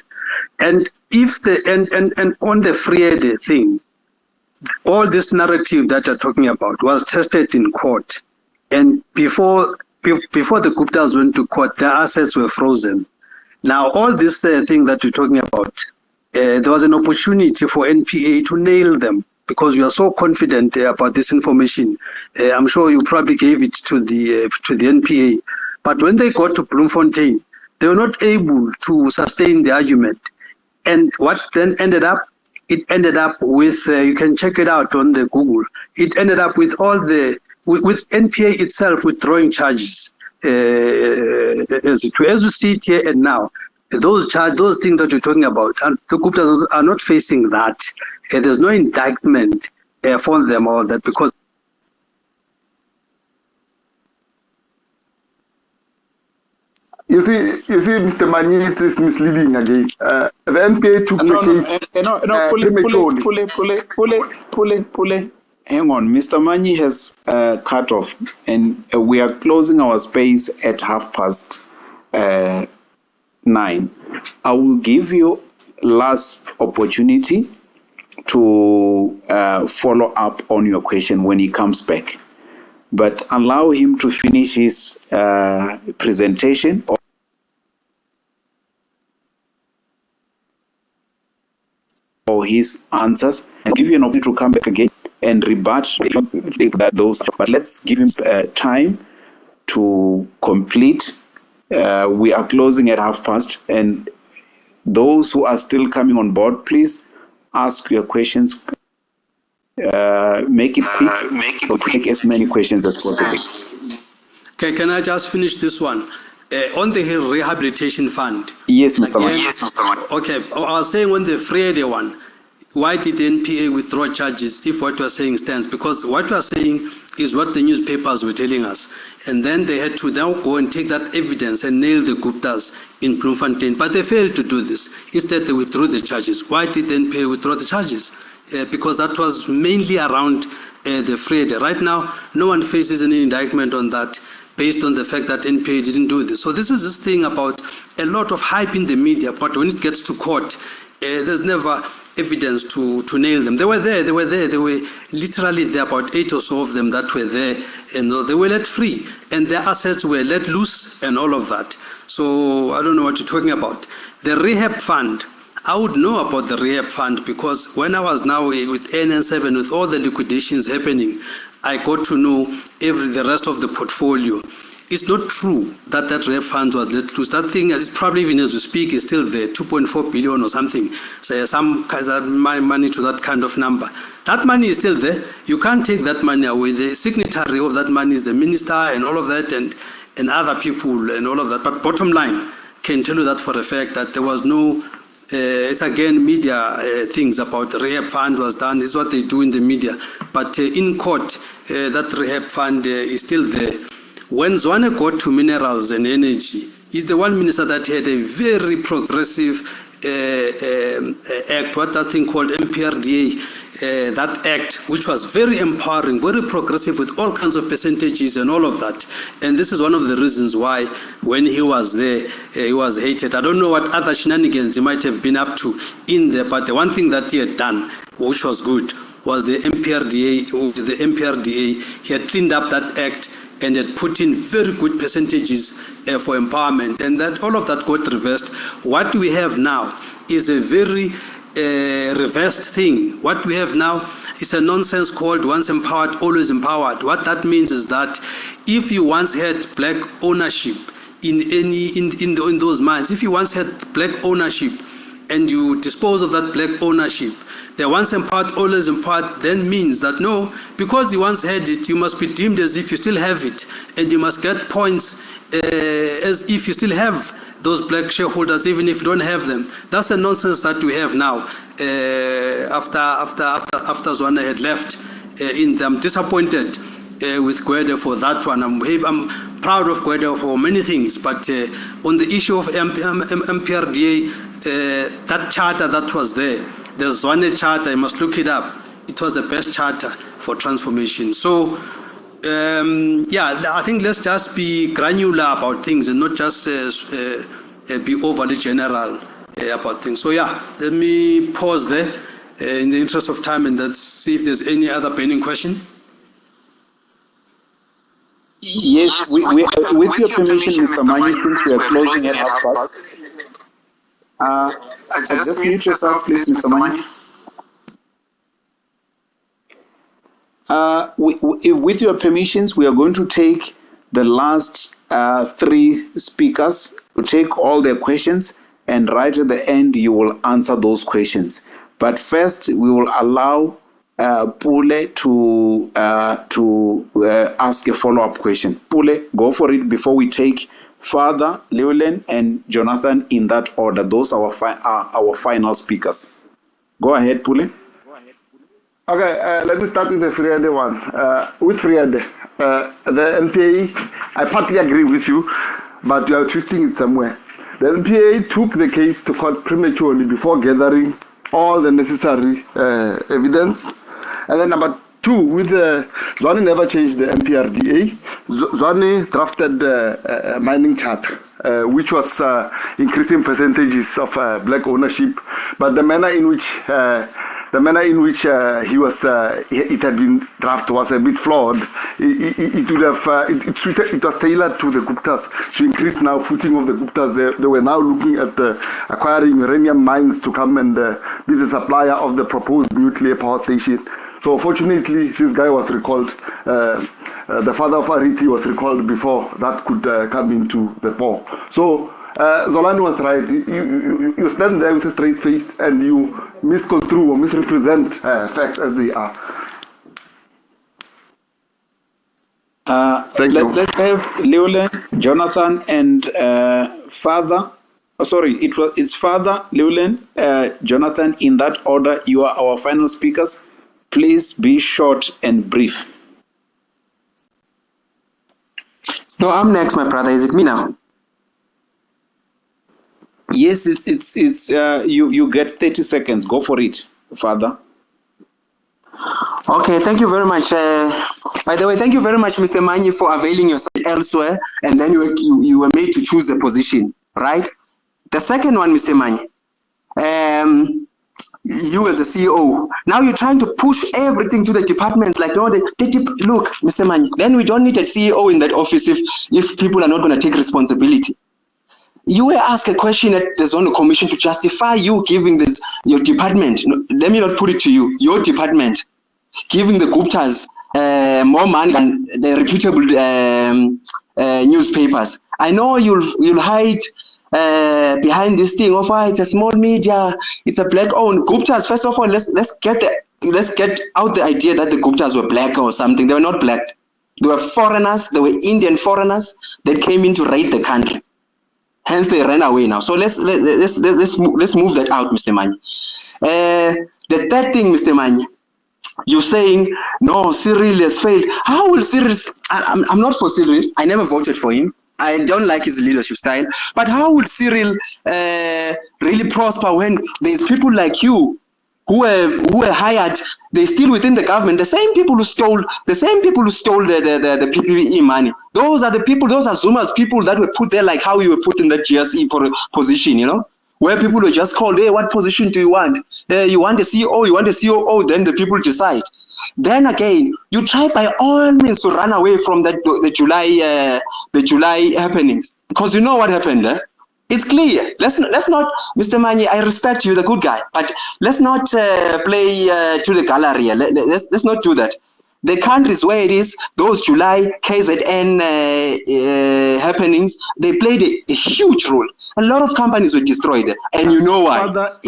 And if and on the Freed thing, all this narrative that you're talking about was tested in court. And before the Guptas went to court, their assets were frozen. Now, all this thing that you're talking about, there was an opportunity for NPA to nail them because you are so confident about this information. I'm sure you probably gave it to the NPA. But when they got to Bloemfontein, they were not able to sustain the argument. And what then ended up? It ended up with, you can check it out on the Google, it ended up with with NPA itself withdrawing charges. As we see it here and now, those things that you're talking about, and the Guptas are not facing that. There's no indictment for them or that because You see, Mr. Manyi is misleading again. The NPA took the case Pule. Hang on, Mr. Manyi has cut off, and we are closing our space at 9:30. I will give you last opportunity to follow up on your question when he comes back. But allow him to finish his presentation or his answers and give you an opportunity to come back again and rebut those. But let's give him time to complete. We are closing at 9:30, and those who are still coming on board, please ask your questions. Make it quick, or take as many questions as possible. Okay, can I just finish this one? On the rehabilitation fund. Yes, Mr. Manyi. Okay, I was saying on the Friday one, why did the NPA withdraw charges if what you are saying stands? Because what you are saying is what the newspapers were telling us. And then they had to now go and take that evidence and nail the Guptas in Bloemfontein. But they failed to do this. Instead, they withdrew the charges. Why did the NPA withdraw the charges? Because that was mainly around the Friday. Right now, no one faces any indictment on that based on the fact that NPA didn't do this. So this is this thing about a lot of hype in the media, but when it gets to court, there's never evidence to nail them. They were literally there, about 8 or so of them that were there, and they were let free, and their assets were let loose and all of that. So I don't know what you're talking about. The rehab fund, I would know about the rehab fund because when I was now with NN7, with all the liquidations happening, I got to know the rest of the portfolio. It's not true that rehab fund was let loose. That thing is probably, even as we speak, is still there, 2.4 billion or something. So some kind of money to that kind of number. That money is still there. You can't take that money away. The signatory of that money is the minister and all of that and other people and all of that. But bottom line, can tell you that for a fact that there was no, it's again media things about the rehab fund was done. This is what they do in the media. But in court, that rehab fund is still there. When Mzwanele got to minerals and energy, he's the one minister that had a very progressive act, what that thing called MPRDA, that act, which was very empowering, very progressive with all kinds of percentages and all of that. And this is one of the reasons why when he was there, he was hated. I don't know what other shenanigans he might have been up to in there, but the one thing that he had done, which was good, was the MPRDA. He had cleaned up that act and had put in very good percentages for empowerment, and that all of that got reversed. What we have now is a very reversed thing. What we have now It's a nonsense called once empowered, always empowered. What that means is that if you once had black ownership in those mines, if you once had black ownership and you dispose of that black ownership, the once empowered, always empowered then means that no, because you once had it, you must be deemed as if you still have it, and you must get points as if you still have those black shareholders, even if you don't have them. That's the nonsense that we have now. After Zwane had left, I'm disappointed with Gwede for that one. I'm proud of Gwede for many things, but on the issue of MPRDA, that charter that was there, the Zwane charter, you must look it up. It was the best charter for transformation. So, I think let's just be granular about things and not just be overly general about things. So, let me pause there in the interest of time and let's see if there's any other burning question. Yes, with your permission, Mr. Manyi, since we are closing at 12:30. Just mute yourself, please, Mr. Manyi. With your permissions, we are going to take the last 3 speakers to take all their questions, and right at the end, you will answer those questions. But first, we will allow Pule to ask a follow-up question. Pule, go for it before we take Father, Llewellyn, and Jonathan in that order. Those are our final speakers. Go ahead, Pule. Okay, let me start with the Friede one. With Friede, the NPA, I partly agree with you, but you are twisting it somewhere. The NPA took the case to court prematurely before gathering all the necessary evidence. And then number 2, with Zwane never changed the MPRDA. Zwane drafted a mining charter, which was increasing percentages of black ownership, but the manner in which it had been drafted was a bit flawed. It was tailored to the Guptas to increase now footing of the Guptas. They were now looking at acquiring uranium mines to come and be the supplier of the proposed nuclear power station. So fortunately, this guy was recalled. The father of Ariti was recalled before that could come into the fore. So Zolani was right. You stand there with a straight face and you misconstrue or misrepresent facts as they are. Let's have Llewellyn, Jonathan, and Father. It's Father, Llewellyn, Jonathan, in that order. You are our final speakers. Please be short and brief. No, I'm next, my brother. Is it me now? Yes, it's you get 30 seconds. Go for it, Father. Okay, thank you very much. By the way, thank you very much, Mr. Manyi, for availing yourself elsewhere, and then you were made to choose a position, right? The second one, Mr. Manyi, you as a CEO, now you're trying to push everything to the departments. Like, no, look, Mr. Manyi, then we don't need a CEO in that office if people are not going to take responsibility. You were asked a question at the Zone Commission to justify you giving your department. Let me not put it to you. Your department giving the Guptas more money than the reputable newspapers. I know you'll hide behind this thing of it's a small media, it's a black-owned Guptas. First of all, let's get out the idea that the Guptas were black or something. They were not black. They were foreigners. They were Indian foreigners that came in to raid the country. Hence, they ran away now. So let's move that out, Mr. Manyi. The third thing, Mr. Manyi, you're saying no, Cyril has failed. How will Cyril? I'm not for Cyril. I never voted for him. I don't like his leadership style. But how will Cyril really prosper when there's people like you who were hired? They're still within the government. The same people who stole the PPE money. Those are the people. Those are Zuma's people that were put there, like how you were put in that GSE position. You know, where people were just called. Hey, what position do you want? You want the CEO? You want the COO? Then the people decide. Then again, you try by all means to run away from the July happenings, because you know what happened. It's clear. Let's not, Mr. Manyi, I respect you, the good guy, but let's not play to the gallery. Let's not do that. The countries where it is, those July KZN happenings, they played a huge role. A lot of companies were destroyed, and you know why. Father,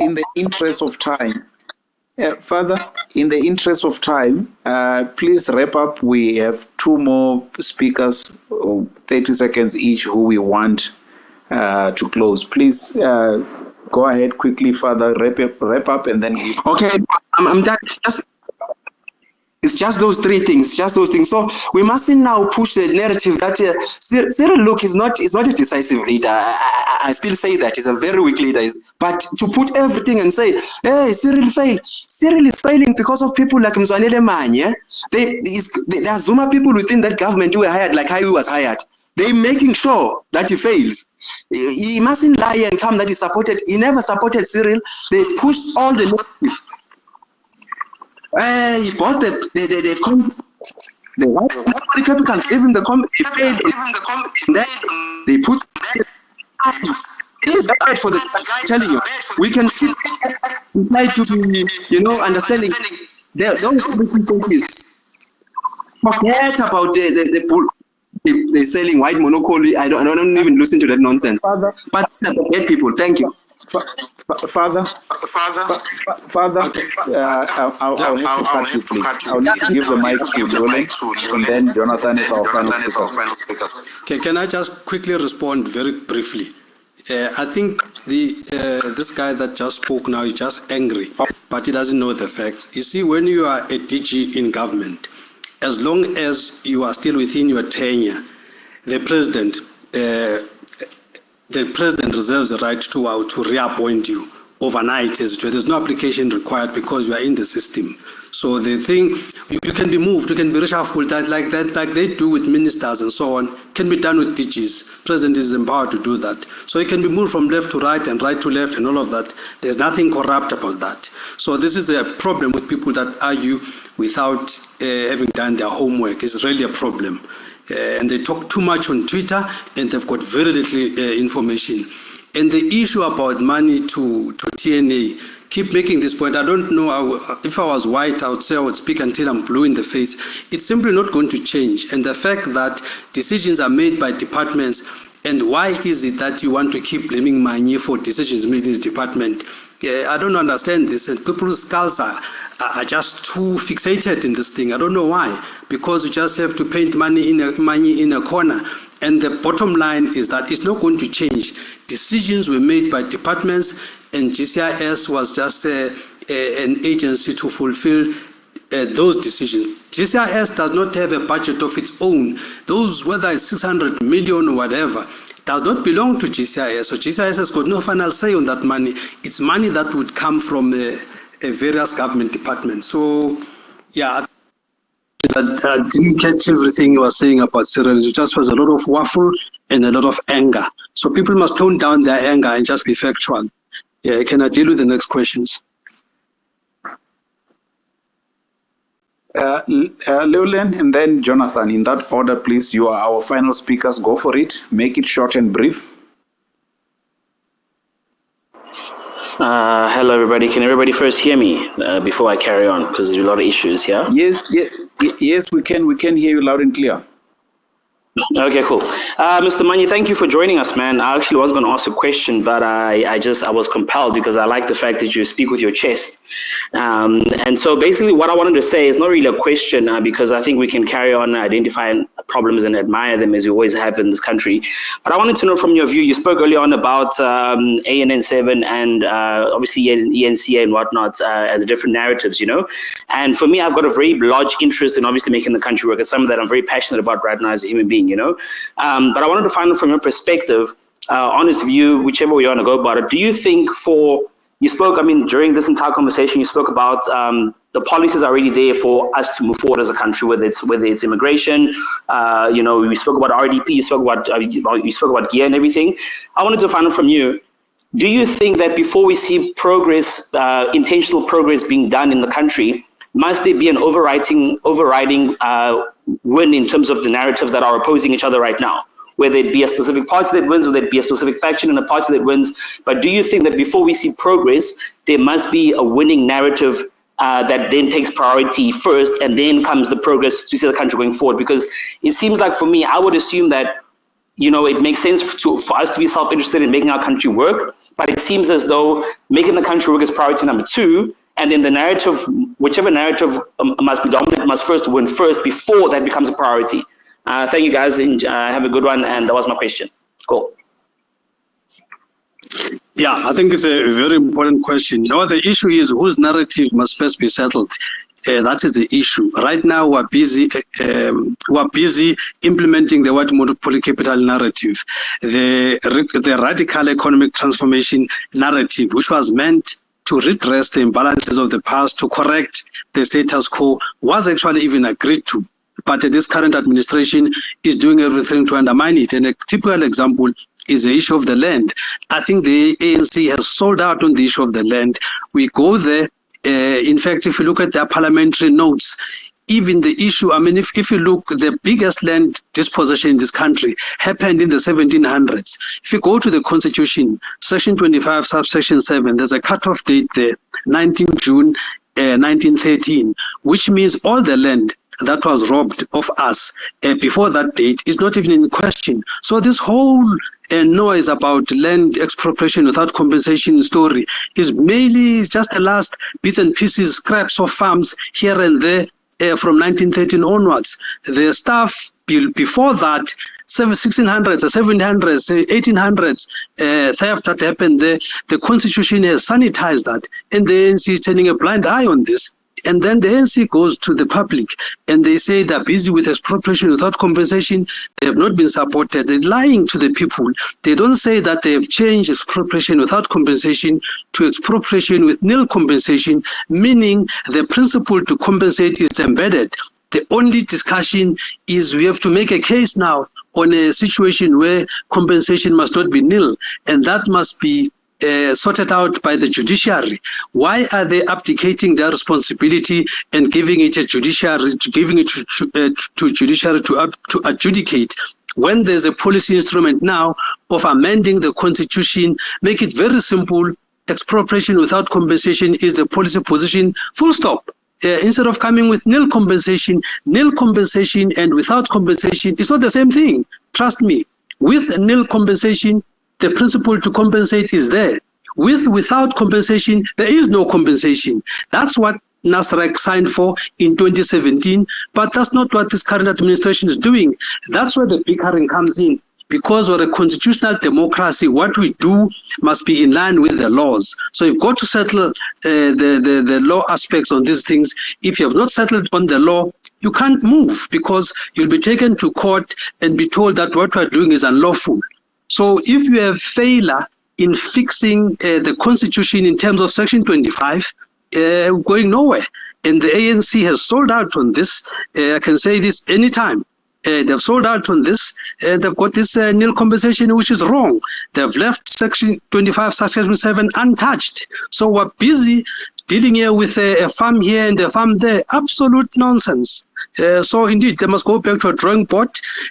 in the interest of time, Father, in the interest of time, please wrap up. We have two more speakers, 30 seconds each, who we want to close. Please go ahead quickly, Father. Wrap up, and then. Okay, I'm just. It's just those three things. Just those things. So we mustn't now push the narrative that Cyril, look, is not a decisive leader. I still say that he's a very weak leader. But to put everything and say, hey, Cyril failed. Cyril is failing because of people like Mzwanele Manyi. There are Zuma people within that government who were hired like how he was hired. They're making sure that he fails. He mustn't lie and come that he supported. He never supported Cyril. They pushed all the narrative. He bought the white capital, gave him the company, failed. They put this guide for the telling you. We can try to be, understanding. Those things. Forget about the bull. They're selling white monopoly. I don't even listen to that nonsense. Father, but forget people. Thank you. Father, I'll have to cut you, please. I'll need to give the mic to Lule, and then Jonathan is our final speaker. Okay, can I just quickly respond very briefly? I think this guy that just spoke now is just angry, but he doesn't know the facts. You see, when you are a DG in government, as long as you are still within your tenure, the president reserves the right to reappoint you overnight. There's no application required because you are in the system. So the thing, you can be moved, you can be reshuffled like that, like they do with ministers and so on, can be done with DGs. President is empowered to do that. So it can be moved from left to right and right to left and all of that. There's nothing corrupt about that. So this is a problem with people that argue without having done their homework. It's really a problem. And they talk too much on Twitter and they've got very little information. And the issue about money to TNA, keep making this point. I don't know if I was white, I would say I would speak until I'm blue in the face. It's simply not going to change. And the fact that decisions are made by departments, and why is it that you want to keep blaming Manyi for decisions made in the department? I don't understand this, and people's skulls are just too fixated in this thing. I don't know why, because you just have to paint money in a corner. And the bottom line is that it's not going to change. Decisions were made by departments, and GCIS was just an agency to fulfill those decisions. GCIS does not have a budget of its own. Those, whether it's 600 million or whatever, does not belong to GCIS. So GCIS has got no final say on that money. It's money that would come from various government departments. So, yeah. I didn't catch everything you were saying about Cyril. It just was a lot of waffle and a lot of anger. So people must tone down their anger and just be factual. Yeah, can I deal with the next questions? Leulen and then Jonathan, in that order, please. You are our final speakers. Go for it. Make it short and brief. Hello, everybody. Can everybody first hear me before I carry on? Because there's a lot of issues here. Yes, we can. We can hear you loud and clear. Okay, cool. Mr. Manyi, thank you for joining us, man. I actually was going to ask a question, but I was compelled because I like the fact that you speak with your chest. And so basically what I wanted to say is not really a question because I think we can carry on identifying problems and admire them as we always have in this country. But I wanted to know from your view, you spoke earlier on about ANN7 and obviously ENCA and whatnot and the different narratives, you know. And for me, I've got a very large interest in obviously making the country work. It's something that I'm very passionate about right now as a human being, you know. But I wanted to find out from your perspective, honest view, whichever way you want to go about it. Do you think you spoke, I mean, during this entire conversation, you spoke about the policies are already there for us to move forward as a country, whether it's immigration, you know, we spoke about RDP, you spoke about gear and everything. I wanted to find out from you, do you think that before we see progress, intentional progress being done in the country, must there be an overriding win in terms of the narratives that are opposing each other right now? whether it be a specific party that wins, whether it be a specific faction in a party that wins. But do you think that before we see progress, there must be a winning narrative that then takes priority first, and then comes the progress to see the country going forward? Because it seems like, for me, I would assume that, it makes sense for us to be self-interested in making our country work, but it seems as though making the country work is priority number 2, and then the narrative, whichever narrative must be dominant, must first win first before that becomes a priority. Thank you, guys, and have a good one, and that was my question. Cool. Yeah, I think it's a very important question. The issue is whose narrative must first be settled. That is the issue. Right now, we're busy implementing the white monopoly capital narrative, the radical economic transformation narrative, which was meant to redress the imbalances of the past, to correct the status quo, was actually even agreed to. But this current administration is doing everything to undermine it. And a typical example is the issue of the land. I think the ANC has sold out on the issue of the land. We go there. In fact, if you look at their parliamentary notes, even the issue, if you look, the biggest land dispossession in this country happened in the 1700s. If you go to the Constitution, Section 25, subsection 7, there's a cutoff date there, 19 June 1913, which means all the land that was robbed of us before that date is not even in question. So this whole noise about land expropriation without compensation story is mainly just the last bits and pieces, scraps of farms here and there from 1913 onwards. The stuff before that, 1600s, 1700s, 1800s theft that happened there, the Constitution has sanitized that, and the ANC is turning a blind eye on this. And then the ANC goes to the public and they say they're busy with expropriation without compensation. They have not been supported. They're lying to the people. They don't say that they have changed expropriation without compensation to expropriation with nil compensation, meaning the principle to compensate is embedded. The only discussion is we have to make a case now on a situation where compensation must not be nil, and that must be sorted out by the judiciary. Why are they abdicating their responsibility and giving it to judiciary to adjudicate, when there's a policy instrument now of amending the Constitution? Make it very simple. Expropriation without compensation is the policy position, full stop. Instead of coming with nil compensation and without compensation, it's not the same thing. Trust me. With nil compensation, the principle to compensate is there. Without compensation, there is no compensation. That's what Nasrec signed for in 2017, but that's not what this current administration is doing. That's where the bickering comes in. Because we're a constitutional democracy, what we do must be in line with the laws. So you've got to settle the law aspects on these things. If you have not settled on the law, you can't move, because you'll be taken to court and be told that what we're doing is unlawful. So if you have failure in fixing the Constitution in terms of Section 25, going nowhere. And the ANC has sold out on this. I can say this anytime. They've sold out on this. They've got this nil compensation, which is wrong. They've left Section 25, Section 7 untouched. So we're busy dealing here with a farm here and a farm there. Absolute nonsense. So indeed, they must go back to a drawing board,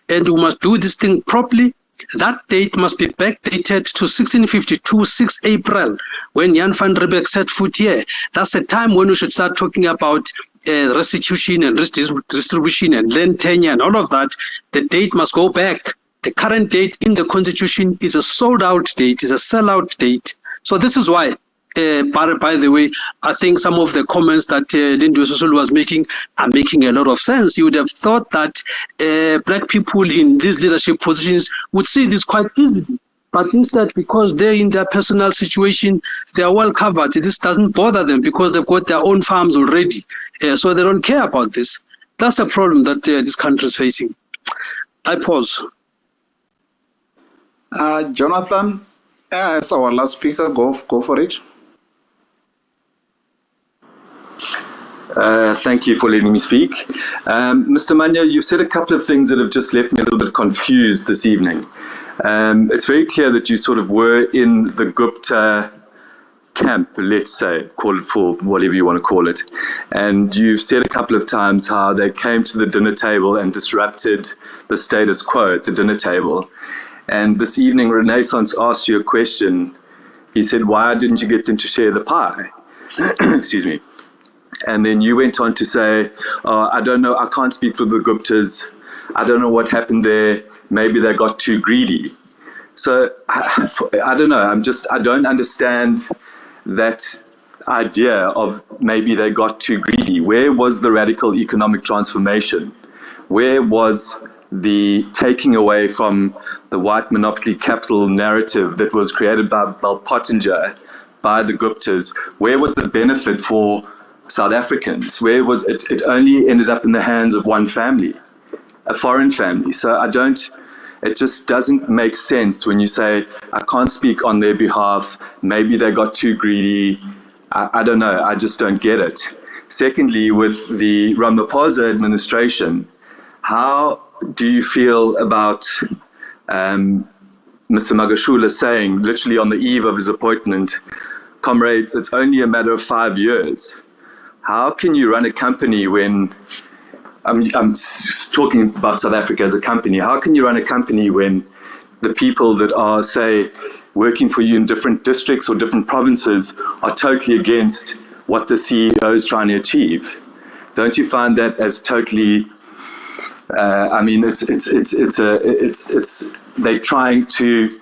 and we must do this thing properly. That date must be backdated to 1652, 6 April, when Jan van Riebeeck set foot here. That's the time when we should start talking about restitution and redistribution and land tenure and all of that. The date must go back. The current date in the Constitution is a sold-out date, is a sell-out date. So this is why, by the way, I think some of the comments that Lindiwe Sisulu was making are making a lot of sense. You would have thought that black people in these leadership positions would see this quite easily. But instead, because they're in their personal situation, they are well covered. This doesn't bother them because they've got their own farms already. So they don't care about this. That's a problem that this country is facing. I pause. Jonathan, as our last speaker, go for it. Thank you for letting me speak. Mr. Manyi, you've said a couple of things that have just left me a little bit confused this evening. It's very clear that you sort of were in the Gupta camp, let's say, call it for whatever you want to call it. And you've said a couple of times how they came to the dinner table and disrupted the status quo at the dinner table. And this evening, Renaissance asked you a question. He said, why didn't you get them to share the pie? Excuse me. And then you went on to say, I don't know, I can't speak for the Guptas. I don't know what happened there. Maybe they got too greedy. So I don't know. I don't understand that idea of maybe they got too greedy. Where was the radical economic transformation? Where was the taking away from the white monopoly capital narrative that was created by Pottinger, by the Guptas? Where was the benefit for South Africans? Where was it? It only ended up in the hands of one family, a foreign family. So it just doesn't make sense when you say, I can't speak on their behalf, maybe they got too greedy. I don't know, I just don't get it. Secondly, with the Ramaphosa administration, how do you feel about Mr. Magashula saying, literally on the eve of his appointment, comrades, it's only a matter of 5 years. How can you run a company when I'm talking about South Africa as a company. How can you run a company when the people that are, say, working for you in different districts or different provinces are totally against what the CEO is trying to achieve? Don't you find that as totally? They're trying to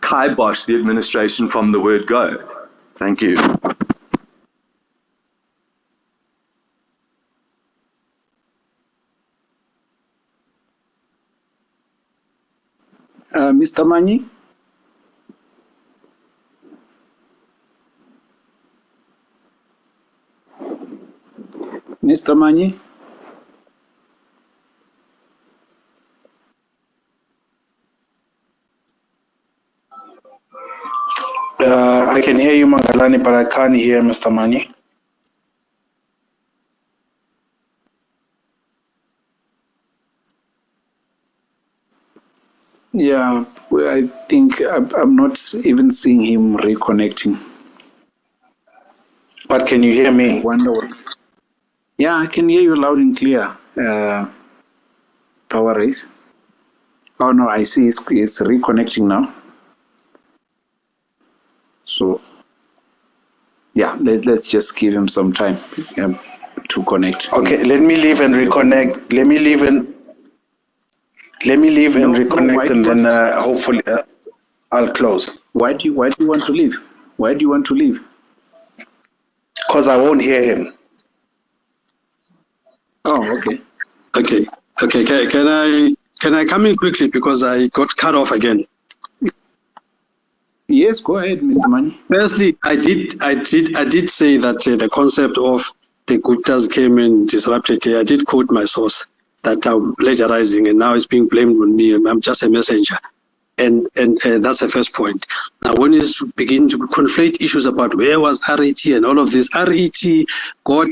kibosh the administration from the word go. Thank you. Mr. Manyi? Mr. Manyi? I can hear you, Mangalani, but I can't hear Mr. Manyi. Yeah, I think I'm not even seeing him reconnecting. But can you hear me? I wonder what. Yeah, I can hear you loud and clear. Thepowerrace. Oh no, I see it's reconnecting now. So, yeah, let's just give him some time to connect. Okay, let me leave and reconnect. Let me leave and reconnect, and then hopefully I'll close. Why do you want to leave? Why do you want to leave? Because I won't hear him. Oh, okay. Okay. Can I come in quickly because I got cut off again? Yes, go ahead, Mr. Manyi. Firstly, I did say that the concept of the Guptas came and disrupted. I did quote my source that I'm plagiarizing, and now it's being blamed on me. I'm just a messenger. And that's the first point. Now, when you begin to conflate issues about where was RET and all of this, RET got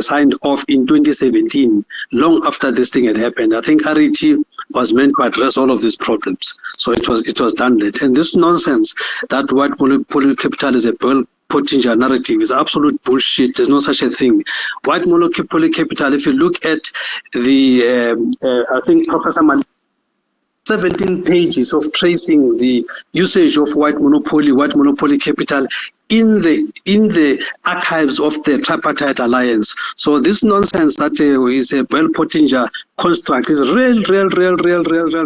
signed off in 2017, long after this thing had happened. I think RET was meant to address all of these problems. So it was done late. And this nonsense that white monopoly capital is a Pottinger narrative is absolute bullshit. There's no such a thing. White monopoly capital, if you look at the, I think Professor 17 pages of tracing the usage of white monopoly capital in the archives of the tripartite alliance. So this nonsense that is a Pottinger construct is real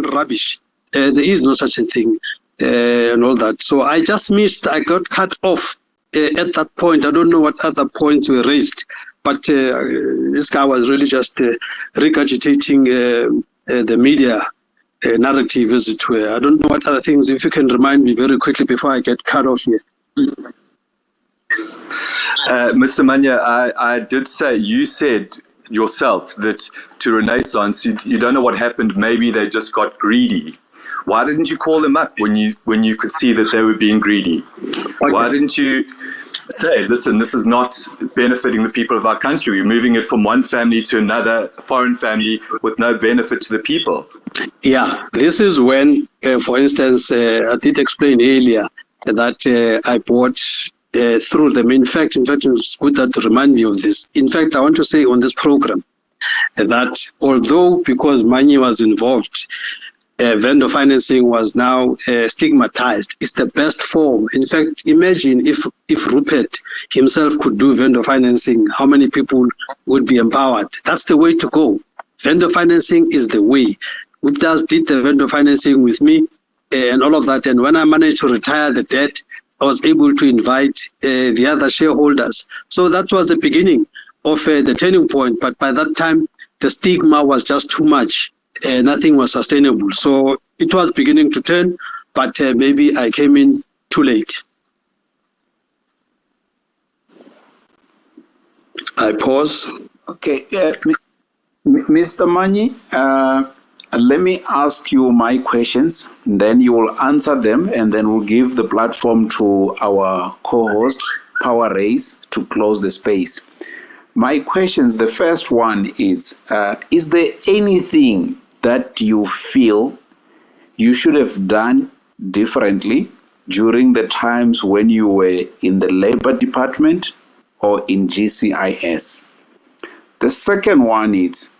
rubbish. There is no such a thing and all that. So I just missed, I got cut off at that point. I don't know what other points were raised, but this guy was really just regurgitating the media narrative, as it were. I don't know what other things, if you can remind me very quickly before I get cut off here. Mr. Manyi, I did say, you said yourself that to Renaissance, you don't know what happened, maybe they just got greedy. Why didn't you call them up when you could see that they were being greedy? Okay. Why didn't you say, listen, this is not benefiting the people of our country. We're moving it from one family to another foreign family with no benefit to the people. Yeah, this is when, for instance, I did explain earlier that I bought through them. In fact, it's good that you remind me of this. In fact, I want to say on this program that although because Manyi was involved, vendor financing was now stigmatized. It's the best form. In fact, imagine if Rupert himself could do vendor financing, how many people would be empowered? That's the way to go. Vendor financing is the way. Guptas did the vendor financing with me and all of that. And when I managed to retire the debt, I was able to invite the other shareholders. So that was the beginning of the turning point. But by that time, the stigma was just too much. Nothing was sustainable. So it was beginning to turn, but maybe I came in too late. I pause. Okay. Mr. Manyi, let me ask you my questions, then you will answer them, and then we'll give the platform to our co-host, Thepowerrace, to close the space. My questions, the first one is there anything that you feel you should have done differently during the times when you were in the Labor Department or in GCIS? The second one is,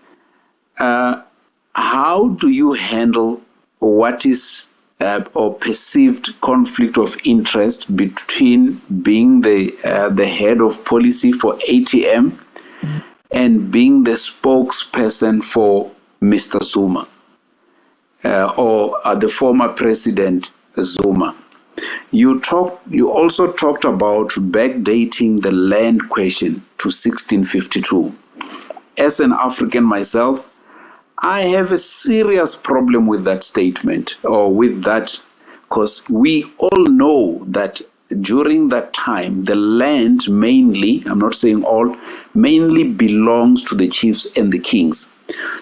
how do you handle what is or perceived conflict of interest between being the head of policy for ATM and being the spokesperson for Mr. Zuma or the former president Zuma? You also talked about backdating the land question to 1652. As an African myself, I have a serious problem with that statement, or with that, because we all know that during that time, the land mainly, I'm not saying all, mainly belongs to the chiefs and the kings.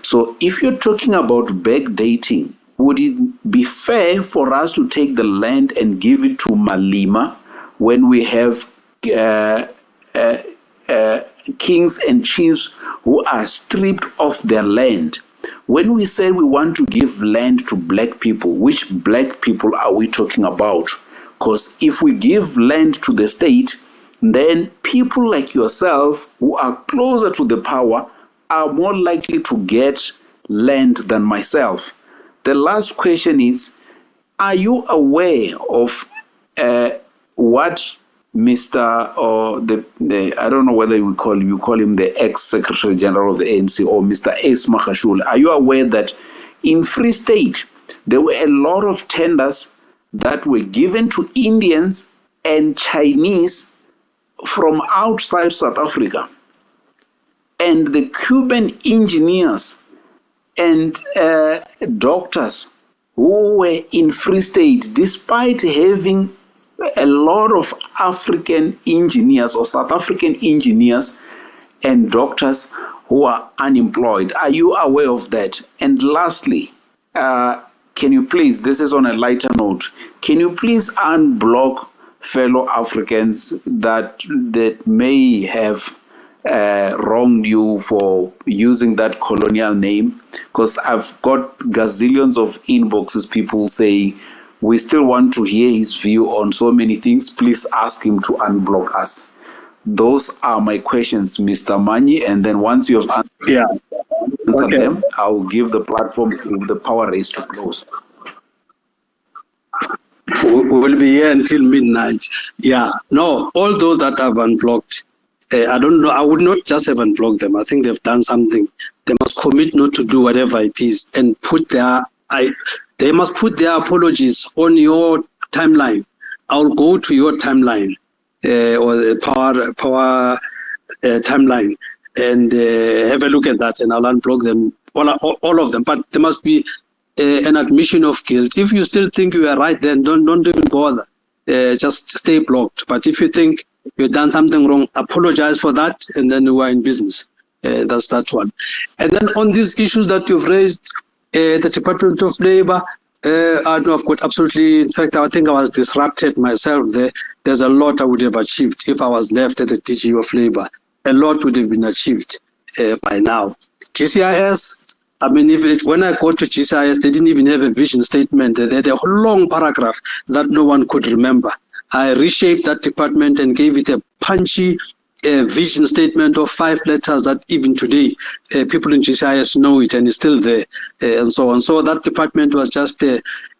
So if you're talking about backdating, would it be fair for us to take the land and give it to Malema when we have kings and chiefs who are stripped of their land? When we say we want to give land to black people, which black people are we talking about? Because if we give land to the state, then people like yourself who are closer to the power are more likely to get land than myself. The last question is, are you aware of what Mr. or the I don't know whether you call him the ex-Secretary General of the ANC or Mr. Ace Magashule. Are you aware that in Free State there were a lot of tenders that were given to Indians and Chinese from outside South Africa, and the Cuban engineers and doctors who were in Free State, despite having a lot of African engineers or South African engineers and doctors who are unemployed? Are you aware of that? And lastly, can you please, this is on a lighter note, can you please unblock fellow Africans that may have wronged you for using that colonial name? Because I've got gazillions of inboxes, people saying, we still want to hear his view on so many things. Please ask him to unblock us. Those are my questions, Mr. Manyi. And then once you have answered them, I'll give the platform to the Thepowerrace to close. We'll be here until midnight. Yeah, no, all those that have unblocked, I don't know, I would not just have unblocked them. I think they've done something. They must commit not to do whatever it is and they must put their apologies on your timeline. I'll go to your timeline or the power timeline and have a look at that, and I'll unblock them, all of them. But there must be an admission of guilt. If you still think you are right, then don't even bother. Just stay blocked. But if you think you've done something wrong, apologize for that, and then we are in business. That's that one. And then on these issues that you've raised, the Department of Labor, I know I've got absolutely, in fact, I think I was disrupted myself there. There's a lot I would have achieved if I was left at the DG of Labor. A lot would have been achieved by now. GCIS, I mean, when I got to GCIS, they didn't even have a vision statement. They had a long paragraph that no one could remember. I reshaped that department and gave it a punchy vision statement of 5 letters that even today people in GCIS know it and is still there, and so on. So that department was just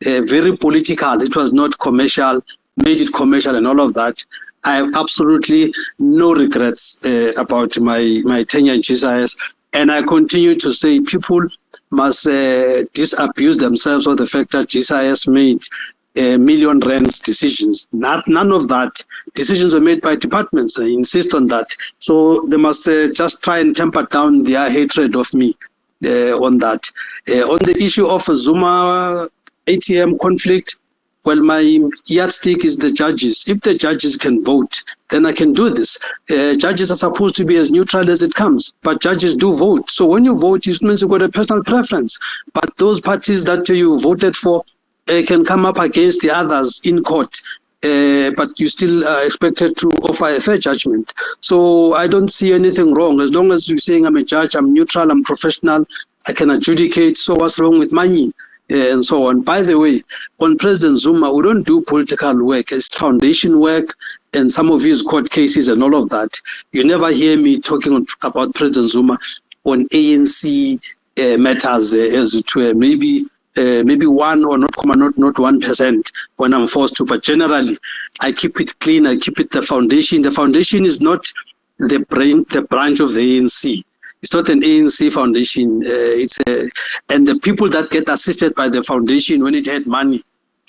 very political. It was not commercial, made it commercial and all of that. I have absolutely no regrets about my tenure in GCIS, and I continue to say people must disabuse themselves of the fact that GCIS made million rands decisions. None of that. Decisions were made by departments. I insist on that. So they must just try and temper down their hatred of me on that. On the issue of Zuma ATM conflict, well, my yardstick is the judges. If the judges can vote, then I can do this. Judges are supposed to be as neutral as it comes, but judges do vote. So when you vote, it means you've got a personal preference. But those parties that you voted for can come up against the others in court, but you still are expected to offer a fair judgment. So I don't see anything wrong. As long as you're saying I'm a judge, I'm neutral, I'm professional, I can adjudicate. So what's wrong with Manyi? And so on. By the way, on President Zuma, we don't do political work. It's foundation work and some of his court cases and all of that. You never hear me talking about President Zuma on ANC matters as it were. Maybe 1 or not 1% when I'm forced to, but generally I keep it clean. I keep it the foundation. The foundation is not the branch of the ANC. It's not an ANC foundation. And the people that get assisted by the foundation when it had money,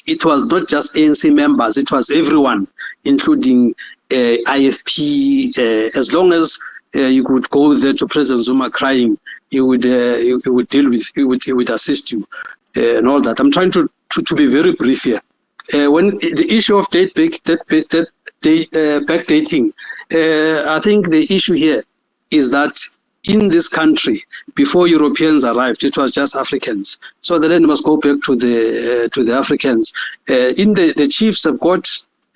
it was not just ANC members. It was everyone, including IFP. As long as you could go there to President Zuma crying, he would deal with. He would assist you. And all that. I'm trying to be very brief here. When the issue of backdating, I think the issue here is that in this country, before Europeans arrived, it was just Africans. So the land must go back to the Africans. The chiefs have got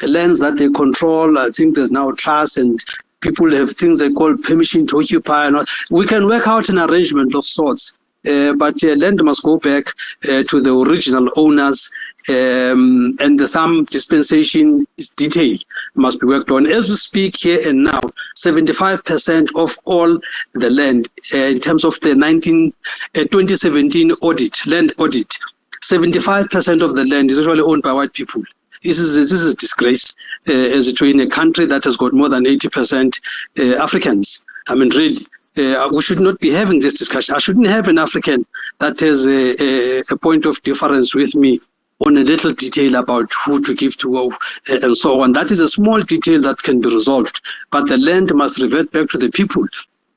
lands that they control. I think there's now trust and people have things they call permission to occupy. And we can work out an arrangement of sorts. But land must go back to the original owners, and some dispensation is detail must be worked on. As we speak here and now, 75% of all the land, in terms of the 2017 land audit, 75% of the land is actually owned by white people. This is a disgrace, as it were, in a country that has got more than 80% Africans. I mean, really. We should not be having this discussion. I shouldn't have an African that has a point of difference with me on a little detail about who to give to and so on. That is a small detail that can be resolved, but the land must revert back to the people,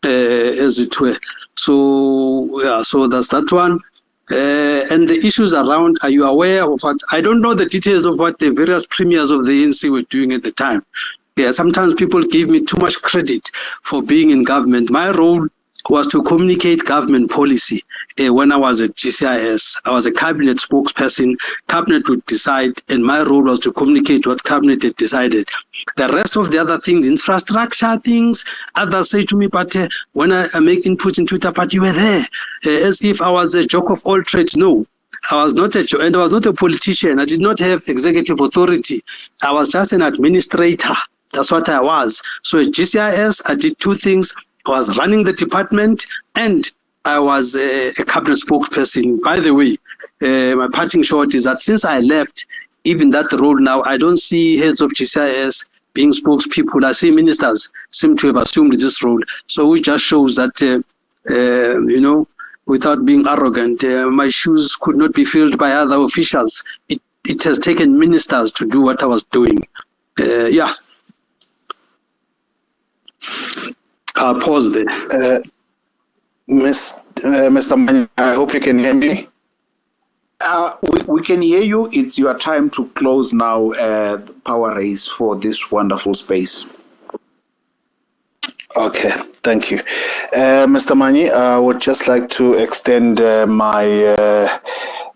as it were. So, yeah, so that's that one. And the issues around, are you aware of what? I don't know the details of what the various premiers of the ANC were doing at the time. Yeah, sometimes people give me too much credit for being in government. My role was to communicate government policy. When I was at GCIS, I was a cabinet spokesperson. Cabinet would decide, and my role was to communicate what cabinet had decided. The rest of the other things, infrastructure things, others say to me, but when I make input in Twitter, but you were there, as if I was a jock of all trades. No. I was not and I was not a politician. I did not have executive authority. I was just an administrator. That's what I was. So at GCIS, I did two things. I was running the department and I was a cabinet spokesperson. By the way, my parting shot is that since I left, even that role now, I don't see heads of GCIS being spokespeople. I see ministers seem to have assumed this role. So it just shows that, without being arrogant, my shoes could not be filled by other officials. It has taken ministers to do what I was doing. Yeah. I'll pause there. Mr. Manyi, I hope you can hear me. We can hear you. It's your time to close now, Thepowerrace, for this wonderful space. Okay, thank you. Mr. Manyi, I would just like to extend my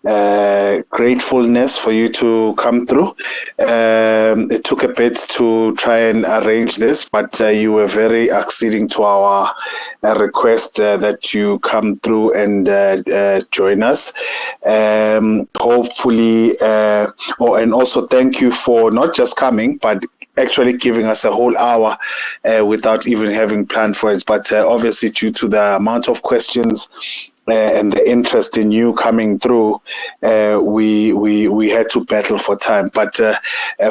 gratefulness for you to come through. It took a bit to try and arrange this, but you were very acceding to our request that you come through and join us. Hopefully, and also thank you for not just coming, but actually giving us a whole hour without even having planned for it. But obviously, due to the amount of questions and the interest in you coming through, we had to battle for time. But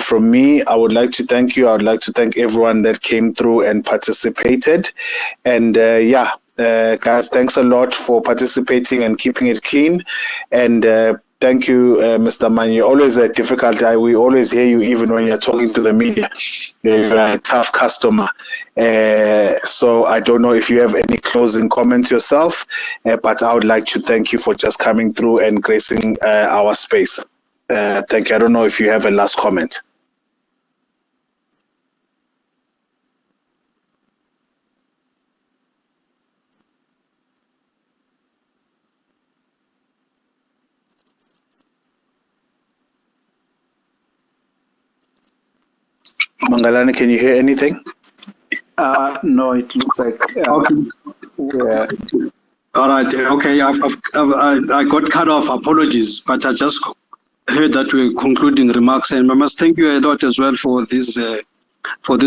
from me, I would like to thank you. I would like to thank everyone that came through and participated. And guys, thanks a lot for participating and keeping it clean. And thank you, Mr. Manyi. Always a difficult guy. We always hear you even when you're talking to the media. You're a tough customer. So I don't know if you have any closing comments yourself, but I would like to thank you for just coming through and gracing our space. Thank you. I don't know if you have a last comment. Mangalani, can you hear anything? No, it looks like. Okay. Yeah. All right. Okay. I got cut off. Apologies, but I just heard that we're concluding remarks, and I must thank you a lot as well for this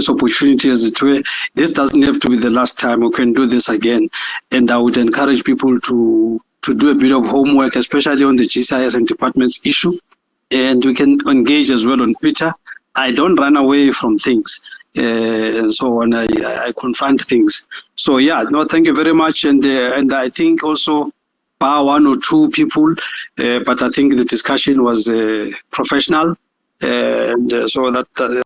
opportunity. As it were, this doesn't have to be the last time. We can do this again, and I would encourage people to do a bit of homework, especially on the GCIS and departments issue, and we can engage as well on Twitter. I don't run away from things, and so on. I confront things. So yeah, no, thank you very much. And I think also bar one or two people, but I think the discussion was professional, and so that.